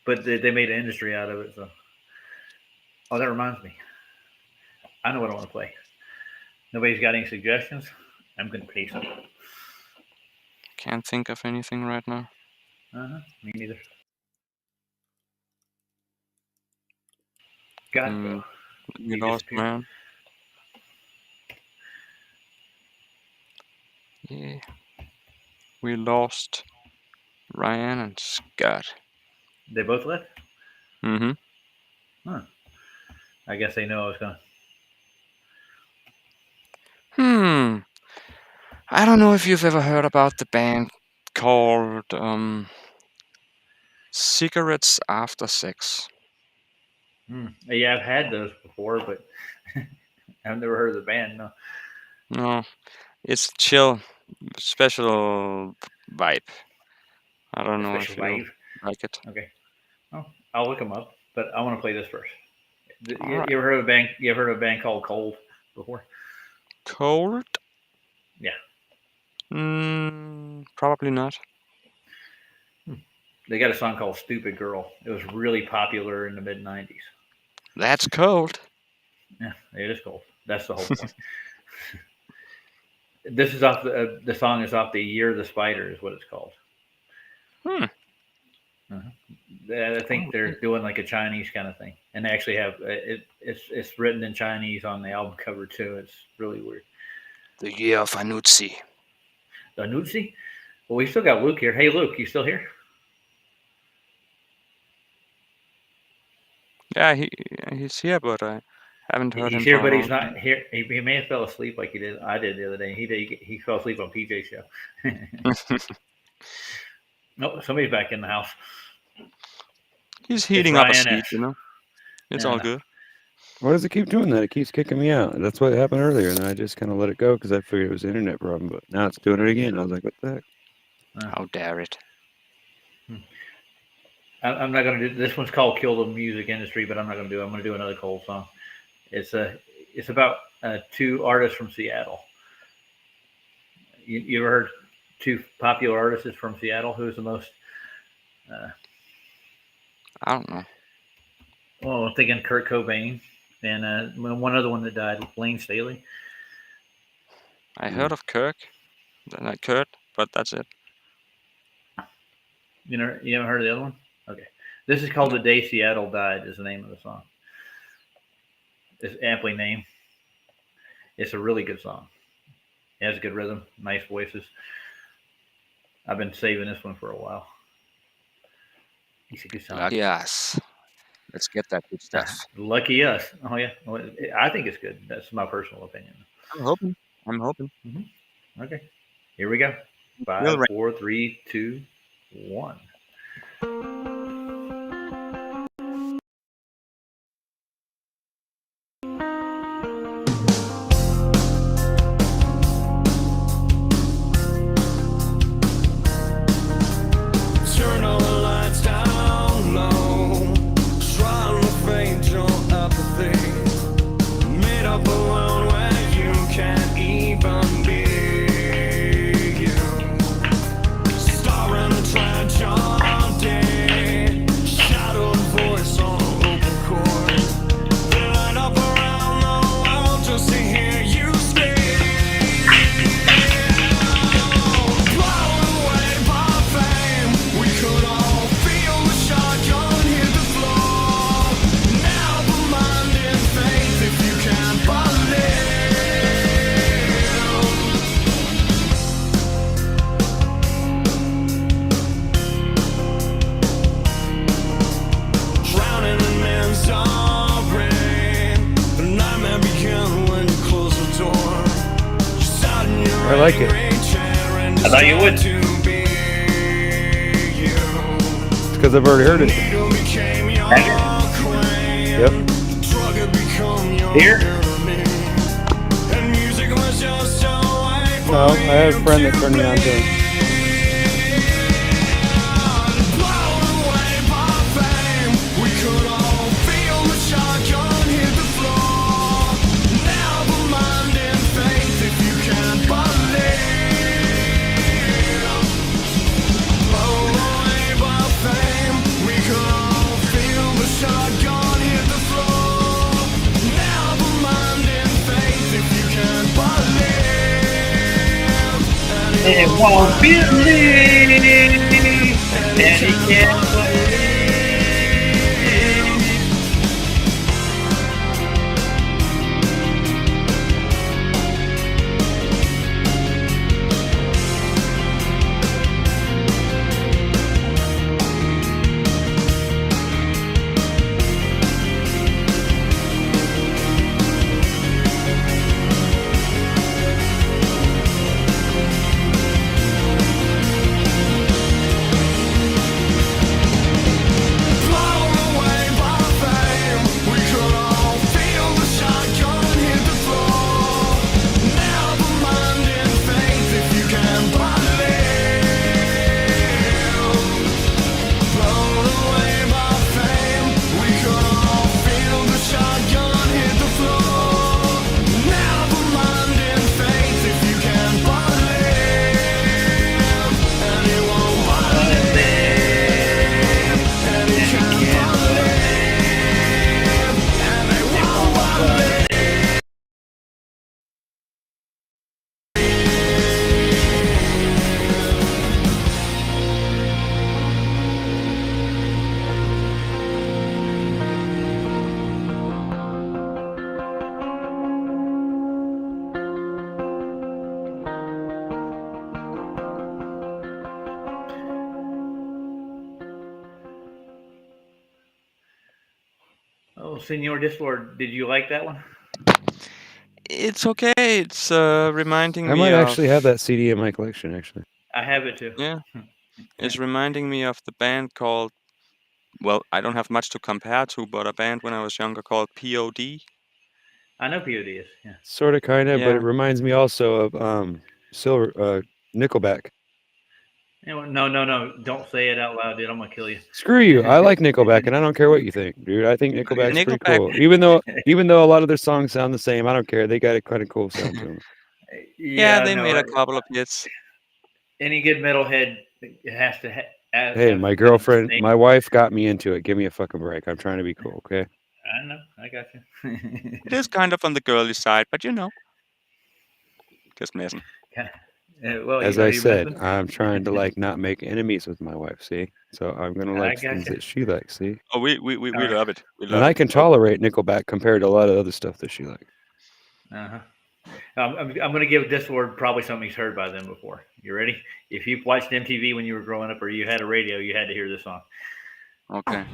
But they made an industry out of it. So, oh, that reminds me. I know what I want to play. Nobody's got any suggestions? I'm going to play something. Can't think of anything right now. Me neither. God, We lost, man. Yeah. We lost Ryan and Scott. They both left? Mm-hmm. Huh. I guess they know I was going to. I don't know if you've ever heard about the band called Cigarettes After Sex. Yeah, I've had those before, but I've never heard of the band. No. No, it's chill, special vibe. I don't know if you like it. Okay. Well, I'll look them up, but I want to play this first. You Alright. ever heard of a band? You ever heard of a band called Cold before? Cold? Yeah. Probably not. They got a song called "Stupid Girl." It was really popular in the mid '90s. That's cold. Yeah, it is cold. That's the whole point. This is off the song is off the Year of the Spider is what it's called. I think they're doing like a Chinese kind of thing, and they actually have it's written in Chinese on the album cover too. It's really weird. The Year of Anutsi. Anutsi? Well, we still got Luke here. Hey, Luke, you still here? Yeah, he's here, but I haven't heard him. He's here, but he's not here. He may have fell asleep like I did the other day. He fell asleep on PJ's show. Nope, somebody's back in the house. He's heating up a seat, you know. It's all good. Why does it keep doing that? It keeps kicking me out. That's what happened earlier, and then I just kind of let it go because I figured it was an internet problem. But now it's doing it again. I was like, what the heck? How dare it? I'm not going to do this. One's called "Kill the Music Industry," but I'm not going to do it. I'm going to do another Cold song. It's about 2 artists from Seattle. You ever heard 2 popular artists from Seattle? Who's the most? I don't know. Well, I'm thinking Kurt Cobain and one other one that died, Lane Staley. I heard of Kurt, but that's it. You haven't heard of the other one? Okay. This is called "The Day Seattle Died" is the name of the song. It's aptly named. It's a really good song. It has a good rhythm, nice voices. I've been saving this one for a while. It's a good song. Yes. Let's get that good stuff. Lucky us. Oh yeah. Well, I think it's good. That's my personal opinion. I'm hoping. Okay. Here we go. 5, 4, 3, 2, 1. Turn all the lights down low, trying to faint your apathy. Made up alone where you can't even be you. Starring a tragedy, shadowed voice on an open chord. They line up around the world just to hear you speak. Blown away by fame, we could all feel the shotgun hit the floor. Never mind in faith if you can't believe. Drowning in misery, the nightmare began when you closed the door. You sat in your I like it. angry chair and I thought you would. decided to be you. It's because I've already heard it. Needle became your queen. Yep. Drug had become your Here? enemy. And music was just a way for No, I had a friend that turned me on to it. Blown away by fame, we could all feel the shotgun hit the floor. Never mind in faith if you can't believe. Blown away by fame, we could all feel the shotgun hit the floor. Never mind in faith if you can't believe. It won't believe, and he can't believe. Blown away by fame, we could all feel the shotgun hit the floor. Never mind in faith if you can't believe. Blown away by fame, we could all feel the shotgun hit the floor. Never mind in faith if you can't believe. And you won't believe. And you can't believe. And they won't believe. Oh, Senor Discord, did you like that one? It's okay. It's reminding I me might of actually have that CD in my collection, actually. I have it too. yeah. It's reminding me of the band called. Well, I don't have much to compare to, but a band when I was younger called POD. I know POD is. Yeah. Sort of, kind of, but Yeah. it reminds me also of Nickelback. No. Don't say it out loud, dude. I'm gonna kill you. Screw you. I like Nickelback, and I don't care what you think, dude. I think Nickelback's pretty Nickelback- cool. Even though a lot of their songs sound the same, I don't care. They got a kind of cool sound to them. Yeah, they no, made a couple of hits. Any good metalhead has to Hey, my girlfriend, my wife got me into it. Give me a fucking break. I'm trying to be cool, okay? I know. I got you. It is kind of on the girly side, but just messing. Well, As are I you said, messing? I'm trying to like not make enemies with my wife. See, so I'm gonna like things gotcha. that she likes. See, Oh, we Alright. love it. We love and I it. can tolerate Nickelback compared to a lot of other stuff that she likes. Uh-huh. I'm going to give this word probably something he's heard by them before. You ready? If you've watched MTV when you were growing up or you had a radio, you had to hear this song. Okay.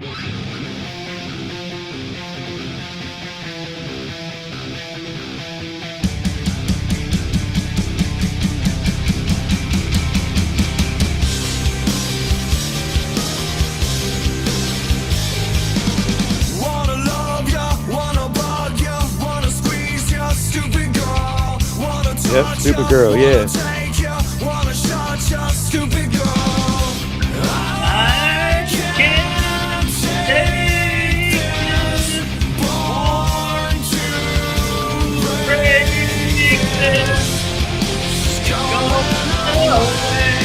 Wanna love ya, wanna bug ya, wanna squeeze ya, stupid girl. Wanna Yep, touch stupid ya, girl, wanna yeah. take ya, wanna shut ya, stupid girl. I can't take this, born to break this. Going away.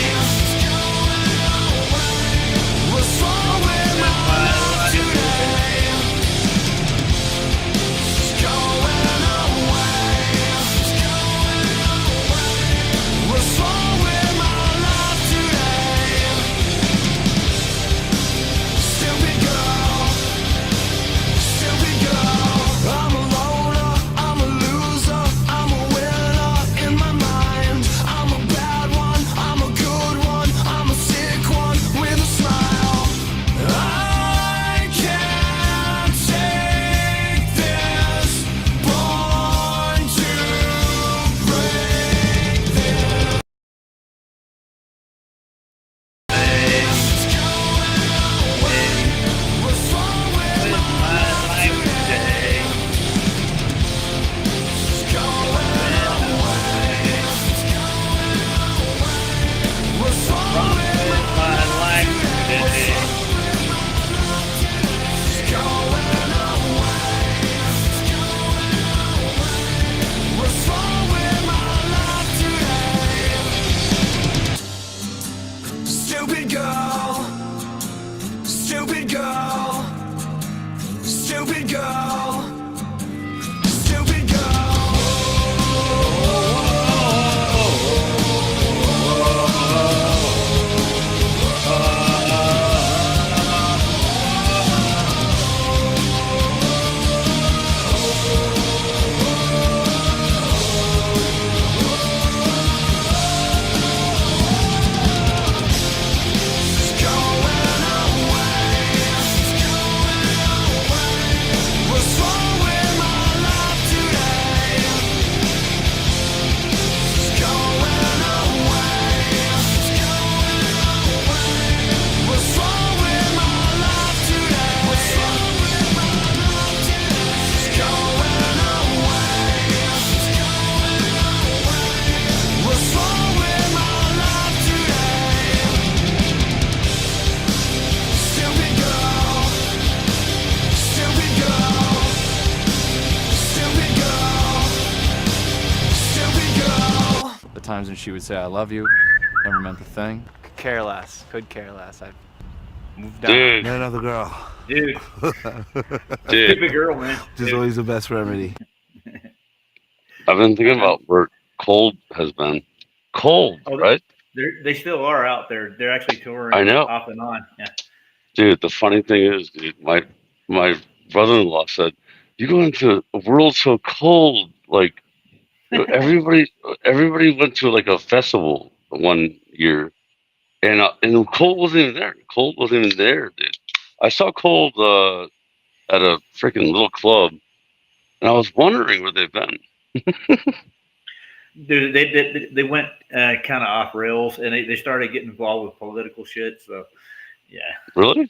What's wrong with my life today? Going away. What's wrong with my life today? Stupid girl. Stupid girl. I'm a loner, I'm a loser, I'm a winner in my mind. I'm a bad one, I'm a good one, I'm a sick one with a smile. I can't take this, born to break this. What's wrong with my life today? What's wrong with my life today? What's wrong with my life today? Stupid girl. Stupid girl. Stupid girl. Stupid What's wrong with my life today? Going away. What's wrong with my life today? What's wrong with my life today? Going away. What's wrong with my life today? Stupid girl. Stupid girl. Stupid girl. Stupid girl. The times when she would say I love you, never meant a thing. Could care less. Could care less. I moved on. Dude. Met another girl. Dude. Dude, Stupid girl, man. Just Dude. always the best remedy. I've been thinking about where Cold has been. Cold, Oh, right? They still are out there. They're actually touring I know. off and on. Yeah. Dude, the funny thing is, dude, my brother-in-law said, "You go into a world so cold, like everybody went to like a festival one year, and Cold wasn't even there. Cold wasn't even there, dude. I saw Cold at a freaking little club, and I was wondering where they've been. Dude, they went kind of off rails, and they started getting involved with political shit. So, yeah. Really?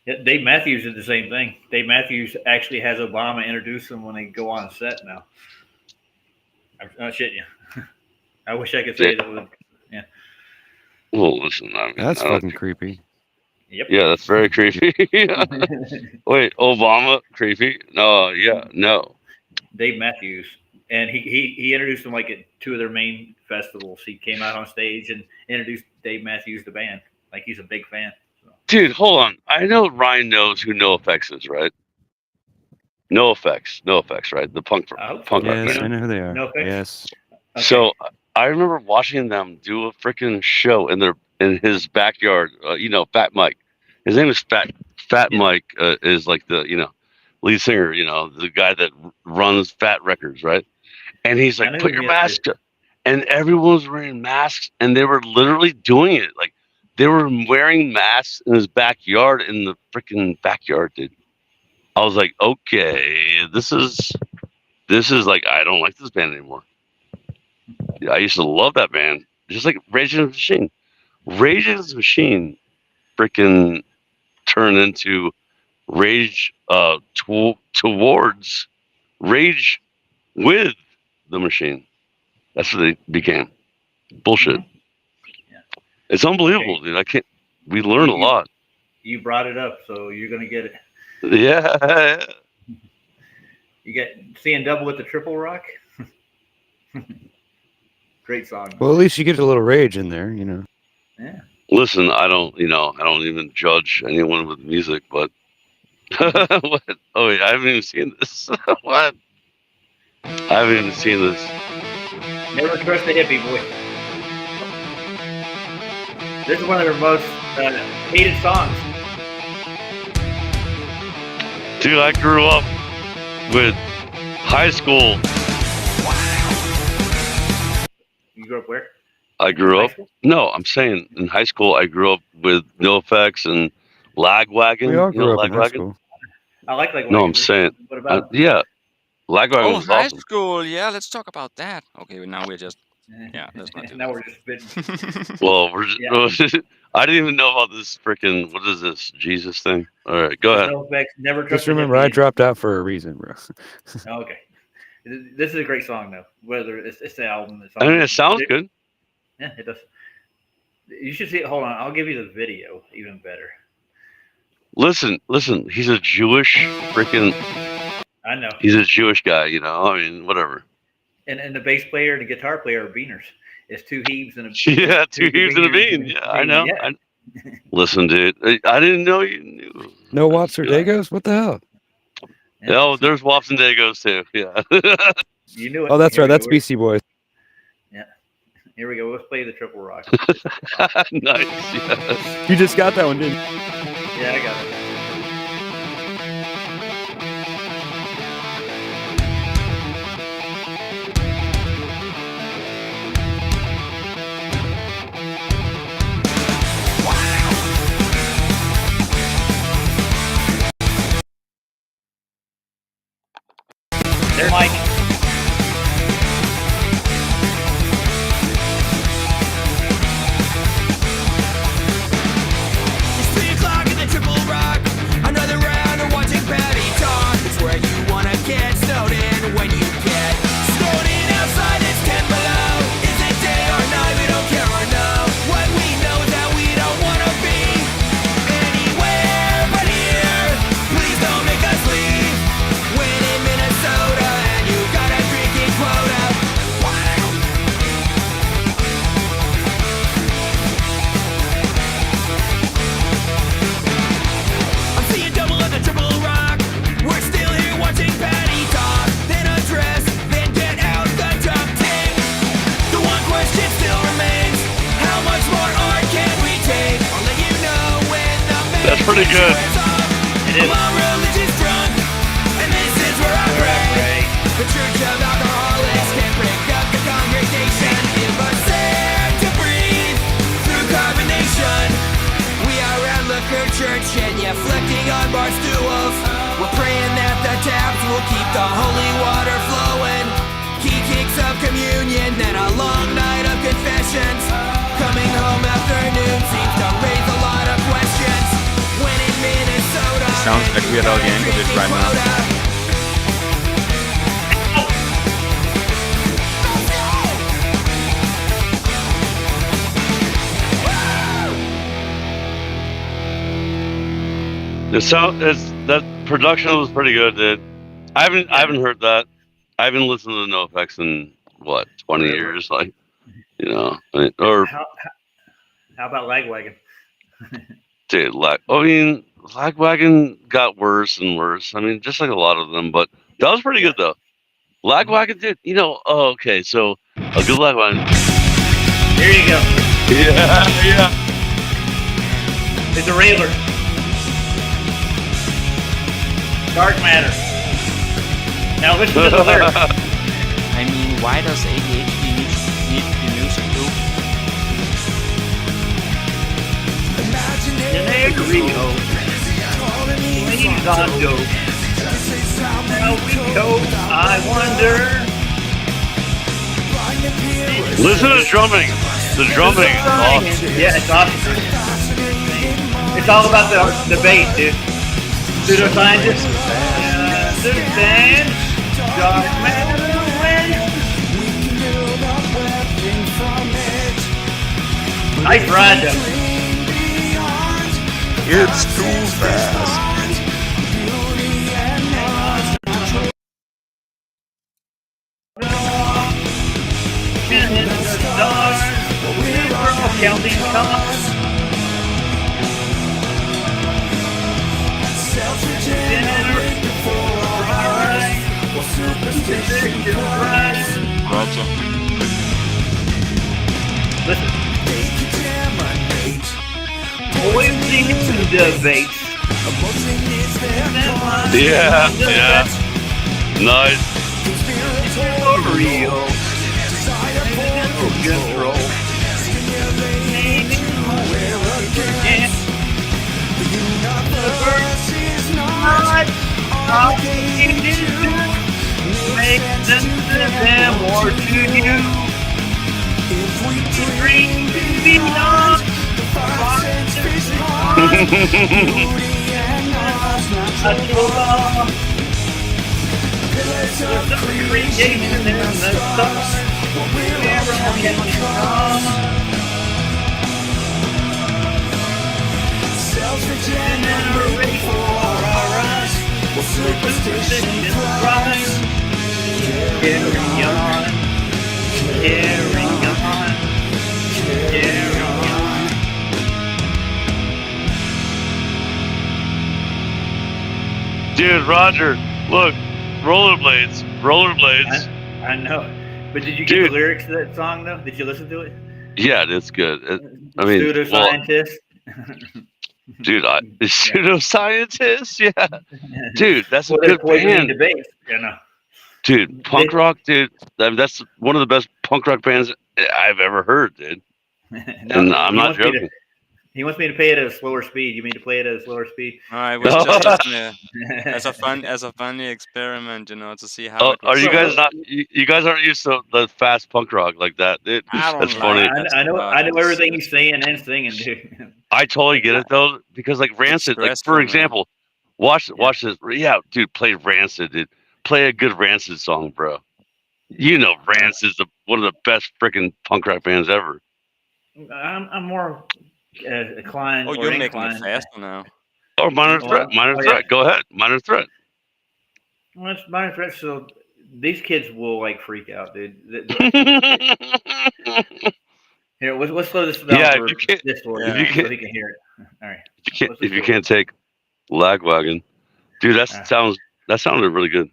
Yeah, Dave Matthews did the same thing. Dave Matthews actually has Obama introduce them when they go on set now. I'm not shitting you. I wish I could say that would. Yeah. Well, listen, I mean, That's I don't fucking think- creepy. Yep. Yeah, that's very creepy. Yeah. Wait, Obama creepy? No, yeah, no. Dave Matthews, and he introduced them like at two of their main festivals. He came out on stage and introduced Dave Matthews, the band. Like he's a big fan. So. Dude, hold on. I know Ryan knows who NoFX is, right? NoFX, right? The punk rock Yes, I band. know who they are. NoFX? Yes. Okay. So I remember watching them do a freaking show in his backyard. Fat Mike. His name is Fat Mike. Is like the lead singer. The guy that runs Fat Records, right? And he's I like, know put who your he is, mask up. And everyone was wearing masks, and they were literally doing it. Like they were wearing masks in his backyard, in the freaking backyard, dude. I was like, okay, this is like, I don't like this band anymore. I used to love that band, just like Rage Against the Machine. Rage Against the Machine, freaking turned into Rage towards Rage with the Machine. That's what they became. Bullshit. Yeah. It's unbelievable, dude. We learned a lot. You brought it up, so you're gonna get it. Yeah. You get seeing double with the Triple Rock. Great song. Well, at least you get a little rage in there, Yeah. Listen, I don't even judge anyone with music, but what? Oh, wait, I haven't even seen this. What? I haven't even seen this. Never trust a hippie, boy. This is one of their most hated songs. Dude, I grew up with high school. You grew up where? I grew up. No, I'm saying in high school I grew up with NoFX and Lagwagon. We all grew up in high Lagwagon? school. I like Lagwagon. No, I'm saying. What about? Yeah, Lagwagon Oh, was high awesome. school. Yeah, let's talk about that. Okay, well, now we're just. Yeah, let's not do Now that. we're just spitting. Well, I didn't even know about this freaking. What is this Jesus thing? All right, go ahead. NoFX, never trust Just a remember, hippie. I dropped out for a reason, bro. Oh, okay. This is a great song, though. Whether it's the album, the I song. mean, it sounds good. Yeah, it does. You should see it. Hold on, I'll give you the video. Even better. Listen. He's a Jewish freaking. I know. He's a Jewish guy, I mean, whatever. And the bass player and the guitar player are beaners. It's two heaves and a Yeah, two heaves and a bean. Yeah, I know. Yeah. Listen, dude, I didn't know you knew. No Wops or Dagos? What the hell? Oh, there's Wops and Dagos too. Yeah. You knew it. Oh, that's Here right. we That's go. BC Boys. Yeah. Here we go. Let's play the Triple Rock. Nice. Yeah. You just got that one, didn't you? Yeah, I got it. There, Mike. It's 3 o'clock in the Triple Rock. Another round of watching Patty talk. It's where you wanna get snowed in when you get snowed in outside. It's 10 below. Is it day or night? We don't care or know. What we know is that we don't wanna be anywhere but here. Please don't make us leave. When in Minnesota and you got a drinking quota. I'm seeing double at the Triple Rock. We're still here watching Patty talk. Then undress, then get out the duct tape. The one question still remains: how much more art can we take? I'll let you know when the That's pretty good. It is. My religion's drunk, and this is where I pray. The Church of Alcoholics can break up the congregation. Give us air to breathe through carbonation. We are at Liquor Church, genuflecting on bar stools. We're praying that the taps will keep the holy water flowing. Key kicks of communion, then a long night of confessions. Coming home afternoon seems to raise a lot of questions. When in Minnesota, Sounds like we are all Yankovic right now. That production was pretty good, dude. I haven't heard that. I haven't listened to NoFX in 20 years, like, or How about Lagwagon? Dude, Lagwagon got worse and worse. I mean, just like a lot of them, but that was pretty good though. Lagwagon did, okay, so a good Lagwagon. There you go. Yeah. It's a Railer. Dark Matter. Now listen to the lyrics. I mean, why does ADHD need to be music too? Scenario. Please on go. How we go, I wonder. Listen to the drumming. The drumming. Awesome. Yeah, it's awesome. It's all about the bass, dude. Pseudoscientists. Understand. Dark matter when. Nice ride, though. It's too fast. In the stars, we're all counting cars. Roger. Listen. Always into debate. Yeah. Nice. Real. Control. Make them or to you. Dream beyond the creation in the stars. Dude, Roger, look, rollerblades. I know, but did you get the lyrics to that song though? Did you listen to it? Yeah, it's good. Pseudoscientist. Dude, pseudoscientist, yeah. Dude, that's a good band. Debate, you know. Dude, punk rock, dude. That's one of the best punk rock bands I've ever heard, dude. And I'm not joking. He wants me to play it at a slower speed. You mean to play it at a slower speed? I was just as a funny experiment, to see how. Are you guys not? You guys aren't used to the fast punk rock like that, dude. That's funny. I know everything he's saying and singing, dude. I totally get it though, because like Rancid, like for example, watch this. Yeah, dude, play Rancid, dude. Play a good Rancid song, bro. Rancid's one of the best freaking punk rock bands ever. I'm more inclined. Oh, you're making it faster now. Oh, Minor Threat. Threat. Go ahead, Minor Threat. Well, it's Minor Threat, so these kids will like freak out, dude. Here, let's slow this down. Yeah, so he can hear it. All right. If you can't take Lagwagon, dude, that sounded really good.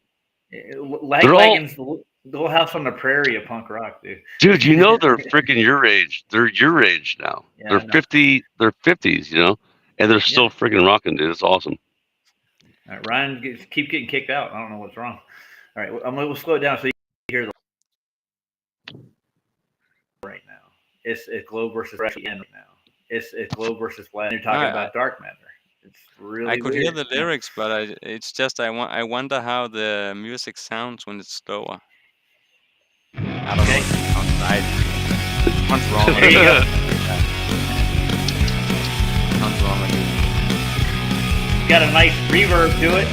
Lagwagon's the little house on the prairie of punk rock, dude. Dude, they're freaking your age. They're your age now. Yeah, they're 50. They're 50s, and they're still freaking rocking, dude. It's awesome. All right, Ryan keep getting kicked out. I don't know what's wrong. All right, we'll slow it down so you can hear the right now. It's Globe versus right now. It's Globe versus Flat. You're talking about Dark Matter. It's really. I could hear the lyrics, but it's just I wonder how the music sounds when it's slower. I don't know. It sounds right. Sounds wrong. There you go. Sounds wrong. Got a nice reverb to it.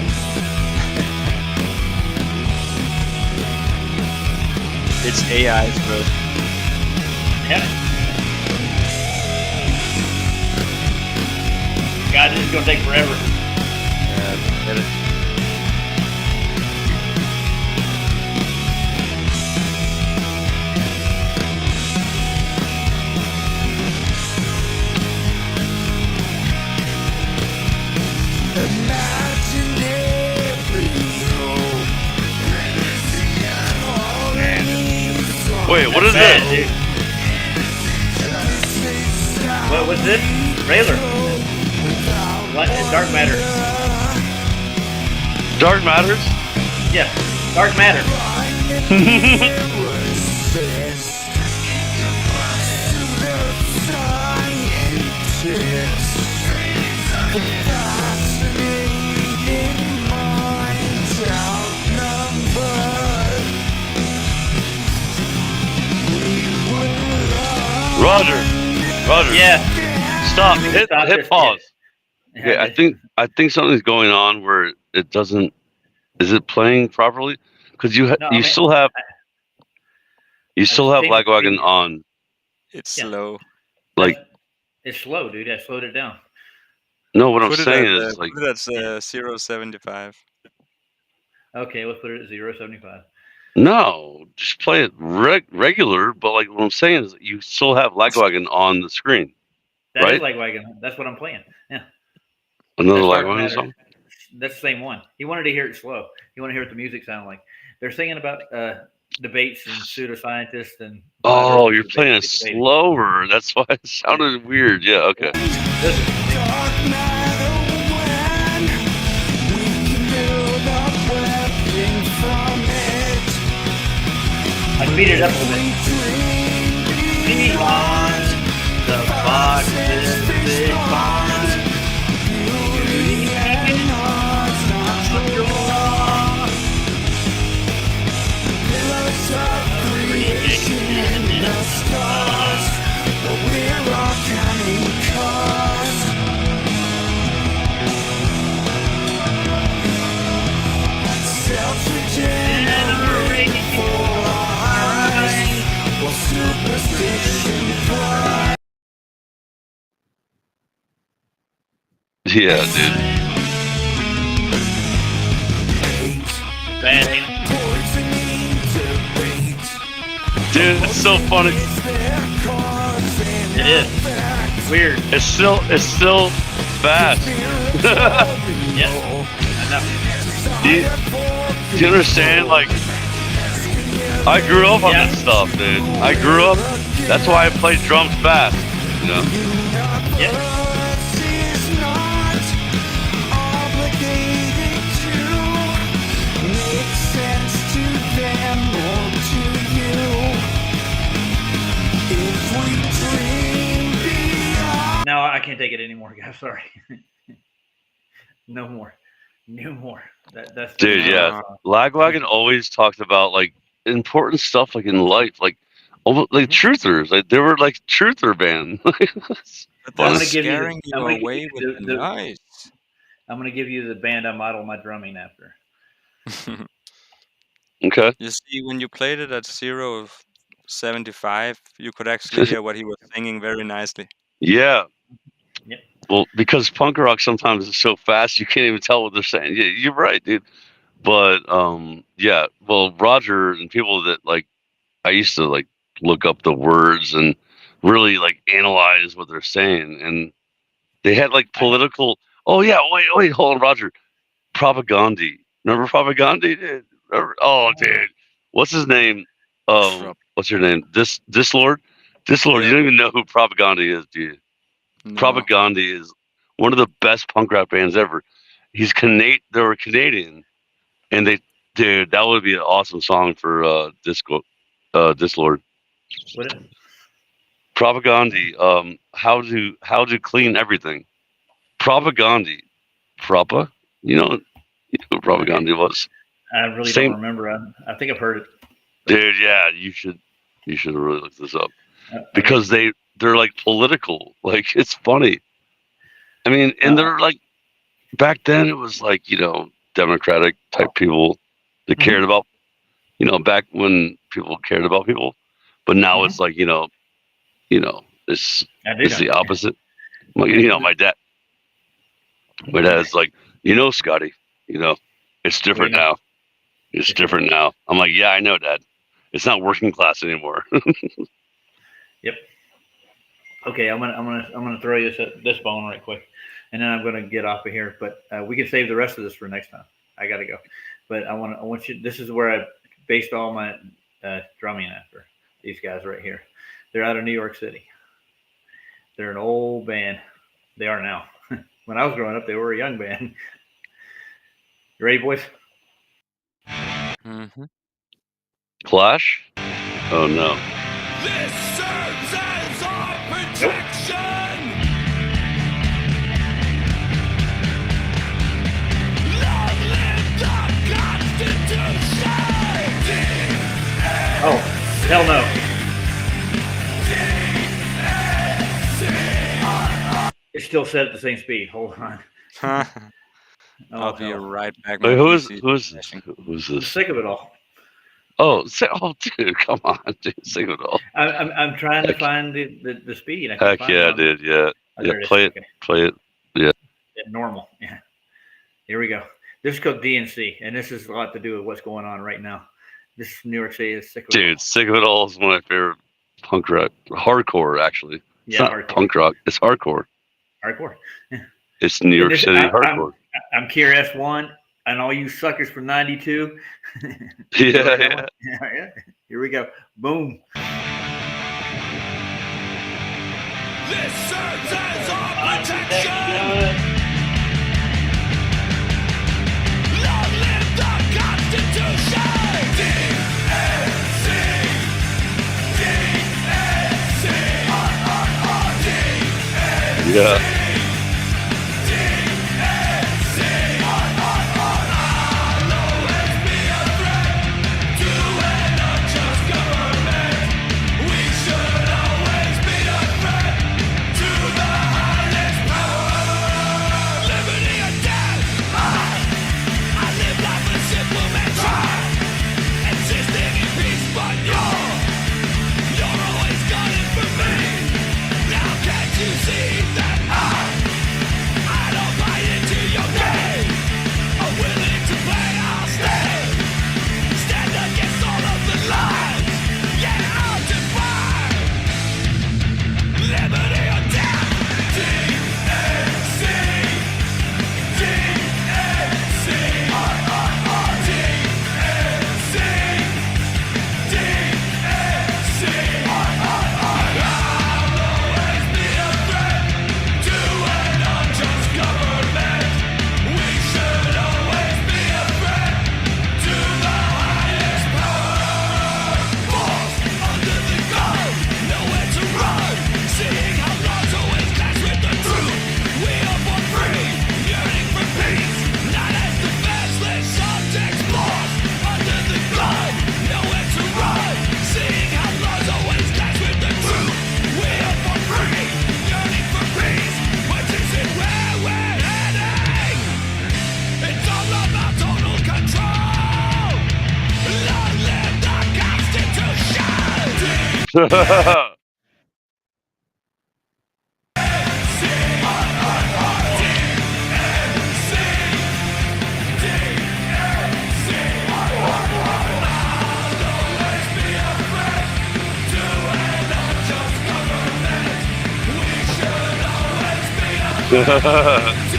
It's AI's version. Yeah. God, this is gonna take forever. Yeah, get it. Wait, what is Bad, this? dude. What was this? Railer. What? Dark Matter. Dark Matters? Yeah. Dark Matter. Roger. Yeah. Stop. Stop Hit this pause. shit. Okay, I think something's going on where it doesn't. Is it playing properly? Because you No, I mean, still have just changed the Lagwagon speed. on. It's Yeah. slow. Like It's slow, dude. I slowed it down. no, what I'm Put it saying at is like put it at 0.75. Okay, let's put it at 0.75. no, just play it regular. But like what I'm saying is you still have Lagwagon on the screen. That is Right? Lagwagon. That's what I'm playing. Yeah. Another That's Dark Lagwagon Matter. song. That's the same one. He wanted to hear it slow. He wanted to hear what the music sounded like. They're singing about debates and pseudoscientists and. Oh, you're playing it debating. slower. That's why it sounded weird. Yeah. Okay. I speed it up a little bit. Beyond the boxes, big bonds. Yeah, dude. Bad, ain't it? Dude, it's so funny. It is. Weird. It's still fast. Yeah. I know. Do you understand? Like, I grew up on Yeah. this stuff, dude. I grew up. That's why I play drums fast. You know. Yeah. No, I can't take it anymore, guys. Sorry. No more. No more. That's Dude, yeah. Lagwagon always talked about like important stuff, like in life, like almost like truthers. Like they were like truther band. But I'm they're gonna give you the- scaring I'm you gonna give away you with the- the noise. I'm going to give you the band I model my drumming after. Okay. You see, when you played it at 0.75, you could actually hear what he was singing very nicely. Yeah. Yep. Well, because punk rock sometimes is so fast you can't even tell what they're saying. Yeah, you're right, dude. But yeah. Well, Roger and people that like I used to like look up the words and really like analyze what they're saying, and they had like political. Oh yeah, wait, hold on, Roger. Propagandi. Remember Propagandi? Dude? Oh, dude, what's his name? What's your name? Dislord. Dislord. Yeah. You don't even know who Propagandi is, do you? No. Propagandi is one of the best punk rock bands ever. He's Canadian. They were Canadian, and dude, that would be an awesome song for Dislord. What? Propagandi. How to clean everything. Propagandi. Propa. You know who Propagandi was. I really Same- don't remember. I think I've heard it. Dude, yeah, you should really look this up Okay. because they're like political. Like it's funny. I mean, and they're like back then it was like Democratic type people that cared about back when people cared about people, but now it's like it's the opposite. My dad's like Scotty, it's different now. It's different now. I'm like, yeah, I know, Dad. It's not working class anymore. Yep. Okay, I'm gonna throw you this bone right quick, and then I'm gonna get off of here. But we can save the rest of this for next time. I gotta go, but I want you. This is where I based all my drumming after These guys right here. They're out of New York City. They're an old band. They are now. When I was growing up, they were a young band. You ready, boys? Mm-hmm. Clash? Oh no. This serves as our protection. Long live the Constitution. Oh, hell no. It's still set at the same speed. Hold on. I'll be hell. right back. Wait, my who's PC is who's crashing. who's I'm this? sick of it all. Oh, dude, come on, dude, sing it all. I'm trying to find the speed. I can't Heck find yeah, it on- dude, yeah, Oh, yeah. there it is. Play it, Okay. play it. Yeah, normal. Yeah. Here we go. This is called DNC, and this has a lot to do with what's going on right now. This New York City is sick of it. Dude, Sick of It All is one of my favorite punk rock, hardcore actually. It's Yeah, not hardcore. punk rock, it's hardcore. Hardcore. It's New York This- City I'm- hardcore. I'm Kier S1, and all you suckers from '92. Yeah. Yeah. Here we go. Boom. This serves as our protection. Long live the Constitution. DNC. DNC. Yeah.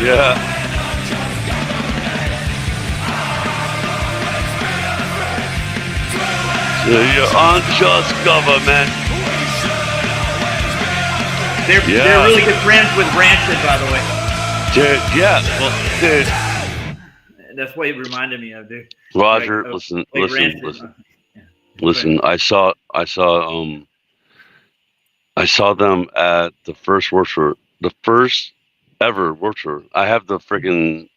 Yeah. Your unjust government. They're really good friends with Rancid, by the way. Dude, yeah. Well, dude. That's what it reminded me of, dude. Roger, Like, listen. Rancid. Yeah. Listen, I saw them at the first Warped Tour, the first ever Warped Tour. I bought the freaking,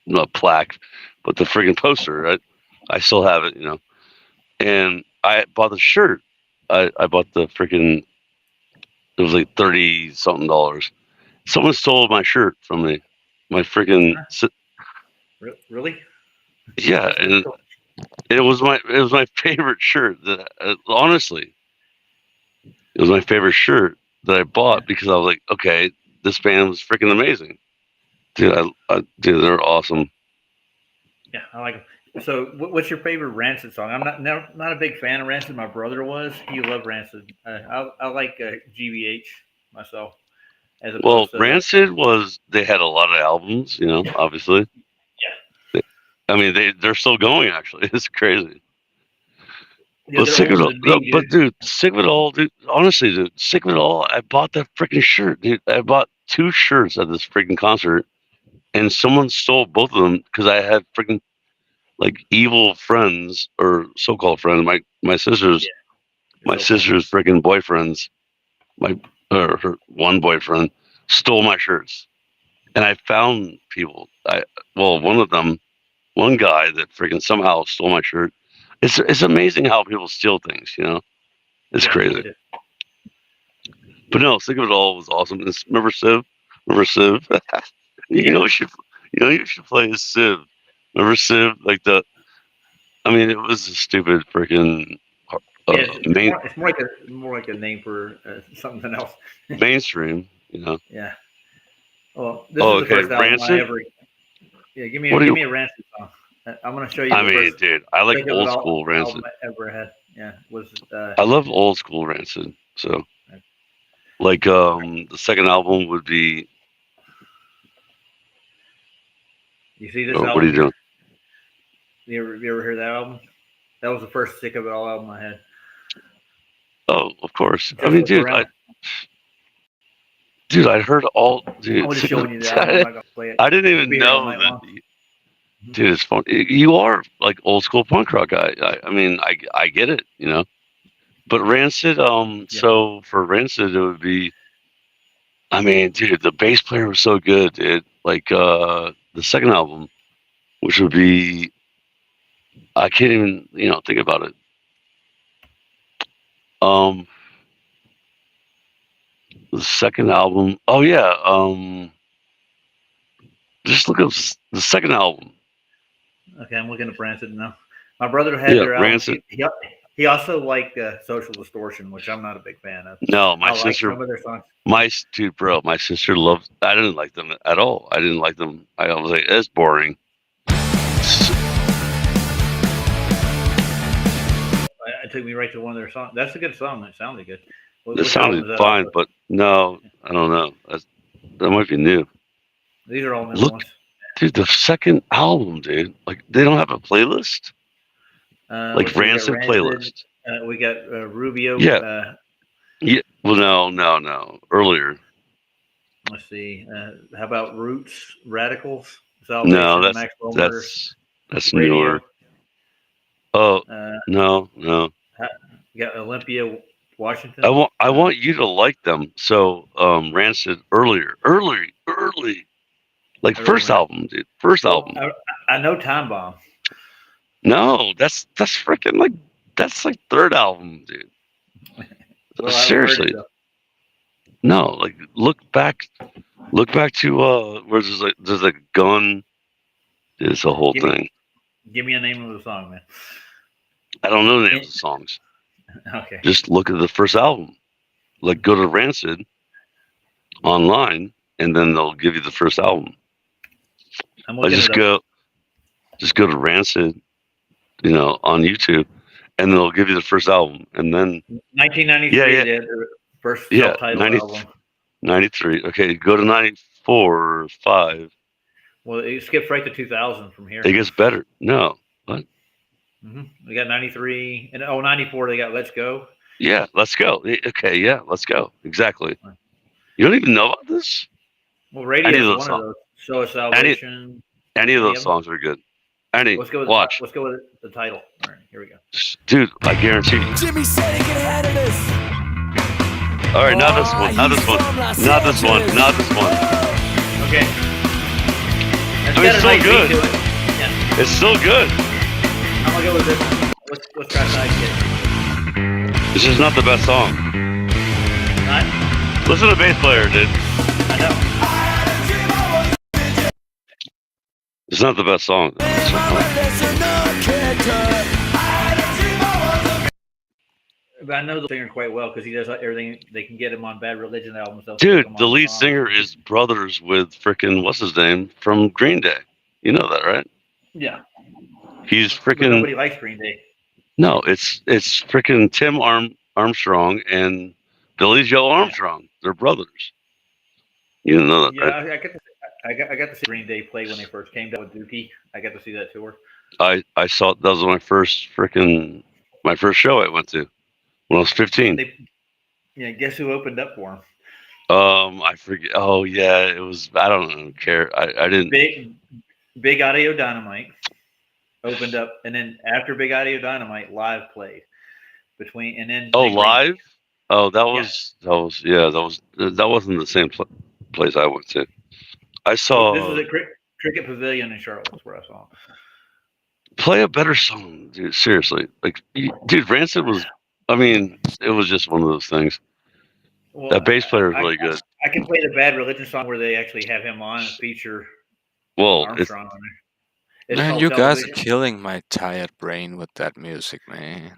not plaque, but the freaking poster. I still have it, and I bought the shirt. I bought the freaking, it was like $30-something. Someone stole my shirt from me. My freaking, Really? yeah, and it was my favorite shirt. That honestly, it was my favorite shirt that I bought because I was like, okay, this band was freaking amazing, dude. Dude, they're awesome. Yeah, I like them. So, what's your favorite Rancid song? I'm not a big fan of Rancid. My brother was. He loved Rancid. I like GBH myself. Well, Rancid they had a lot of albums, obviously. Yeah. I mean, they're still going. Actually, it's crazy. Yeah, But they're sick of it older all. than me, But dude, sick of it all, dude. Honestly, dude, sick of it all. I bought that freaking shirt, dude. I bought 2 shirts at this freaking concert, and someone stole both of them because I had freaking like evil friends or so-called friends. My sister's freaking boyfriends, her one boyfriend stole my shirts, and I found people. One guy that freaking somehow stole my shirt. It's amazing how people steal things, you know. It's crazy. But no, Sick of It All was awesome. Remember Civ? You should play as Civ. Remember Civ? I mean, it was a stupid freaking. It's more like a name for something else. Mainstream, you know. Yeah. Well, this is the first album Rancid? I ever. Yeah, give me a Rancid song. I'm gonna show you. I mean, dude, I like old school Rancid. I ever had. Yeah, was. I love old school Rancid. So, like, the second album would be. You see this album? What are you doing? You ever hear that album? That was the first Sick of It All album I had. Oh, of course. I mean, dude, I heard all. Dude, I'm just showing you that. I'm not gonna play it. I didn't even know that. Dude, it's fun. You are like old school punk rock guy. I mean, I get it, you know. But Rancid, so for Rancid, it would be. I mean, dude, the bass player was so good, dude. Like the second album, which would be. I can't even, think about it. The second album. Oh yeah. Just look up the second album. Okay, I'm looking at Rancid now. My brother had their album. Rancid. He also liked Social Distortion, which I'm not a big fan of. No, my sister. Some of their songs. My sister loved. I didn't like them at all. I didn't like them. I was like, it's boring. It took me right to one of their songs. That's a good song. It sounded good. It sounded fine, but no, I don't know. That might be new. These are all new ones. Dude, the second album, dude. Like, they don't have a playlist? Like Rancid playlist. We got Rubio. Yeah. Yeah. Well, no. Earlier. Let's see. How about Roots, Radicals? No, that's newer. Oh, no. You got Olympia, Washington. I want you to like them. So, Rancid early. Like first album, dude. First album. I know Time Bomb. No, that's freaking that's like third album, dude. Well, seriously. No, like look back to where there's a gun. It's a whole thing. Give me a name of the song, man. I don't know the names of the songs. Okay. Just look at the first album. Like go to Rancid online, and then they'll give you the first album. Just go to Rancid, on YouTube, and they'll give you the first album, and then 1993. They had their first self-titled album. 93. Okay, go to 94 or 5. Well, it skips right to 2000 from here. It gets better. No, what? We got 93 and 94. They got Let's Go. Yeah, Let's Go. Okay, yeah, Let's Go. Exactly. You don't even know about this? Well, Radio is one of those. So is Salvation. Any of those songs are good. Let's go with the title. All right, here we go. Dude, I guarantee you. Jimmy said he could handle this. All right, not this one. Okay. I mean, it's still good. Yeah. It's still good. I'm gonna go with this. Let's try Sidekick. This is not the best song. Right? Listen to the bass player, dude. I know. It's not the best song. But I know the singer quite well because he does everything. They can get him on Bad Religion albums. Dude, the lead singer is brothers with frickin' what's his name from Green Day. You know that, right? Yeah. He's frickin'. But nobody likes Green Day. No, it's frickin' Tim Armstrong and Billy Joe Armstrong. They're brothers. You didn't know that, right? I I got to see Green Day play when they first came down with Dookie. I got to see that tour. I saw that was my first show I went to when I was 15. Guess who opened up for him? I forget. Oh yeah, it was. I don't care. I didn't. Big Audio Dynamite opened up, and then after Big Audio Dynamite, Live played and then. Oh, Live. Oh, that wasn't the same place I went to. I saw. This was at Cricket Pavilion in Charlotte. That's where I saw him. Play a better song, dude. Seriously, like, dude, Rancid was. I mean, it was just one of those things. Well, that bass player is really good. I can play the Bad Religion song where they actually have him on and feature Armstrong on there. Man, you guys are killing my tired brain with that music, man.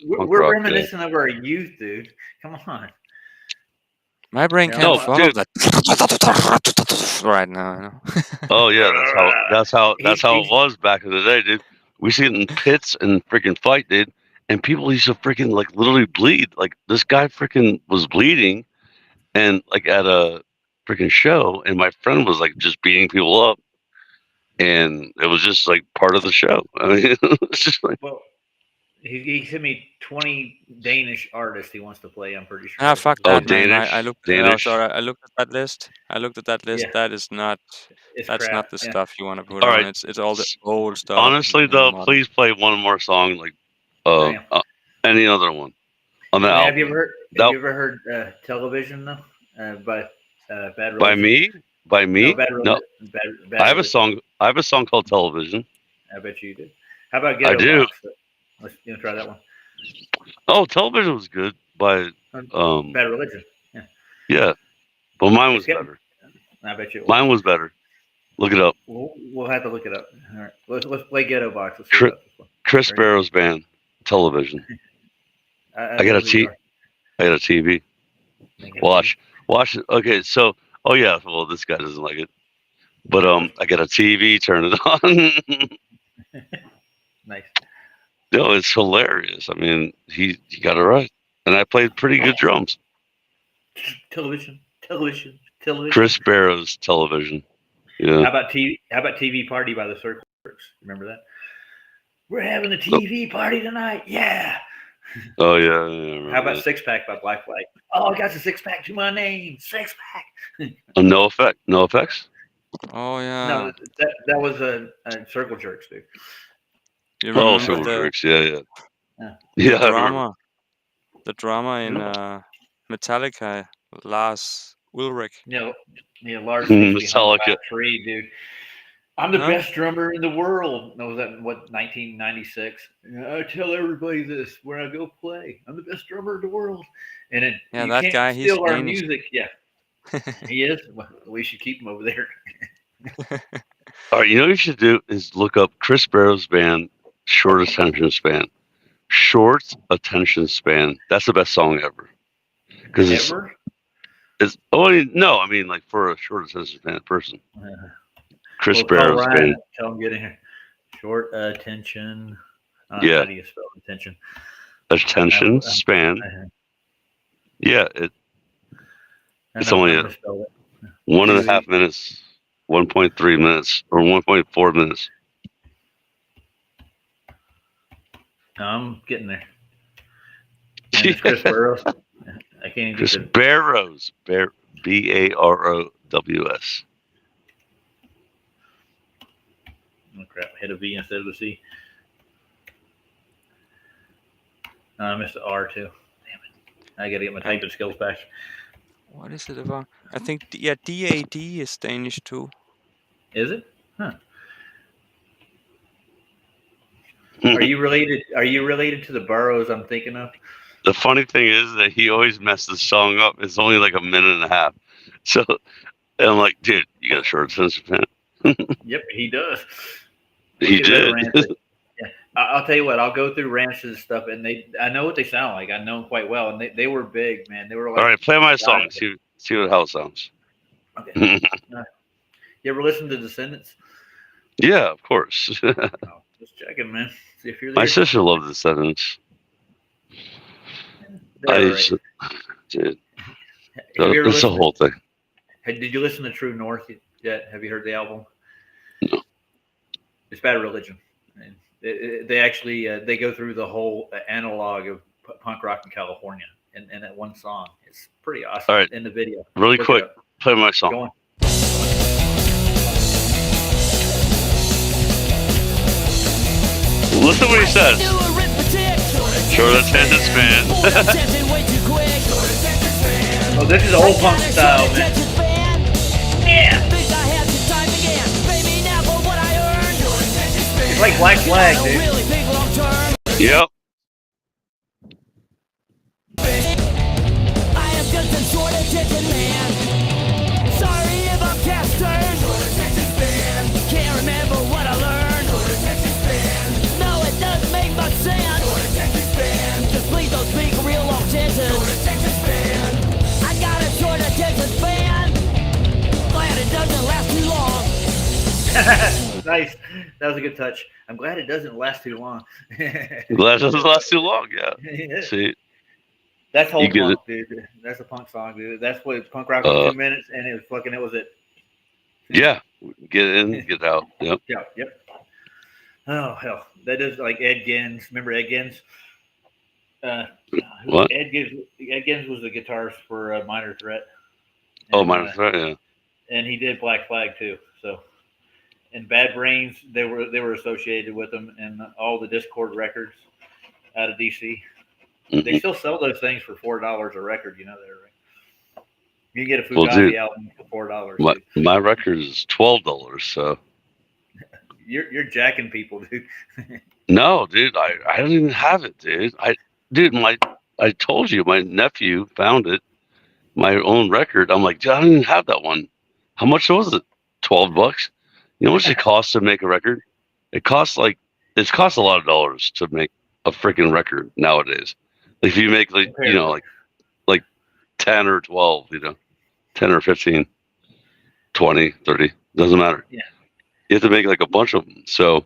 We're reminiscent of our youth, dude. Come on. My brain can't follow that right now. You know? Oh yeah, that's how it was back in the day, dude. We see it in pits and freaking fight, dude, and people used to freaking like literally bleed. Like this guy freaking was bleeding, and like at a freaking show, and my friend was like just beating people up, and it was just like part of the show. I mean, it's just like. Well, he sent me 20 Danish artists he wants to play. I'm pretty sure. Ah, fuck that, man. Danish. I looked. Danish. I looked at that list. Yeah. That is not. That's crap. not the stuff you want to put All on. right. It's all the old stuff. Honestly, though, please play one more song, like any other one on that album. Have you ever heard Television though? By Bad Religion? By me? By me? No, Bad No. Bad I have a Religion. song. I have a song called Television. I bet you did. How about Ghetto I do. Box? Let's try that one. Oh, Television was good by Bad Religion. Yeah. Yeah, but mine was better. I bet you. Mine was better. Look it up. We'll have to look it up. All right. Let's play Ghetto Box. Let's see Chris Barrow's band, Television. I got a TV. Watch it. Okay, so well, this guy doesn't like it, but I got a TV. Turn it on. Nice. No, it's hilarious. I mean, he got it right, and I played pretty good drums. Television. Chris Barrow's Television. Yeah. How about TV Party by the Circle Jerks? Remember that? We're having a TV party tonight. Yeah. Oh yeah. How about Six Pack by Black Flag? Oh, I got the six pack to my name. Six Pack. No Effect. No Effects. Oh yeah. No, that was a Circle Jerks, dude. You Oh, remember Circle Jerks. Yeah. the I remember. drama? The drama in Metallica, Lars Ulrich. Yeah, Lars Metallica. Tree, dude. I'm the best drummer in the world. No, was that in 1996? I tell everybody this when I go play. I'm the best drummer in the world. And then that can't guy, he's steal our Danish. music. Yeah, he is. Well, we should keep him over there. All right, you know what you should do is look up Chris Barrow's band, Short Attention Span. Short Attention Span. That's the best song ever. Because it's no, I mean like for a short attention span person. Chris Barrow's band. Tell him get in here. Short attention. Yeah. How do you spell attention? Attention span. Yeah, it's only 1.5 minutes, 1.3 minutes, or 1.4 minutes. I'm getting there. And it's Chris Barrows. I can't even Chris Barrows. Barrows. Oh crap! Hit a V instead of a C. I missed the R too. Damn it! I gotta get my typing skills back. What is it about? I think DAD is Danish too. Is it? Huh. Are you related to the Burrows I'm thinking of? The funny thing is that he always messed the song up. It's only like a minute and a half. So, and I'm like, dude, you got a short attention span. Yep, he does. He did. Yeah. I'll tell you what. I'll go through Ranch's stuff, and I know what they sound like. I know them quite well, and they were big, man. They were like. All right, play my song. See how it sounds. Okay. You ever listen to Descendants? Yeah, of course. Just checking, man. See if you're there. My sister loved Descendants. Dude, that's the whole thing. Did you listen to True North yet? Have you heard the album? No. It's Bad Religion. And they actually they go through the whole analog of punk rock in California in that one song. It's pretty awesome. All right. In the video. Really Look quick, it up. play my song. Go on. Listen to what he says. Short attention span. Oh, this is old punk style, man. Yeah. It's like Black Flag, dude. Yep. Can't remember what I learned. No, it doesn't make much sense. Just please don't speak real long sentences. I got a short attention span. Glad it doesn't last too long. Nice. That was a good touch. I'm glad it doesn't last too long. Glad it doesn't last too long. Yeah. See. That's whole You get punk, dude. That's a punk song, dude. That's what punk rock was 2 minutes, and it was it. Yeah. Get in, get out. Yep. Yeah, yep. Oh hell, that is like Ed Gins. Remember Ed Gins? What? Ed Gins was the guitarist for Minor Threat. Oh, And, Minor Threat, yeah. And he did Black Flag too. So, and Bad Brains, they were associated with them, and all the Discord records out of DC. They still sell those things for $4 a record. You know that, right? You can get a Fugazi album for $4. My record is $12. So you're jacking people, dude. no, dude, I don't even have it, dude. I told you my nephew found it, my own record. I'm like, dude, I don't even have that one. How much was it? $12. You know how much it costs to make a record? It costs a lot of dollars to make a freaking record nowadays. If you make like 10 or 12, 10 or 15, 20, 30, doesn't matter. Yeah. You have to make like a bunch of them. So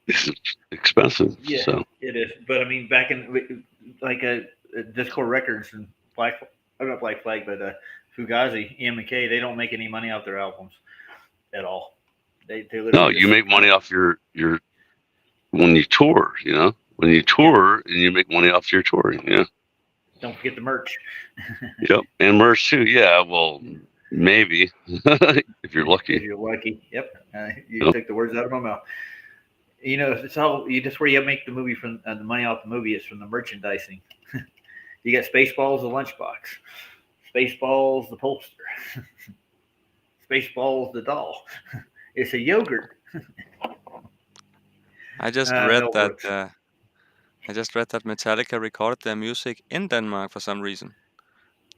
it's expensive. Yeah, so. It is. But I mean, back in like Discord Records and not Black Flag, but Fugazi, Ian McKay, they don't make any money off their albums at all. They no, you make money off your when you tour, when you tour and you make money off your touring, Don't forget the merch. Yep, and merch too. Yeah, well, maybe if you're lucky. If you're lucky. Yep. You took the words out of my mouth. It's all just where you make the movie from the money off the movie is from the merchandising. You got Spaceballs, the lunchbox, Spaceballs, the poster, Spaceballs, the doll. It's a yogurt. I just read that Metallica recorded their music in Denmark for some reason.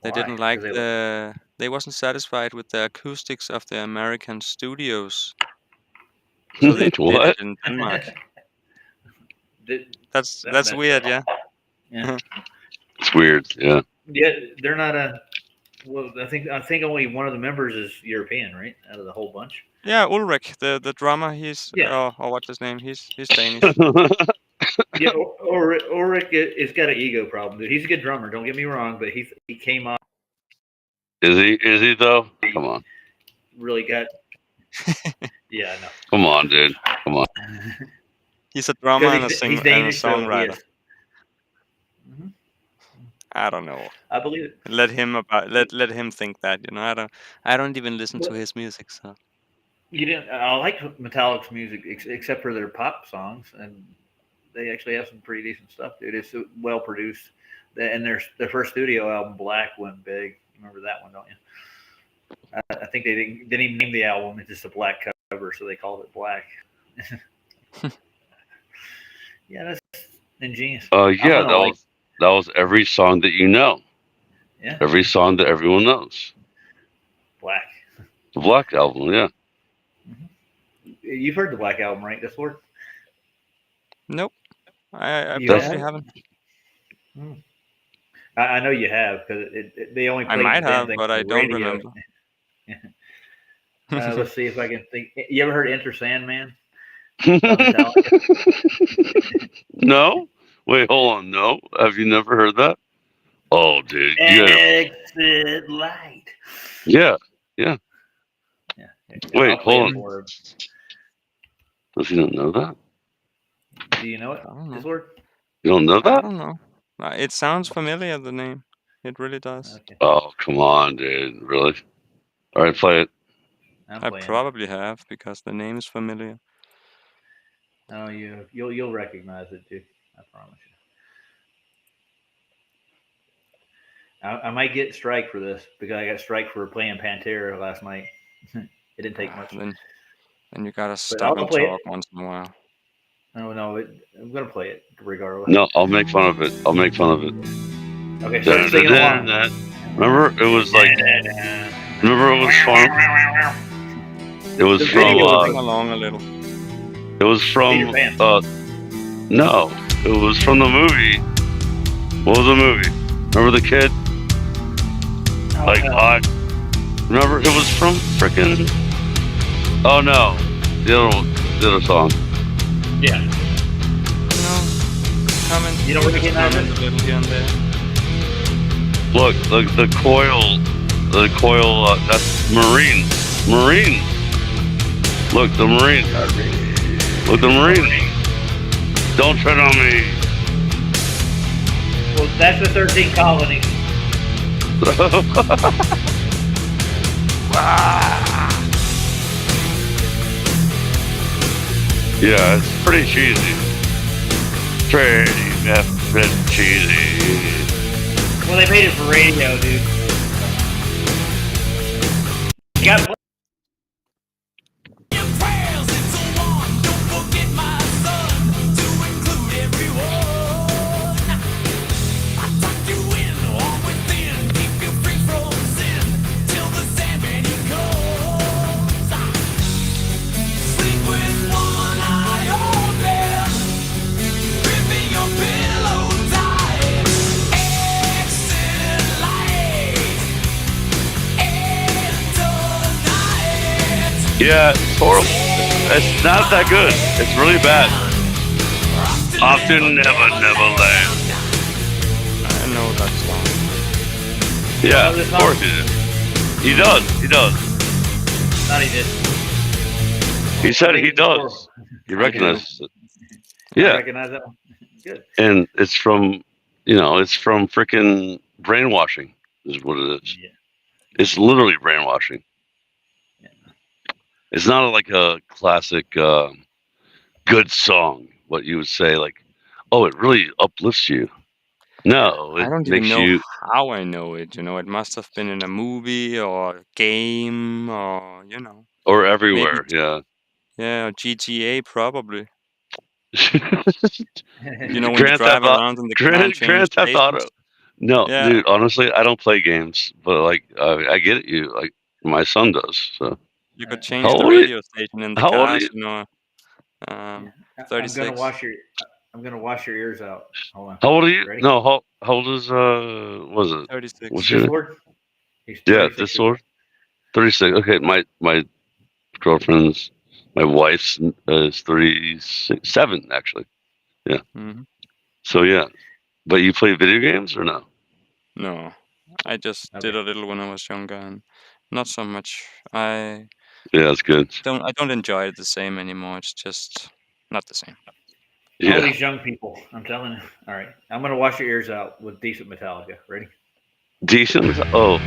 They didn't like they wasn't satisfied with the acoustics of the American studios. So they did it in Denmark. That's weird, yeah. Yeah. It's weird, yeah. Yeah, they're not well, I think only one of the members is European, right? Out of the whole bunch. Yeah, Ulrik, the drummer, he's or what's his name? He's Danish. Yeah, Ulrik has got an ego problem, dude. He's a good drummer, don't get me wrong, but he came off. Is he though? Come on. Really got. Yeah, I know. Come on, dude. Come on. He's a drummer and a singer and a so songwriter. I don't know. I believe it. Let him think that, I don't even listen to his music, so. You didn't. I like Metallica's music, except for their pop songs, and they actually have some pretty decent stuff, dude. It's well produced, and their first studio album, Black, went big. Remember that one, don't you? I think they didn't even name the album. It's just a black cover, so they called it Black. Yeah, that's ingenious. Yeah, that was every song that you know. Yeah. Every song that everyone knows. Black. The Black Album, yeah. You've heard the Black Album, right, this word? Nope. I personally haven't. I know you have, because they only played I might have, thing but I don't remember. Let's see if I can think. You ever heard Enter Sandman? No? Wait, hold on. No? Have you never heard that? Oh, dude. Yeah. Exit light. Yeah. Yeah. Wait, I'll play hold it on. for him. Does he not know that? Do you know it? I don't know. Discord? You don't know I that? don't know. It sounds familiar, the name. It really does. Okay. Oh, come on, dude. Really? All right, play it. I'm I playing. probably have because the name is familiar. Oh, you'll recognize it too. I promise you. I might get strike for this because I got strike for playing Pantera last night. It didn't take much. Then you gotta I'll stop and play it. talk once in a while. No, I'm gonna play it regardless. No, I'll make fun of it. I'll make fun of it. Okay, start singing along. Remember, it was like. Remember, it was from. It was The from. video Sing along a little. It was from. Peter Pan. No, it was from the movie. What was the movie? Remember the kid? Like hot. Remember, it was from frickin'. Oh no, the other song. Yeah. Comment. You don't recognize comment it? a little here and there. Look, the coil. That's Marine. Look, the Marine. Look, the Marine. Don't tread on me. Well, that's the 13 colonies. Yeah, it's pretty cheesy. Pretty effing cheesy. Well, they made it for radio, dude. You got Yeah, it's horrible. It's not that good. It's really bad. Often, never land. I know that song. Yeah, of course he did. He does. Thought he did. He said he does. He recognizes it. I Yeah, recognize that one. Good. and it's from frickin' brainwashing is what it is. Yeah. It's literally brainwashing. It's not like a classic good song. What you would say, like, oh, it really uplifts you. No, I it don't even makes know you. how I know it. It must have been in a movie or a game or Or everywhere, yeah. Yeah, or GTA probably. When you Grand drive Theft Auto. around in the car and change Grand Theft Auto. stations. No, Yeah. dude. Honestly, I don't play games, but like, I get it. You like, my son does. So. You could change How the old are you? radio station in the How old are cars, you? 36. I'm gonna wash your ears out. Hold on. How old are you? Ready? No, how old is was it? 36. What's your Discord? He's Yeah, 36 this years old. one. 36. Okay, my girlfriend's, my wife's is 37 actually. Yeah. Mhm. So yeah, but you play video games or no? No, I just did a little when I was younger, and not so much. I Yeah, that's good. don't enjoy it the same anymore. It's just not the same. All Yeah. these young people, I'm telling you. All right, I'm gonna wash your ears out with decent Metallica. Ready? Decent. Oh.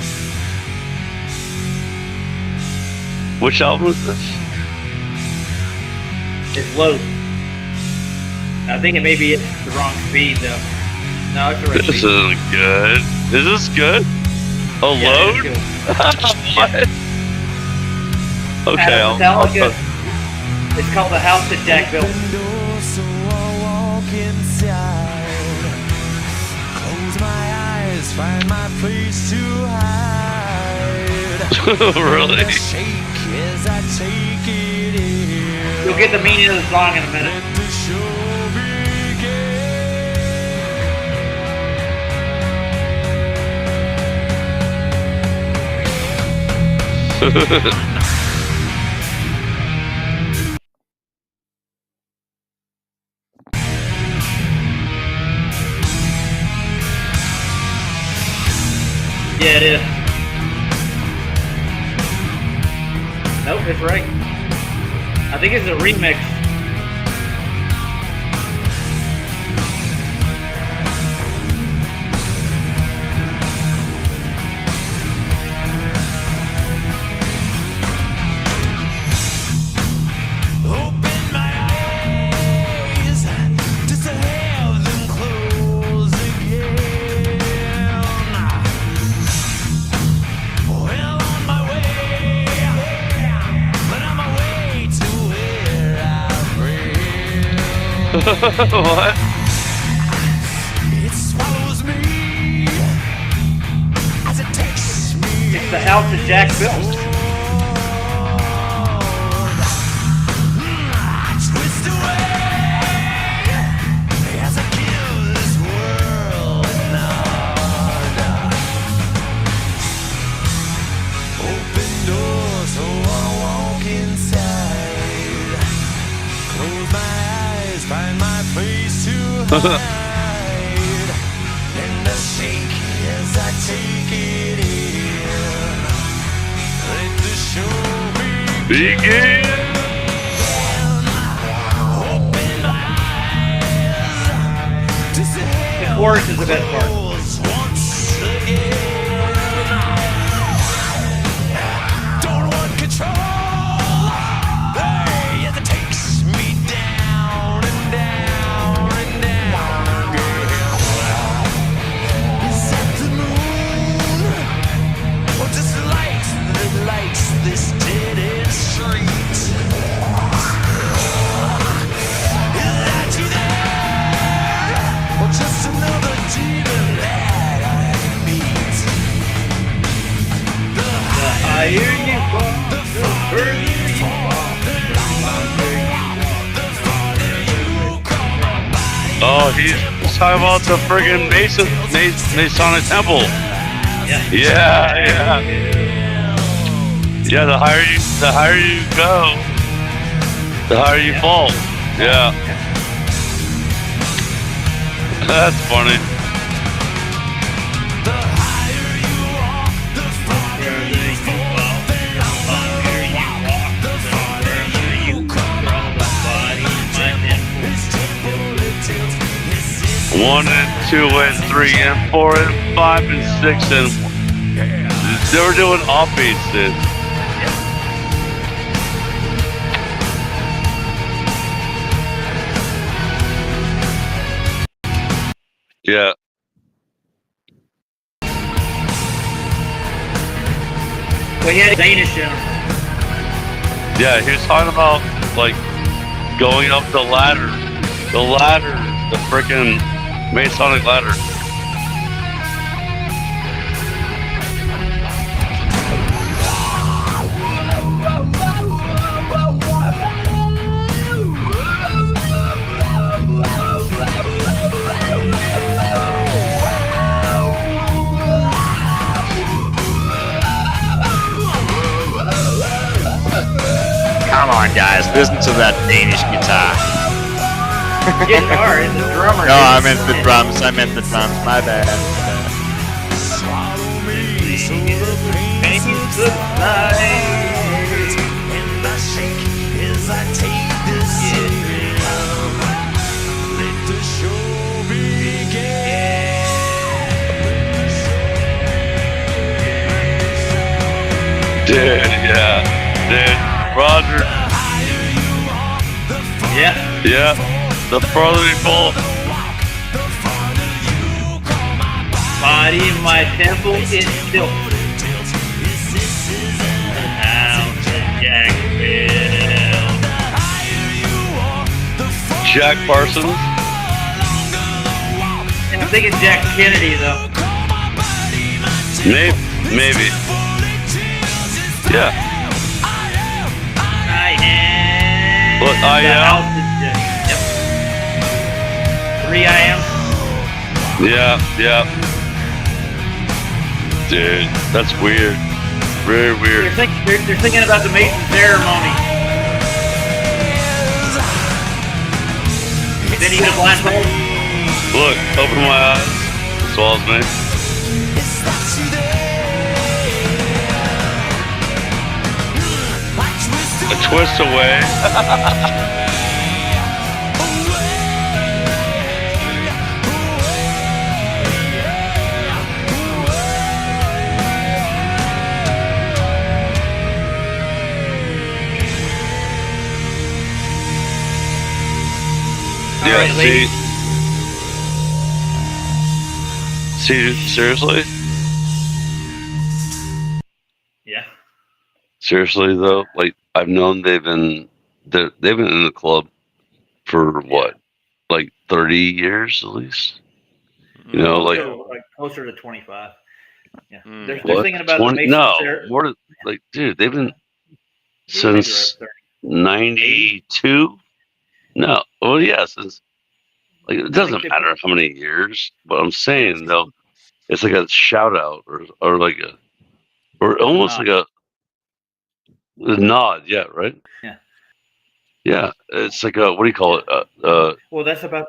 Which album is this? It's low. I think it may be the wrong speed though. No, it's the right This speed. isn't good. Is this good? Oh, Yeah, load? it's What? Okay, I'll Metallica. It's called The House That Jack Built. So I walk inside, close my eyes, find my place to hide. Really? Shake as I take it in. You'll get the meaning of the song in a minute. Let the show begin. Yeah, it is. Nope, it's right. I think it's a remix. What? It's the house that Jack built. And I shake as I take it in. Let the show begin. Open my eyes to see The chorus is the best part. once again. Don't want control. Hey, it takes me down and down and down again. Is that the moon? Or just light that lights this dead end street? Is that you there? Or just another demon that I meet? The Higher you fall, the further you fall, the longer the farther you come my body. Oh, he's talking about the friggin' Masonic temple. Yeah. Yeah. Yeah, the higher you go, the higher you fall. Yeah. That's funny. The higher you are, the farther you fall. The longer you walk, the farther you come my body. This temple it tilts. This is 1 and 2 and 3 and 4 and 5 and 6 and they were doing offbeats. Yeah. Well, he had Danish in him. Yeah, he was talking about like going up the ladder, the frickin' Masonic ladder. Come on, guys, listen to that Danish guitar. Guitar is the drummer. No, I meant the drums. My bad. swallow me so the pain subsides. And I shake as I take this in. Let the show begin. Dude, yeah. Dude, Roger. Yeah. Yeah. The farther you fall. Body in my temple is still. Jack Parsons. I'm thinking Jack Kennedy though. Maybe. Yeah. I am. What, I am? Yep. 3 I am. Yeah. Dude, that's weird. Very weird. They're thinking about the Mason ceremony. Then he hit a blindfold. Look, open my eyes. Swallows me. twist away. Yeah, right, ladies. See, seriously? Yeah. Seriously though, like I've known they've been in the club for what, like 30 years at least. You know, like closer to 25. Yeah, they're what? thinking about 20? the Mason No, Sarah. more than, like, dude, they've been You may be since right, 92. No, well, yeah, since like it doesn't they matter how many years, but I'm saying though, it's like a shout out or like a or It's a almost nod. like a nod, yeah, right? Yeah. Yeah, it's like a what do you call it? Well, that's about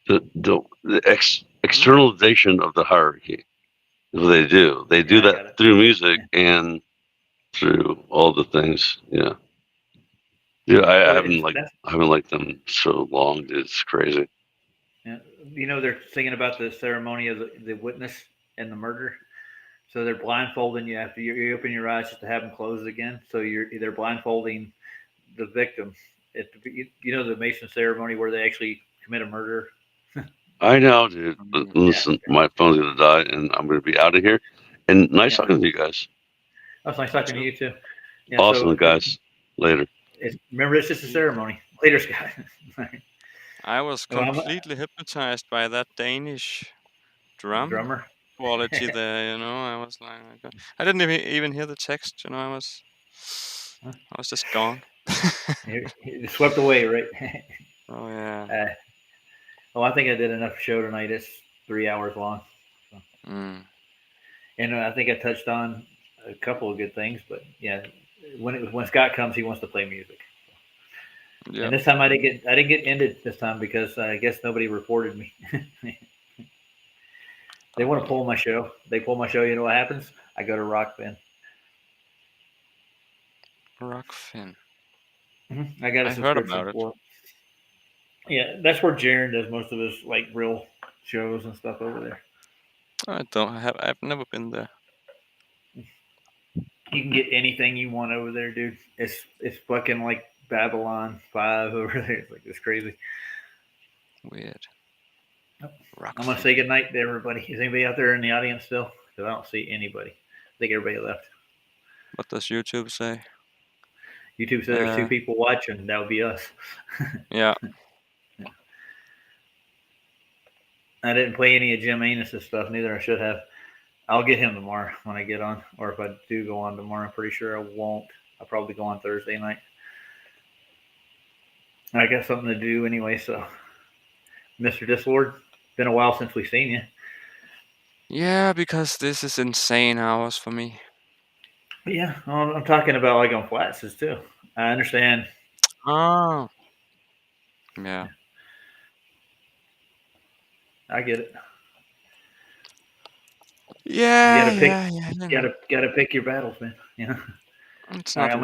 the externalization of the hierarchy is what they do. They do that through music and through all the things. Yeah. Yeah, I haven't liked them so long. It's crazy. Yeah. You know, they're thinking about the ceremony of the witness and the murder. So they're blindfolding you after you open your eyes just to have them closed again. So they're blindfolding the victim. You know the Mason ceremony where they actually commit a murder. I know, dude. But listen, my phone's gonna die, and I'm gonna be out of here. And nice talking to you guys. That's nice talking to you too. Yeah, awesome, guys. Later. Remember, it's just a ceremony. Later, Scott. I was completely hypnotized by that Danish drummer quality there. You know, I was like, I didn't even hear the text. You know, I was just gone. Swept away, right? Oh yeah. Well, I think I did enough show tonight. It's 3 hours long. So. And I think I touched on a couple of good things, but yeah, when Scott comes, he wants to play music. Yeah. And this time I didn't get ended this time because I guess nobody reported me. They want to pull my show. They pull my show. You know what happens? I go to Rockfin. Rockfin. Mm-hmm. I got a heard about it. Yeah, that's where Jaron does most of his like real shows and stuff over there. I've never been there. You can get anything you want over there, dude. It's fucking like Babylon 5 over there. It's crazy. Weird. I'm gonna say goodnight to everybody. Is anybody out there in the audience still? Because I don't see anybody. I think everybody left. What does YouTube say? YouTube says there's 2 people watching. That would be us. Yeah. I didn't play any of Jim Anus' stuff. Neither I should have. I'll get him tomorrow when I get on. Or if I do go on tomorrow, I'm pretty sure I won't. I'll probably go on Thursday night. I got something to do anyway, so. Mr. Dislord, been a while since we've seen you. Yeah, because this is insane hours for me. Yeah, I'm talking about like on Flatses too. I understand. Oh. Yeah. I get it. Yeah, you gotta pick your battles, man. You know. It's not.